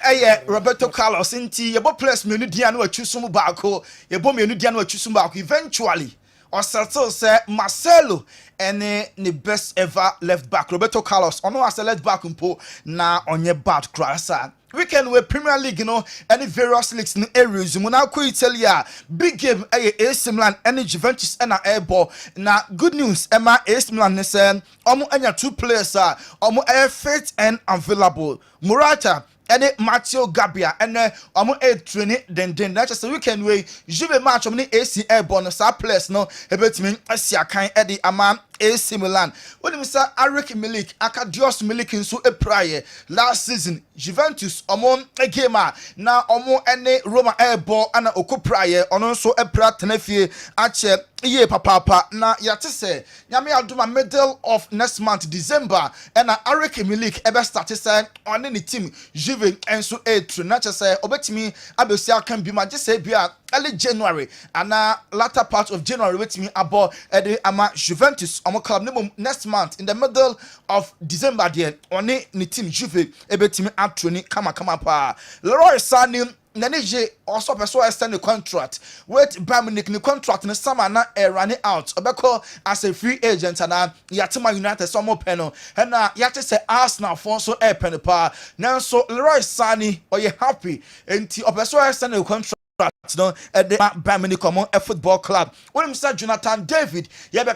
Roberto Carlos inti yebo players menu dia no atwusum baako yebo menu dia no atwusum baako eventually or settle say Marcelo ene the best ever left back Roberto Carlos ono as a left back mpo na onye bad crasa weekend we Premier League any various leagues in areas mu na ko Italia big game AC Milan any Juventus na airball na good news Emma AC Milan ne say omo anya 2 players omo fit and available Morata and Matteo Gabbia and omo training den na just weekend we Juve match omo AC airborne sa players no ebetimi asia kan edi ama AC Milan when Mr. Arik Milik Akadios Milik nso epraye last season Juventus omo game na omo ene Roma airborne ana okopraye ono nso epra tenafie ache iye papa na yate se nyame aduma middle of next month December and Arik Milik ebe start say on the team Juve enso train na say obetimi abesia kan bi ma say bia early January and latter part of January wetimi abo ede ama Juventus omo club next month in the middle of December there on the team Juve ebetimi atroni kama pa Leroy Sané Nanije also person extend the contract with Bayern Munich the contract in the summer na running out obeko as a free agent and Yatima United some open and yate say Arsenal for so pen pa now so Leroy Sané or you happy and person extend the contract no at the Bayern Munich football club when Mr. Jonathan David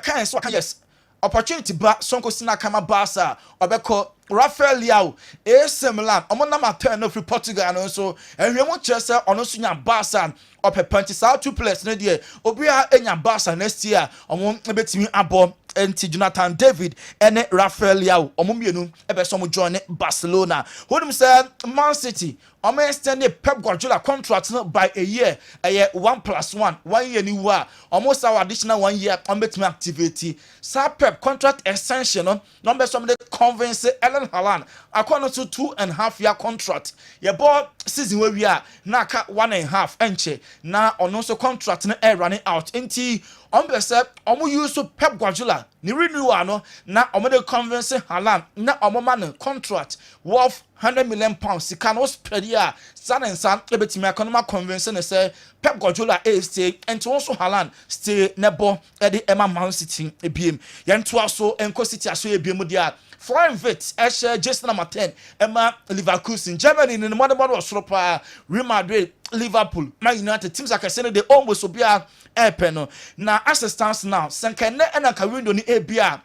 kind so yes opportunity ba Sonko Sina Kama Barca obeko Rafael Leao AC Milan omo na ma turn of Portugal no so ehwemo chese ono so nya Barca opepanti sa 2 players no dey obia enya Barca next year omo ebetimi abo enti Jonathan David ene Rafael Leao omo mienu ebe so mo join Barcelona whodum say Man City omo extend Pep Guardiola contract no by a year 1+1 1 year ni wa omo sa additional 1 year omo betimi activate sa Pep contract extension no number some dey convince Haaland according to 2.5 year contract your boy season where we are na ka 1.5 enche na ono so contract na running out enti ombese omo use Pep Guardiola ni renewal no na omo dey convince Haaland na omo man contract worth £100 million sika no spread ya san and san ebetimi economic convince ne say Pep Guardiola stay and also Haaland stay nebo edi Emma Man City ebiem yento aso enko City aso ebiem dia Flying Vit just number 10 Emma Leverkusen Germany in the modern Soropa Real Madrid Liverpool Man United teams like I said they almost will be a pen now as it stands now Sankane and a window ni ABR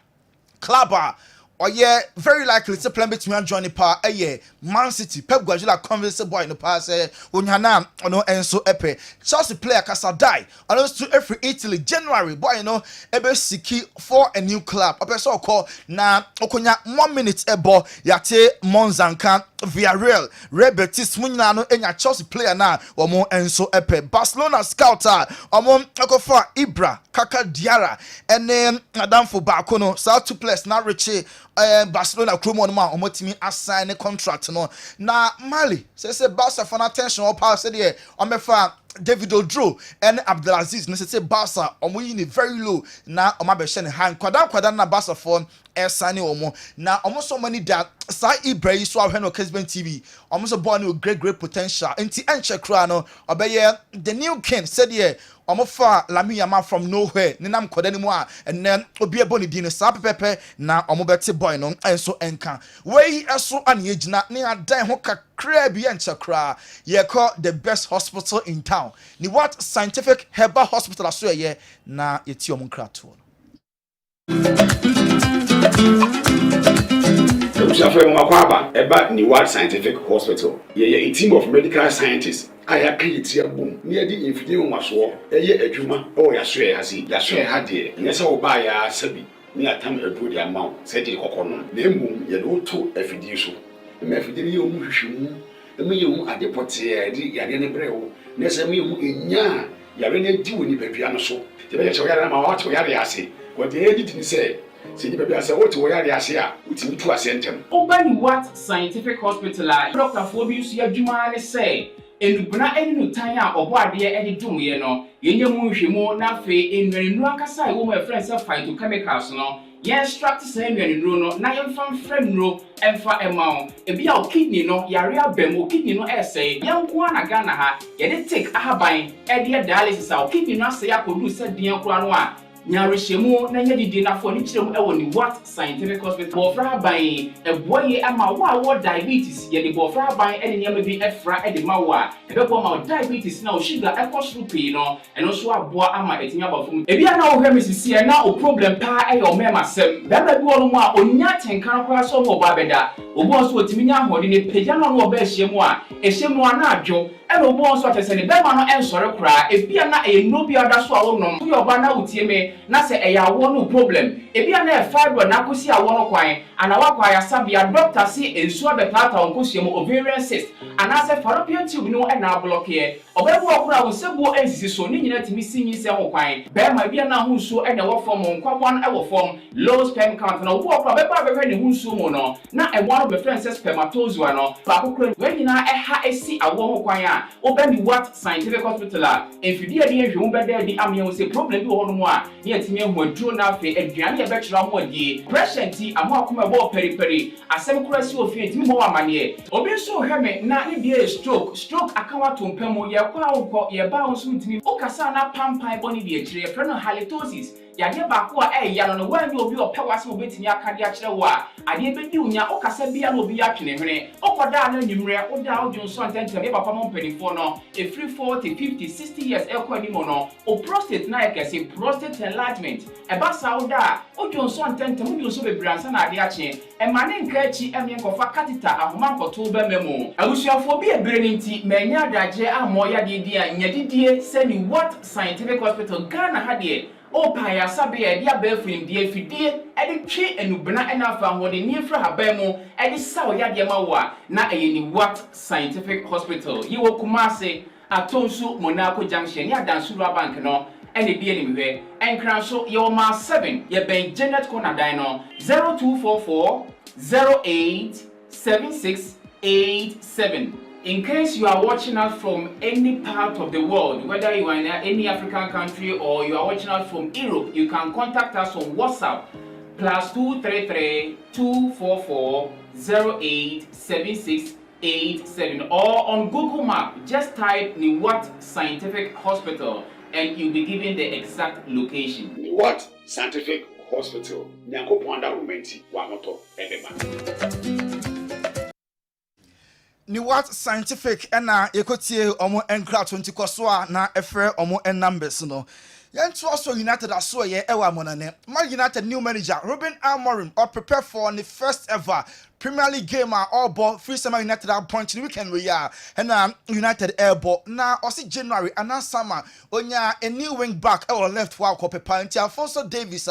Clubber or yeah, very likely to play between Johnny Pa Man City Pep Guardiola convince boy in the past when Hana no Enso Epe Chelsea player Casa die announced to every Italy January boy ebe siki for a new club opeso call na okonya 1 minute ebo yate Monzanka Villarreal Red Betis munyina no enya Chelsea player na omo Enso Epe Barcelona scouter omo akofa Ibra Kaka Diarra and Adamfo Bakono South 2 players na Richie Barcelona Chrome ma omotimi assign a contract no na Mali say Barca for attention or pass there omefa David Odro and Abdelaziz no say Barca omoyi very low na omabehye ne han kwada na Barca for sign omo na omo so many that sa Ibrahim so ahwe no Kessben TV omo so born with great potential enti enche kra no obeye the new king said here omo fa Lamine Yamal from nowhere ninam kodani mu a and then obi eboni di no sa pepe na omo beti boy no enso enka wey eso ane agina ne adan ho kakra bi enche kra ye call the best hospital in town ni what scientific herbal hospital aso ye na yeti omo nkra to Shafwe Mwakwaba, eba ni World Scientific Hospital. Ye a team of medical scientists. Aya create a boom. Near the infinite maswo. Eye ejuma. Oh ya swe hasi. Ya swe hadi. Nyesa oba ya sabi. Ni atam ebu di amount. Sedi kokono. Na mbum ye do to afidi so. Me afidi ye omu hwehwemu. Me ye omu adepote ye yade ne brewo. Na se me omu enya. Yare ne di woni bebia no so. Te be ye che yare na ma wa che yare ase. Ko de edit ni say see the baby I say what to wear the asia with me to ascend him. Obani what scientific hospital Dr. Phobius Yajumani say enubuna enu tanya obo ade ede dwumye no yenye mu nhwemu na fe enwenu akasa wo ma friends phytochemicals no ye extract say enwenu no na yemfa mfremro emfa emao ebi a kidney no yare abem kidney no essay yenko na Ghana ha ye de take ahaban ede dialysis a kidney no say akodu se den kura no a nyarehemu na nya didi na fo ni kirem e woni what scientific hospital bofra ban eboye ama wo diabetes ye de bofra ban ene nyama bi efra e de mawa e be bo ma diabetes na o sugar e koso pii no eno so aboa ama etinya bafum e bia na wo hwe misisi e na o problem pa e yo mema sem da bi wo no mu a onya tenkan kwa so mo ba beda obo so otimi nya hode ne pagya no no oba ehyemu a ehyemu na adwo e no obo so atese ne be ma no ensore kra e bia na e no bia da so a wo nom yo ba na utie me na se eya wo no problem ebia na e fibroid na kosi a wo no kwan ana wa kwa ya sabia doctor si ensu abetata onkosuem ovarian cyst ana se fallopian tube no e na block ye obebu okura wo sebu ensisi so ni nyina timi sinyi se ho kwan be ma bia na hunsuo e na wo form nkwabon e wo form low sperm count na wo okura be ba be ne hunsuo mo no na e wo be friend spermatozoa no ba kokura we nyina e ha esi awo ho kwan a obani what scientific hospital a enfidi ade ehwe be da di amye wo se problem bi wo ho no mo a ne atimi ehu aduro na afi aduane ye be kyerɛ mo adie pressure ti amo akoma bo periperi asem kura si ofi ntimi mo amane obi so hwe me na ne bia stroke akawa tompam ye kwa wo ye ba wo so ntimi o kasa na pampan boni bi akyire frɛ no halitosis yade ba ko a ya no wan bi obi opewase obetimi akade akyerɛ wo a ade bedi unya o kasa bia no obi atwene hwene okoda na nyimre o da o dun so ntentem ye papa mo mpanifo no e free 40 50 60 years e kwa ni mo no o prostate na ekese prostate enlargement e ba sa o da o dun so ntentem o dun so bebransa na ade akye e ma ne nka achi emye nkofa catheter ahoma nkoto ba memo abusuafo bi ebere ni nti manya adagye amo ya de dia nyadidie se ni what scientific hospital Ghana ha de o pa ya sabe ya dia ba frim die fidie e de twe enubena e na afa hode ni fra haban mu e de sa o ya de ma wo na e ni what scientific hospital yi wo Kumase atonsu Monaco junction ya dansuru bank no ene bi ene mehwe enkran so ye o ma 7 ye ben Janet Konadan no 0244 087687. In case you are watching us from any part of the world, whether you are in any African country or you are watching us from Europe, you can contact us on WhatsApp +233 244 087687 or on Google Map. Just type Niwat Scientific Hospital and you'll be given the exact location. Niwat Scientific Hospital. Nyanko Pwanda Rumenti Wamoto Ebeba. Ni what scientific ena yekotie omo enkra 20 kosoa na efre omo numbers no yentu also United aso ye ewa monane Man United new manager Ruben Amorim or prepare for the first ever Premier League game all ball free summer United point in the weekend we are and United airball na osi January and summer onya a new wing back or left wa ko pepa nti Alfonso Davies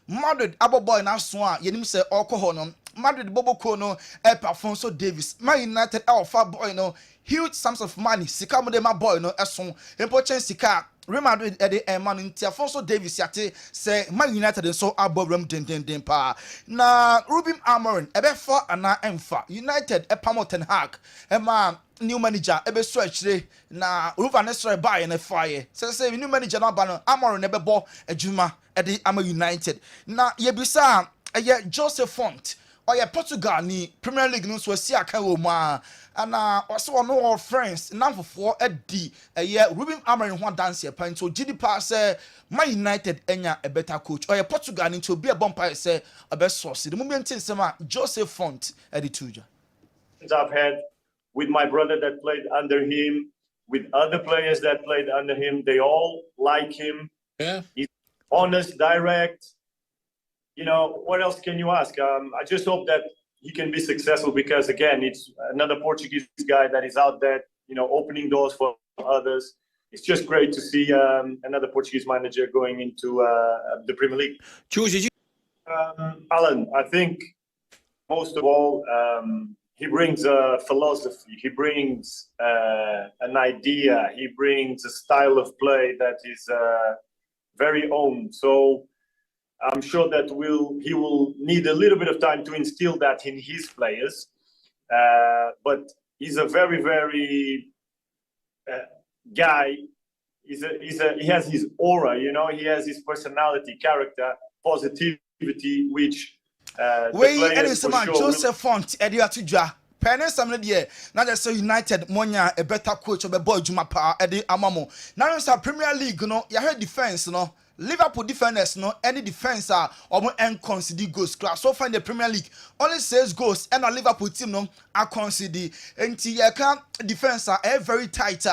Madrid abo boy na so a yenim se alcohol no Madrid Bobo Kono Alfonso Davies Man United alpha boy no huge sums of money sika mo de ma boy no eson important sika Real Madrid ede man nti Alfonso Davies yate say Man United so abobram den pa na Ruben Amorim ebe for ana emfa United epamo Ten Hag ema new manager ebe so akire na Ruben Nestor buy na fire say new manager na ba no Amorim ebe bo adwuma ede ama United na yebisa eye Joseph Font oye Portugal ni Premier League no so si aka wo ma ana also one all friends namfofo edi eye Ruben Amorim ho dance e pan so gidi pa say Man United enya a better coach oye Portugal ni to be a bomb say a best source the moment sema Joseph Font edi tuja I've had with my brother that played under him, with other players that played under him, they all like him. Yeah. He's honest, direct. You know, what else can you ask? I just hope that he can be successful because, again, it's another Portuguese guy that is out there, you know, opening doors for others. It's just great to see another Portuguese manager going into the Premier League. Alan, I think most of all, he brings a philosophy, he brings an idea, he brings a style of play that is very own. So I'm sure that he will need a little bit of time to instill that in his players. But he's a very, very guy. He has his aura, you know. He has his personality, character, positivity, which the players for sure Joseph Font, Eddie Atujua. Penny some year, not just say United Monya a better coach of a boy Juma Pa Eddie Amamo. Now it's a Premier League, you know, you heard defense, you know. Liverpool defenders, no any defense are almost concede goals. So far in the Premier League, only 6 goals, and a Liverpool team no are concede. And defense are very tight.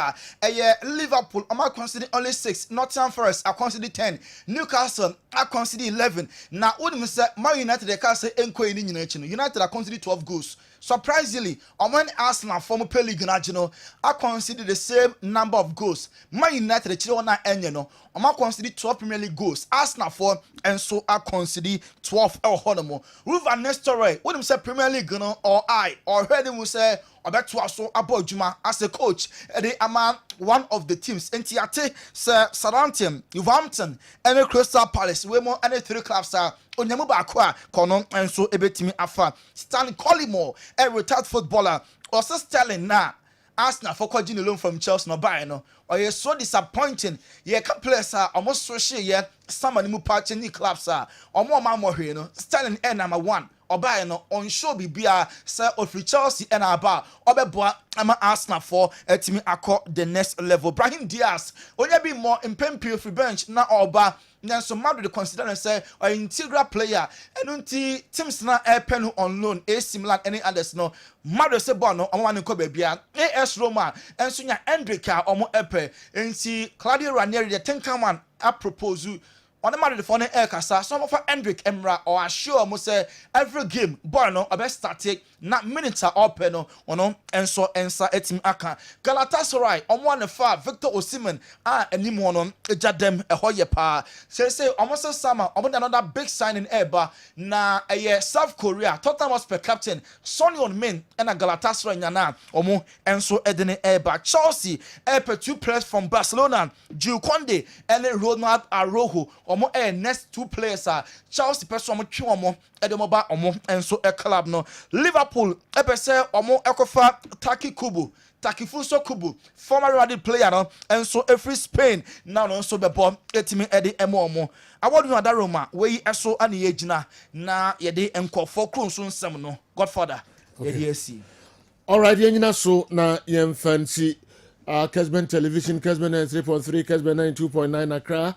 Liverpool are concede only 6. Nottingham Forest are concede 10. Newcastle are concede 11. Now, what do you say? Man United they can say United are concede 12 goals. Surprisingly, when Arsenal former Premier League are consider the same number of goals. Man United the children are consider 12 Premier League goals. Arsenal 4 and so are consider 12 Honamo. Ruven Nestor, what do you say Premier League or I or heard him say about to also about Juma as a coach. They are one of the teams. Entiate Southampton, Wolverhampton, and Crystal Palace. We more any 3 clubs are Onyamu Bakwa, Konon, and so Ebetimi Afa. Stanley Collymore, a retired footballer, also Sterling na. Arsenal for calling alone from Chelsea no buy no. Or you're so disappointing. Yeah, can players are almost so sure yeah. Somebody mu patch any clubs are or more man more here no. Sterling number 1. Oba no on show bibia say of Chelsea and aba obeboa ama Arsenal for etimi akọ the next level. Brahim Diaz only be more impempio free bench na oba nanso madu de consider say an integral player enunti teams na pen on loan AC Milan any others no madu say ball no omo nko bebia AS Roma enso nya Endrika omo epe enti Claudio Ranieri the Tinkerman a propose on the matter for the air kasa some of Hendrik Emra or assure mo say every game boy no best static na minutes are open no ono enso ensa etim aka Galatasaray on one far Victor Osimhen animo no ejadem ehoye pa say almost summer on another big signing eba na South Korea Tottenham Hotspur captain Sonny Min and a Galatasaray nyana omo enso edene eba Chelsea epe 2 players from Barcelona Jules Koundé and Ronald Araujo omo next 2 players are Chelsea person omo twi omo edemoba omo enso e club no Liverpool epese omo ekofa Takifuso Kubu former Real Madrid player no enso every Spain now no so bebo etimi ede emo awadu na Roma we eso ani yegina na yede enkofo kronso nsem no Godfather yede asi all right yenyina so na yemfanti Kessben television Kessben 3.3 Kessben 92.9 Accra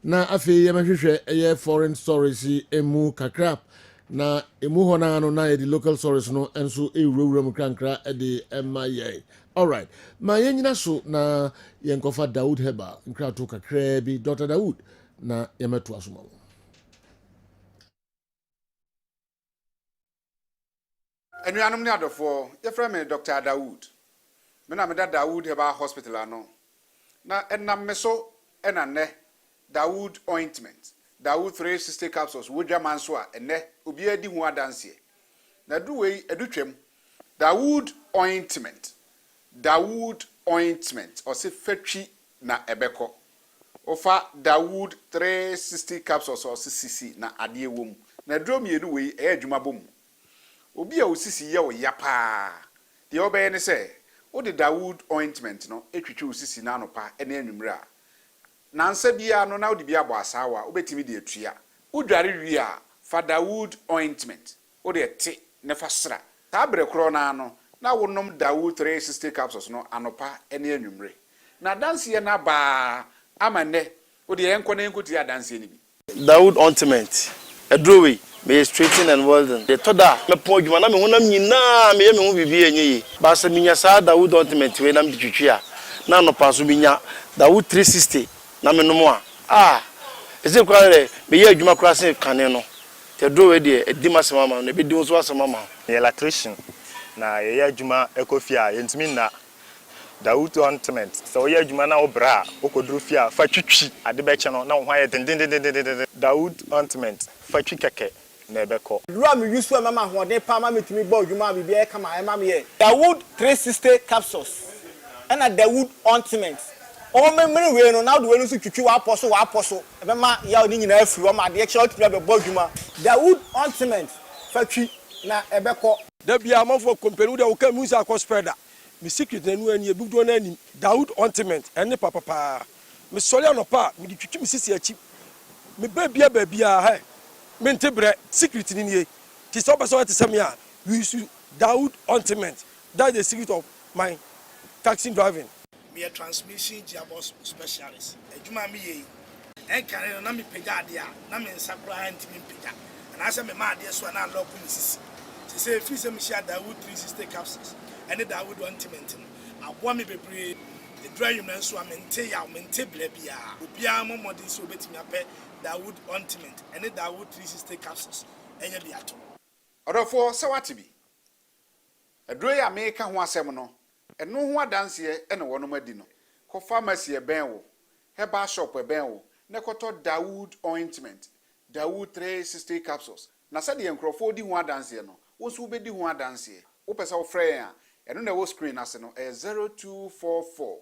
na afi yemahwehwe foreign stories emu kakra na emu hona no na the local stories no enso ewurawuram krankra de emaye all right ma yenyina so na yenkofa Daoud Heba nkra to kakra bi Dr. Daoud na yemeto asoma enuanom ne adofo yefra me Dr. Daoud me na me da Daoud Heba hospital ano na enam me so enane Daoud ointment Daoud 360 capsules wodwa manso a ene obi adi hu adanse na duwei edutwem Daoud ointment o se fatwi na ebeko ofa Daoud 360 capsules o se sisi na ade ewom na drom yenu wei adwuma bom obi a osisi ye wo yapa de obeye ne se wo de Daoud ointment no etwitwe osisi na anopa ene anwumre a nansa bia no na odi bia bo asawa obetimi de atua udware wi a fa Daoud ointment o de te ne fa sra ta bre kro na no na wonom Daoud 360 capsules no anopa ene anwumre na danse na ba amane o de enko na enko ti adanse ni bi Daoud ointment edrowe me straighten and welding the toda me po djuma na me honam nyina me ye me hu bibi enyi ba se minya sa Daoud ointment we na me twitwi a na anopa so minya Daoud 360 na me no mo a ese kware me ye adwuma kura se kane no te do we de edi masema ma no be di so asema ma ye electrician na ye adwuma ekofia ye ntimi na Daoud ointment so ye adwuma na obra okodru fia fa twitwi ade be che no na ho aye den Daoud ointment fa twi keke na ebeko dura me yusu e mama hode pa ma metimi gba adwuma bibi e kama e ma me ye Daoud 360 capsules and a Daoud ointment o me we no now the we no so twitwi wa aposo e be ma ya oni nyina afiri o ma de che o tibia be bodwuma Daoud ointment fatwi na ebeko da bia amafo kompenu de o ka musa ko spreader me secret na nu ani ebudo na ani Dawood Ointment ene papa me sori anopa me ditwitwi me sisi achi me babia ha me ntebre secret ni nie ti so person te sem ya we use Dawood Ointment. That's the secret of my taxi driving. Me a transmission gearbox specialist ejuma me ye en kan na me pega de a na me nsakura antimi pega and I say me ma de so na lock me sisi say free say me share Dawood 360 capsules and Dawood Ointment abo me bebre the dry you man so amente ya mente bia obia mo modern so betimi apɛ Dawood Ointment and Dawood 360 capsules enya bi ato odofo se wate bi aduro ya me ka ho asɛm no ɛno ho adanse ɛna wɔnom adi no kɔ pharmacy ɛbɛn wo herbal shop ɛbɛn wo na kɔtɔ Dawood Ointment Dawood 360 capsules na sɛ de nkrɔfo di ho adanse no wo so bedi ho adanse wo pɛ sɛ wo frɛ ya ɛno na wo screen ase no 0244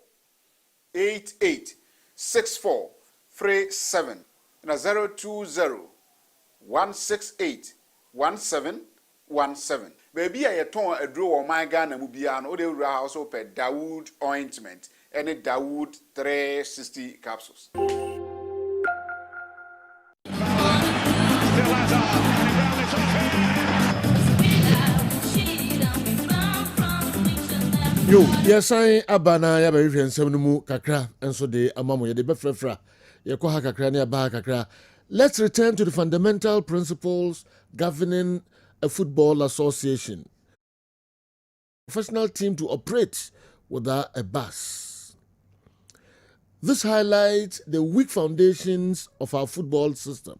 886437 na 020 168 1717 baby a yeton aduro wo man Ghana mu bia no o de wura house pe Dawood Ointment and Dawood 360 capsules. Yo, yes, I abana ya be hwehwe nsem no mu kakra enso de amamo ye de befrefra ye ko ha kakra ne ba kakra. Let's return to the fundamental principles governing a football association. Professional team to operate without a bus. This highlights the weak foundations of our football system.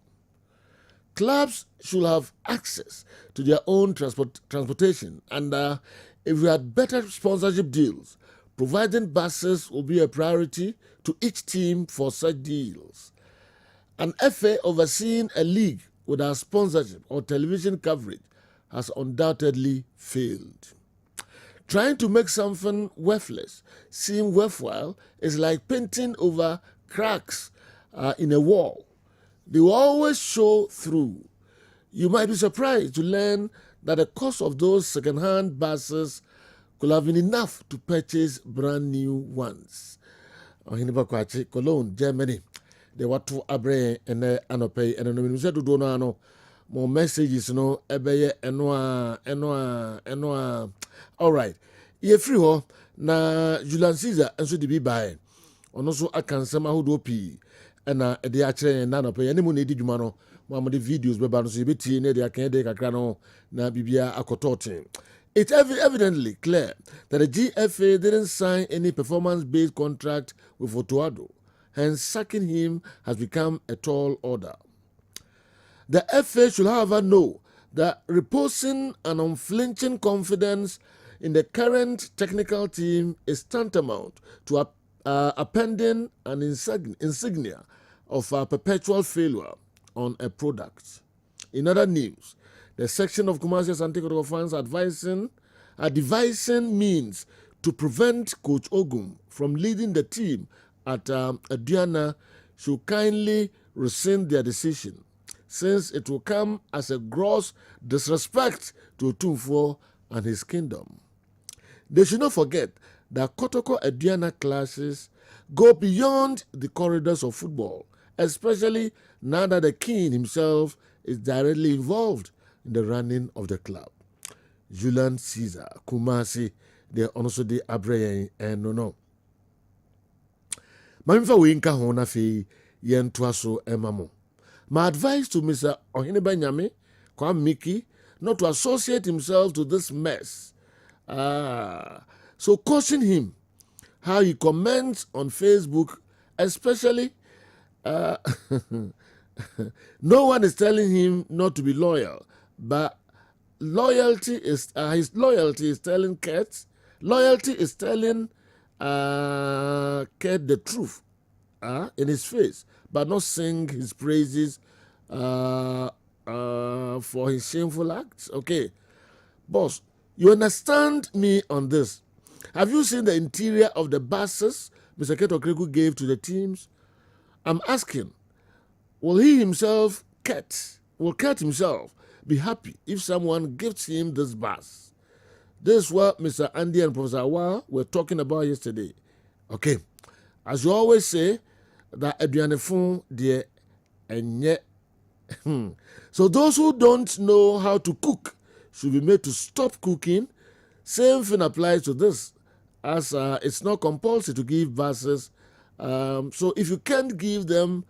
Clubs should have access to their own transportation, and if we had better sponsorship deals, providing buses will be a priority to each team for such deals. An FA overseeing a league without sponsorship or television coverage has undoubtedly failed. Trying to make something worthless seem worthwhile is like painting over cracks in a wall. They will always show through. You might be surprised to learn that the cost of those second-hand buses could have been enough to purchase brand new ones. Cologne, Germany. They were to abre and anope and no said to do no more messages no ebeye enwa. All right. Ye free ho na Julian Caesar and so the be by. Ono so akansema ho do pi na e de akere na anope ene mu na edi dwuma no mo the videos be ba no so be tie na de akan de kakra no na bibia akototen. It's evidently clear that the GFA didn't sign any performance-based contract with Otoado. Hence, sacking him has become a tall order. The FA should, however, know that reposing an unflinching confidence in the current technical team is tantamount to appending an insignia of a perpetual failure on a product. In other news, the section of Kumasi's Antiquity Funds devising means to prevent Coach Ogum from leading the team at Aduana should kindly rescind their decision, since it will come as a gross disrespect to Otumfuo and his kingdom. They should not forget that Kotoko Aduana clashes go beyond the corridors of football, especially now that the king himself is directly involved in the running of the club. Julian Caesar, Kumasi, they also the Abraham and no. Mamfa winka hona fi yentoa so emamo. My advice to Mr. Ohineba Nyame, Kwame Mickey, not to associate himself to this mess. So caution him how he comments on Facebook, especially no one is telling him not to be loyal, but loyalty is his loyalty is telling Kurt. Loyalty is telling Kurt the truth in his face, but not sing his praises for his shameful acts. Okay, boss, you understand me on this. Have you seen the interior of the buses Mr. Keto Kreku gave to the teams? I'm asking, will Kurt himself, be happy if someone gives him this bus? This is what Mr. Andy and Professor Awa were talking about yesterday. Okay. As you always say, that aduanefun dear and yet. So those who don't know how to cook should be made to stop cooking. Same thing applies to this, as it's not compulsory to give buses. So if you can't give them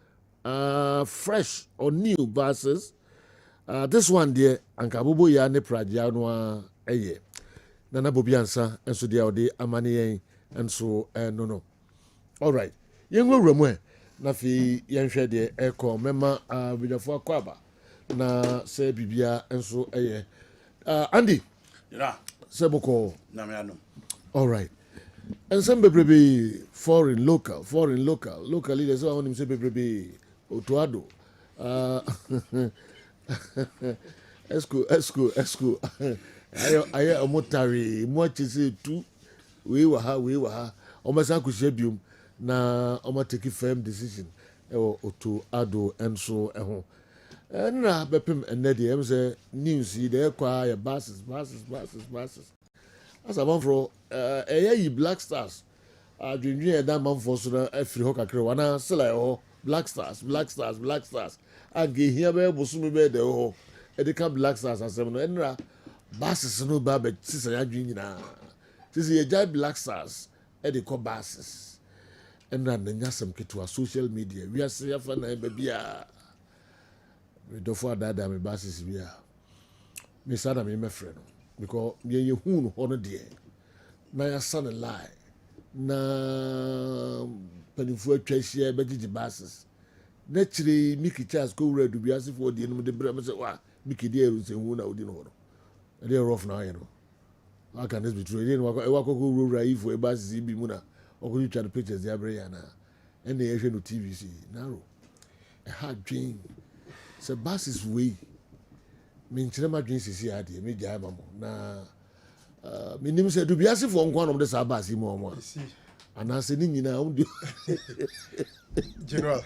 fresh or new buses, this one there, Ankabubu ya ne prajanwa eye. Nana Bobiansa, and so they are the Amani, and so no. All right. Young Ramwe, Nafi Yansha de Echo, Mema, Vidafua Kwaba, na se Bibia, and so Andy. Yeah. Seboko. Namiano. All right. And some baby foreign, local. Locally, there's one him say baby Otuado. Esco. I am motari, much is it too. We were ha. Omasa kushebium na oma take firm decision. To ado and so and na bepim and Neddy say news there choir buses. As a man for Black Stars. Dream that man for so every hoka crewana sell Black Stars. I get here be busumi be the ho. Edeka Black Stars asem no enra buses no ba be sisa ya dream na. Sisi ye jai Black Stars e de call buses. Enra na nyasem keto social media. We are say fa na be bia. We do for that me buses bia. Me sada me friend. Because ye hu no dear. Na ya son a lie. Na penifo atwa be gigi buses. Naturally Mickey Charles go read to be as if for the end of the brem say wa Mickey dear say hu na odi no. They are rough now, you know. How can this be true? Then wa go rura if we buses bi mu na o go try the pictures there bre na. And they no TVC narrow. A hard dream. So buses way. Minchire ma dwen sisi ade me gya ba mo na minim se do biase fo nkwan no de sa ba si mo mo ana se ni nyina o general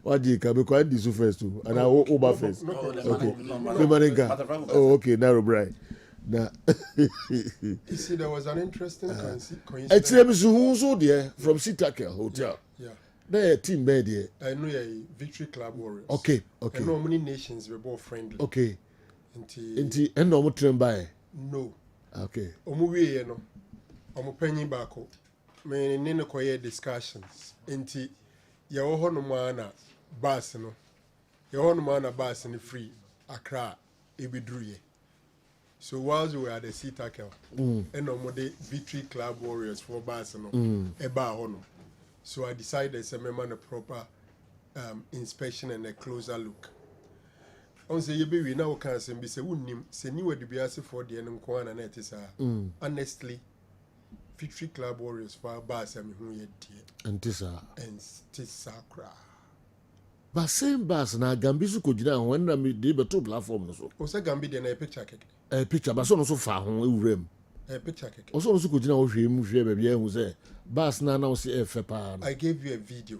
what do you come because this first too and I over first okay oh okay narrow bright na you see there was an interesting coincidence it's there from Sitakel Hotel. Yeah. They team bed there. I know a Victory Club Warriors. Okay. I know many nations were both friendly. Okay. Inti and no train by. No. Okay. Omuwe no. Omo penny bako. Me ne koye discussions. Inti ya ho no mana bus no. Ya ho no mana bus ni free Accra ebidruye. So whilst we were at the Sitakel, and no the Victory Club Warriors for bus no. Eba ho no. So I decided to make a proper inspection and a closer look. On say we now can say be say unim say ni we be ask for the nko na net is honestly Victory Club Warriors for bus am hu ye die. And tisa kra. But same bus na Gambi su ko gina when na me dey beto platform no so. O say Gambi dey na picture keke. Picture but so no so fa ho ewurem. Picture keke. Also no so ko gina wo hwe mu hwe ba bia hu say bus na na wo say efe pa. I gave you a video.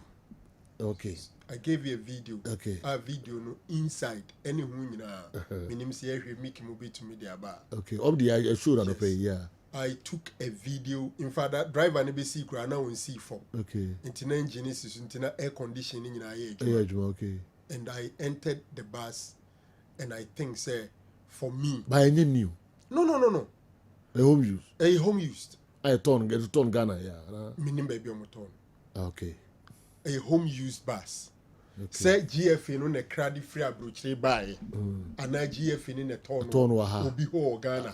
Okay. I gave you a video. Okay. A video no inside any hu nyina. Minim say ehwe make mu be to me there ba. Okay. Up the I showed on pay yeah. I took a video. In fact, that driver ne be see kura na on see for. Okay. Intina engine is intina air conditioning in air. Okay. And I entered the bus, and I think say for me. By any new. No. A home use. A home used. I turn Ghana yeah. Minim baby on turn. Okay. A home used bus. Okay. Say GF no ne crowd free abrochre buy. And na GF in the turn wa ha. Obi ho Ghana.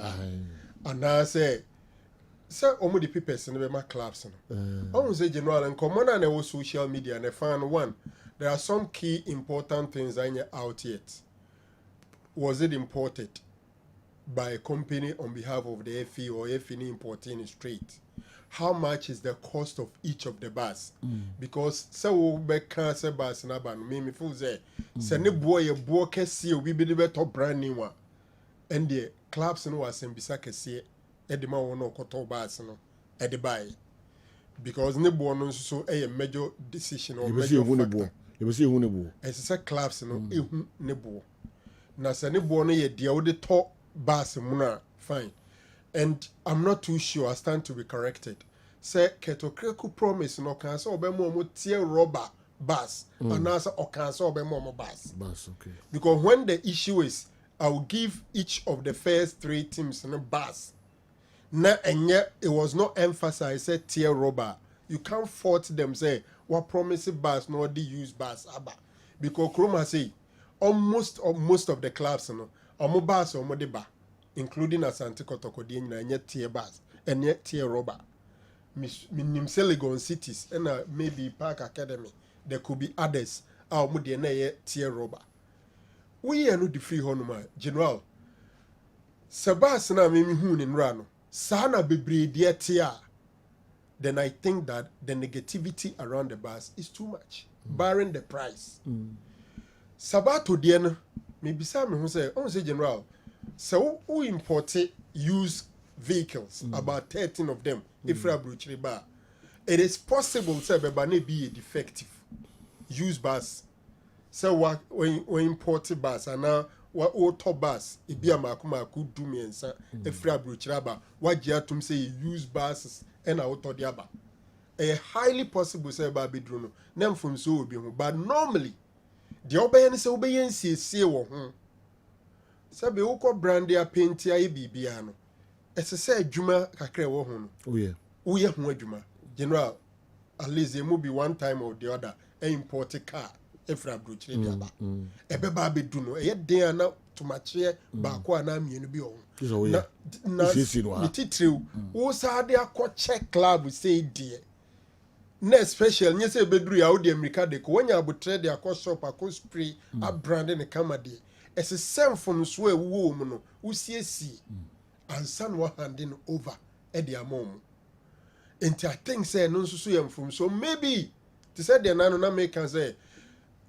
And I say omo the papers in my clubs no. I won't say general and common and our social media and I found one. There are some key important things that are out yet. Was it imported by a company on behalf of the FE or FE importing straight? How much is the cost of each of the bus? Because so be can say bus na ban me feel say ne boy a boy kesi obi be the top brand new one. And the clubs no was bisa kesi e de ma won okoto bus no e de buy. Because ne boy no so a major decision or major factor. You see who ne boy. It's a clubs no ehu ne boy. Na se ne boy no ye dia wo de to bus muna fine. And I'm not too sure, I stand to be corrected. Say Ketokreku promise no can so obemo tie rubber bus and also can so obemo bus. Bus, okay. Because when the issue is I will give each of the first 3 teams a bus. Na and yet it was not emphasized say tier rubber. You can't fault them say what promise bus nor the use bus abba. Because Kroma say most of the clubs no omo bus omo de ba, including Asante Kotoko di and yet tier bus and yet tier rubber. Minim Legon cities and maybe Park Academy there could be others omo de na yet tier rubber. We are not the free honoma general. Sabas na mimi hu ni nrano. Sana bebre dia tia. Then I think that the negativity around the bus is too much, barring the price. Sabato diena, maybe some who say, oh, say general, so who imported used vehicles, about 13 of them, if it is possible, say, but be a defective used bus. So what when imported bus and now what auto bus, it be a makuma could do me and say, if Bruchiraba, what Jatum say used buses. And auto diaba. A highly possible say baby druno. Nem from so be but normally the obedience is see wo ho. Sabe uko brandia painti ayi bibiano. Ese say adwuma kakra wo ho no. Oh yeah. Wo ye ho adwuma. General at least there will be one time or the other a import car efra brochire diaba. Ebe ba be du no e den na tomache ba ko ana mienu bi o. Na titiriw wo sa de akọ check club say die na special nye say bedru ya wo de America de ko wanya abotre de akọ shop akọ spray a brand ne kama de ese sem from so e wo mu no wo siesi ansan wa handing over e de amom enti I think say no nso so yam from so maybe to say de na no na make can say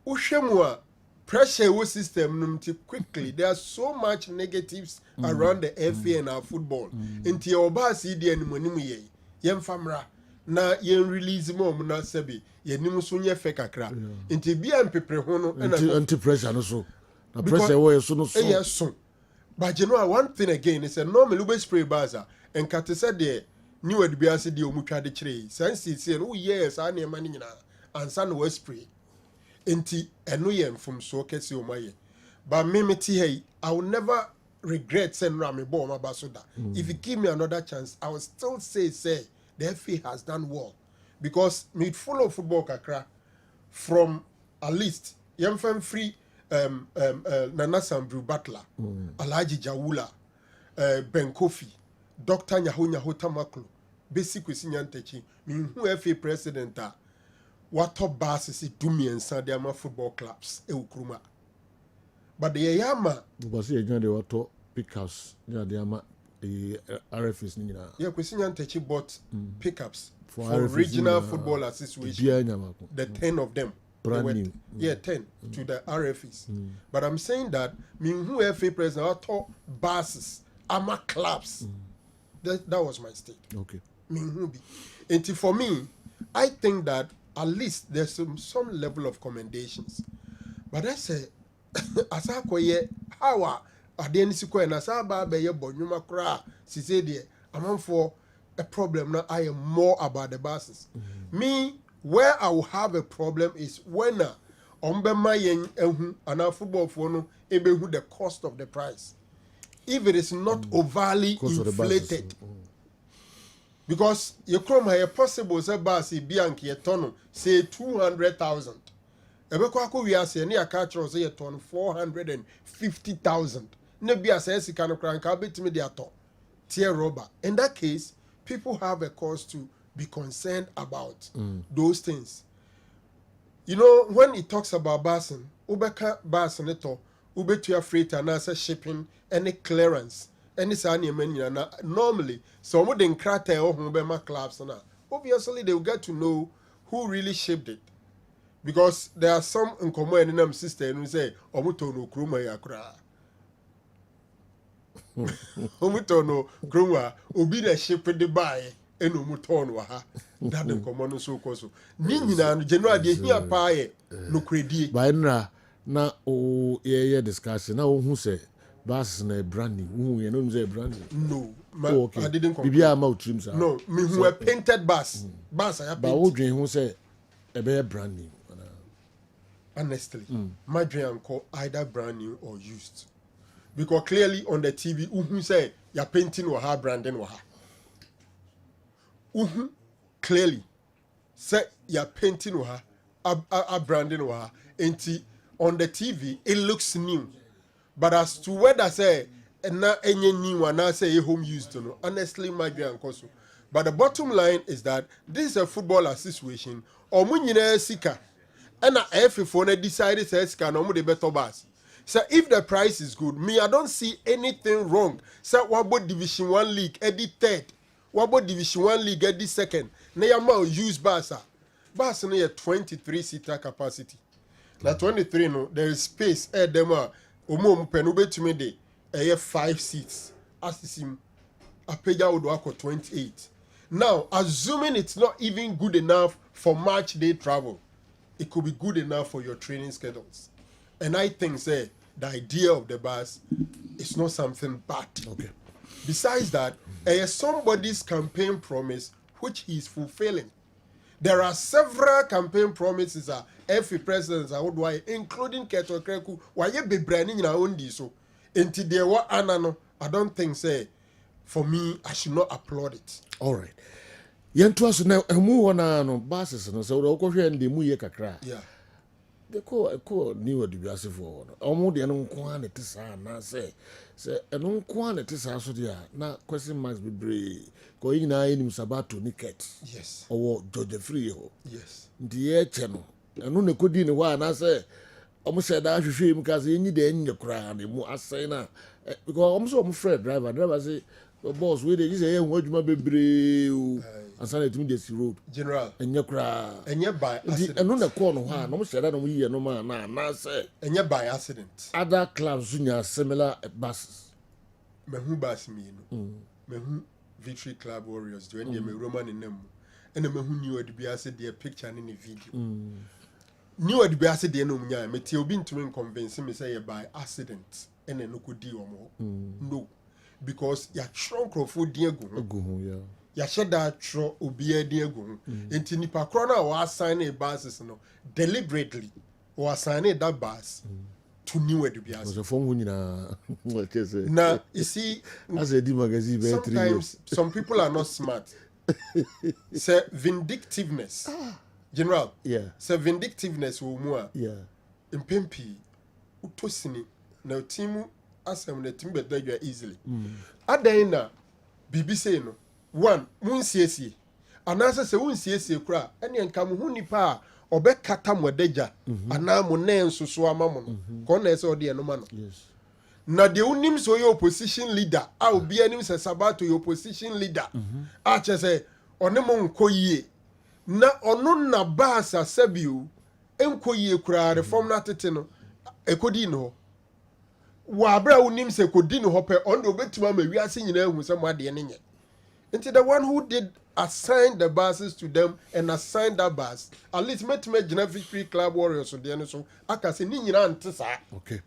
wo hwemu a pressure wo system num ti quickly there are so much negatives around the FA and our football nti e oba si de animanim ye yem famra na yen release mo na sebi yenim so nye fe kakra nti bia mpepre ho no na anti pressure no so na pressure wo so no so yes so but you know one thing again is normally we spray baza and kat said there new adbiase de omutwa de kire sense say no yes a na mani nyina ansa no we spray enti eno yem from so kese o maye but me ti hey I will never regret saying Rami Bo Mabasoda. If you give me another chance I will still say the FA has done well because me follow football kakra from at least yemfem free Nana Sambru Butler Alhaji Jawula Ben Kofi Dr. Nyaho Tamaklo basic Nyantechi me who FA president what top basis do me and Sadiama football clubs Eukruma. But the Yama was a de auto pickups near the Yama RFs. Yeah, Kusinyan Techi bought pickups for regional football association. The 10 of them. Brand new. Yeah, 10 to the RFs. But I'm saying that who FA president auto bases ama clubs. That was my stake. Okay. And for me, I think that at least there's some level of commendations. But I say asakoye how adenisi ko na saba be ye bonwuma kra si say there among for a problem now I am more about the buses. Me where I will have a problem is when ombema yen ehu ana football for no ebehu the cost of the price if it is not overly inflated. Because you come here possible say bus be anke tono say 200,000. Ebekwa we are saying near catch say a ton 450,000. Ne be as esi kan kranka betimi de ato. Tier rubber. In that case, people have a cause to be concerned about those things. You know, when it talks about basin, ubeka basin eto, ubetu freight and answer shipping, any clearance, any sani na normally some of them crate or hubema clubs na. Obviously they will get to know who really shipped it. Because there are some in common in them system who say, Omuto no kruma yakra. Omuto no kruma, obi the ship the buy, and Omuton waha. That in common so koso. Nina, general, de here paye, no credi. By na o discussion, now who say, bus na brand new. You know say brand new. No, okay. I didn't comprehend. Bibia ma trim sir. No, me who a painted bus. Bus I have painted. But what dream who say a be brand new. Honestly, my dream call either brand new or used. Because clearly on the TV, who say you're painting or her branding or her. Clearly say you're painting or her, a branding or her. And on the TV, it looks new. But as to whether say na any new one, I say home used to know. Honestly, my dream call so. But the bottom line is that this is a footballer situation. Or munyina sika. And every phone decided says can the better bus. So if the price is good, me I don't see anything wrong. So what about Division 1 league edit third? What about Division 1 league edit second? Now use Barca. Barca near 23 seater capacity. Now 23 no there is space at them omo penube to me day 5 seats. Asisim Apeja would work 28. Now assuming it's not even good enough for match day travel. It could be good enough for your training schedules. And I think, say, the idea of the bus is not something bad. Okay. Besides that, somebody's campaign promise, which he is fulfilling. There are several campaign promises every president, including Keto Kreku, why you be branding in our own so. Until there were anano, I don't think, say, for me, I should not applaud it. All right. Yentu aso na emu wana no basis no so do ko hwe ndi mu ye kakra. Yeah. De ko ni wadi biase fo no. Omo de no nko an te sa na se eno nko an te sa so de na question marks bebre ko yina enim sabato niket. Yes. Owo George Free ho. Yes. Ndi ye che no. Eno ne kodi ni wa na se omo se da hwehwe im ka se enyi de enye kra na mu asai na because omo so omo Fred driver say boss we dey say ehun adwuma bebre o ansana tumi dey road general enye kra enye by accident eno na call no ha no mo sheda no mo yiye no ma na say enye by accident other clubs nya similar buses mehu bus mi no mehu Victory Club Warriors do ende me Roman nem ene mehu new adbiase dey picture ni video new adbiase dey no nya me tie obi ntumi convince me say by accident ene no ko di omo no because ya chroncrofo di agu yeah ya sheda tro obi adi agu enti nipa kro na wa assign a basis no deliberately wa assign that bus to new edubias so for nyina what you say now you see as a di magazine be 3 years some people are not smart say vindictiveness general yeah say vindictiveness wo mu a yeah impempi utosini na timu asem na timu better easily adan na BBC no one munsiesie anasa se wunsiesie kura ene nka mu hu nipa a obekata modeja ana mo na ensoso ama mo no ko na ese ode enoma no yes na de unim so your opposition leader a obi anim se sabato your opposition leader a chese one mo nkoyie na ono na baasa sabiu enkoyie kura reform na tete no ekodi no wa abra unim se kodi no hope on do betima ma wiase nyina hu se mo ade ne nye until the one who did assign the buses to them and assign that bus at least met Victory Club Warriors so there so aka se ni nyina ante sa okay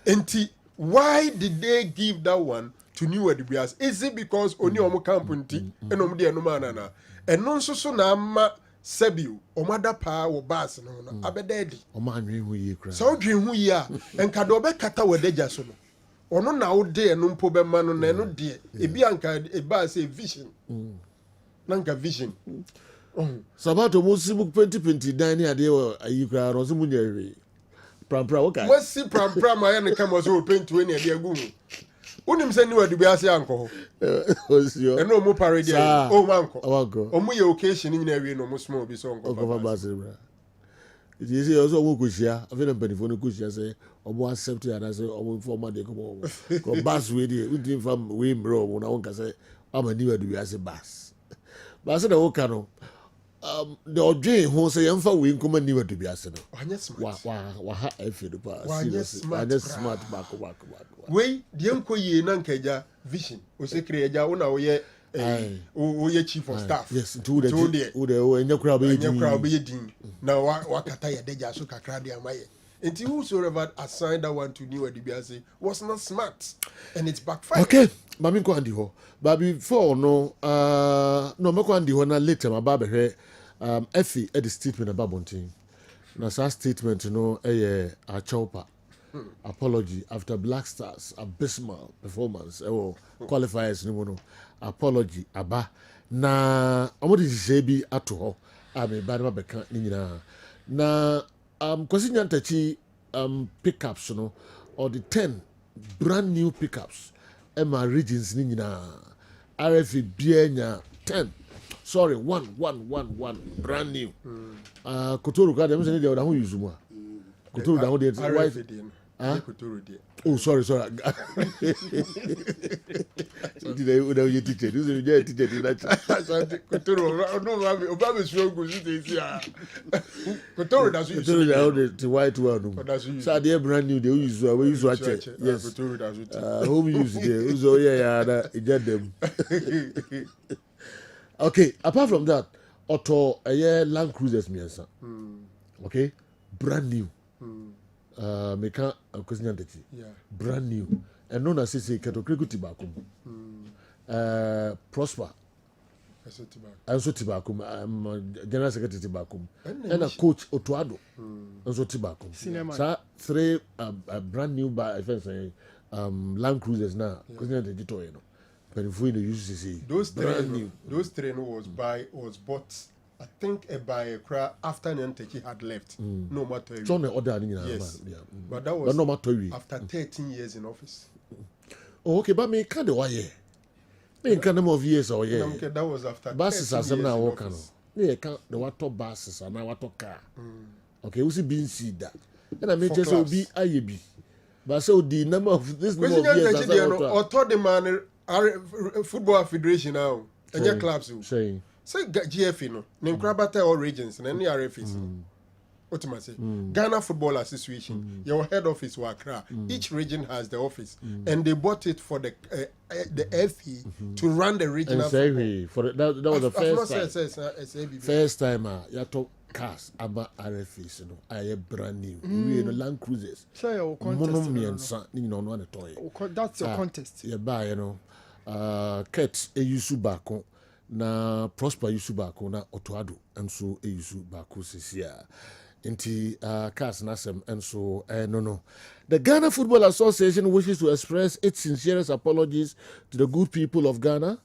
until why did they give that one to New Edibias? Is it because oni omo camp nti enom de enoma na eno nso so na ama Sabiu omada pa wo bus no no abededi oma anwe hu yi kra so dwen hu yi a enka do be kata wadeja so no ono na wo de eno mpo be ma no na eno de ebi anka e ba say vision nanka vision sabato mo sibu 2029 ni ade ayi kra ro so mu nyere prampra wo kai wasi prampra ma ya ne kama so paint we ne ade agu mu unim se ni wadu bi ase anko osio eno mo parade o manko o mo ye occasion ni na wi no mo small bi so onko fa base bra it is also wo kushia afena penifo no kushia say obo accept ya na say obo informa de ko bus we dey we dey from we bro mo na won ka say amani wadu bi ase bus na wo ka no the odwe ho say yemfa we nkoma ni wadu bi ase no wa ha efe do pa smart back we die nkoyie na nkaja vision o secret eja wo na wo ye o ye chief of staff yes to the o enyakura be din na wakata ye deja so kakra de amaye Until whosoever assigned that one to New Adibiase was not smart, and it's backfired. Okay, mami ko andi ho. But before no, no me ko andi ho na later my baba he Effie the statement about Bontin. Na sa statement no a chopa. Apology after Black Stars abysmal performance qualifiers no apology aba na amodi jebi ato ho ame ba na beka ni nyina na kwasi nyantachi pickups no or the 10 brand new pickups ema regions ni nyina RFA bienya 10 sorry one brand new Kotoro ga dem say dey da ho use mu Kotoro da ho dey white. Huh? Oh, sorry. Did I you teacher? This is a teacher. Kotoro does use the white one. So they brand new. They use we use watch. Yes. Home use there. So yeah, get them. Okay. Apart from that, auto Land Cruisers me answer. Okay, brand new. Meka question ntechi brand new and known as say ketokreku tobacco prosper also tobacco general secretary tobacco and a coach Otuado also tobacco so 3 brand new by Land Cruisers now question ntechi to you know but if we use to say those three was bought I think by a crowd after Nyantechi had left. No matter. Yes. But that was no matter after 13 years in office. Oh, okay, but me can't why me can't number of years or yeah. That was after buses are some now walk on. Yeah, can't the water buses and now water car. Okay, we see being see that. And I may just so be IAB. But so the number of this number of years or told the man football federation now. And your clubs saying. Say GFA no, Nenkrabata all regions, and any RFs. What am I say? Ghana Football Association, your head office was Accra. Each region has the office, and they bought it for the FE to run the regional football. For that was the first time. First time, you talk cars about RFs, you know, I brand new. We know Land Cruisers. So your contest, that's your contest. Yeah, buy you know, Kets Eyusu Bako. Na Prosper Yusubako na Otuado and so Yusubako sisia inti cast nasem and so no. The Ghana Football Association wishes to express its sincerest apologies to the good people of Ghana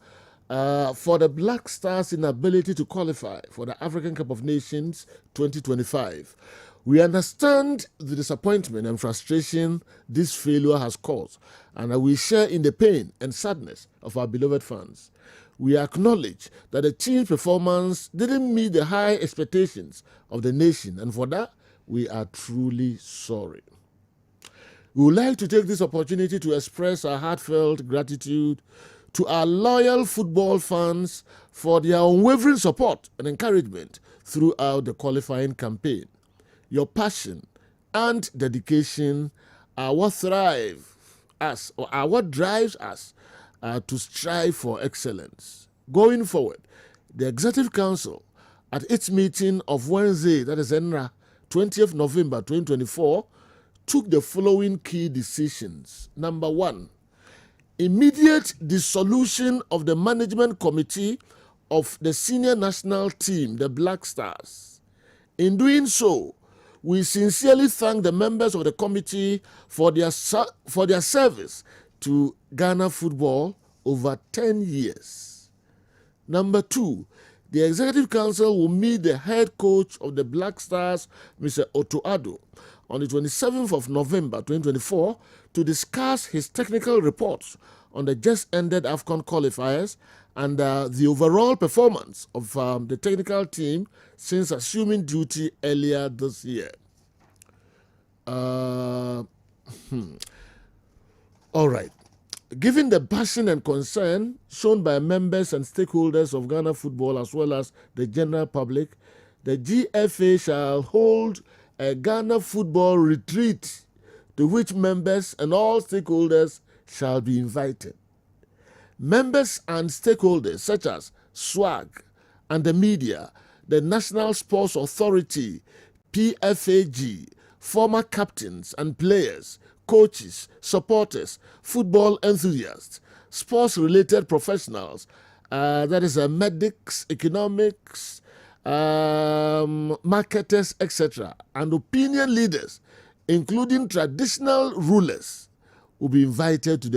for the Black Stars' inability to qualify for the African Cup of Nations 2025. We understand the disappointment and frustration this failure has caused, and we share in the pain and sadness of our beloved fans. We acknowledge that the team's performance didn't meet the high expectations of the nation, and for that, we are truly sorry. We would like to take this opportunity to express our heartfelt gratitude to our loyal football fans for their unwavering support and encouragement throughout the qualifying campaign. Your passion and dedication are what drives us to strive for excellence. Going forward, the Executive Council, at its meeting of Wednesday, that is ENRA, 20th November 2024, took the following key decisions. Number 1, immediate dissolution of the management committee of the senior national team, the Black Stars. In doing so, we sincerely thank the members of the committee for their service to Ghana football over 10 years. Number 2, the Executive Council will meet the head coach of the Black Stars, Mr. Otuado, on the 27th of November 2024 to discuss his technical reports on the just-ended AFCON qualifiers and the overall performance of the technical team since assuming duty earlier this year. All right. Given the passion and concern shown by members and stakeholders of Ghana football as well as the general public, the GFA shall hold a Ghana football retreat to which members and all stakeholders shall be invited. Members and stakeholders such as SWAG and the media, the National Sports Authority, PFAG, former captains and players, coaches, supporters, football enthusiasts, sports-related professionals, that is medics, economics, marketers, etc., and opinion leaders, including traditional rulers, will be invited to the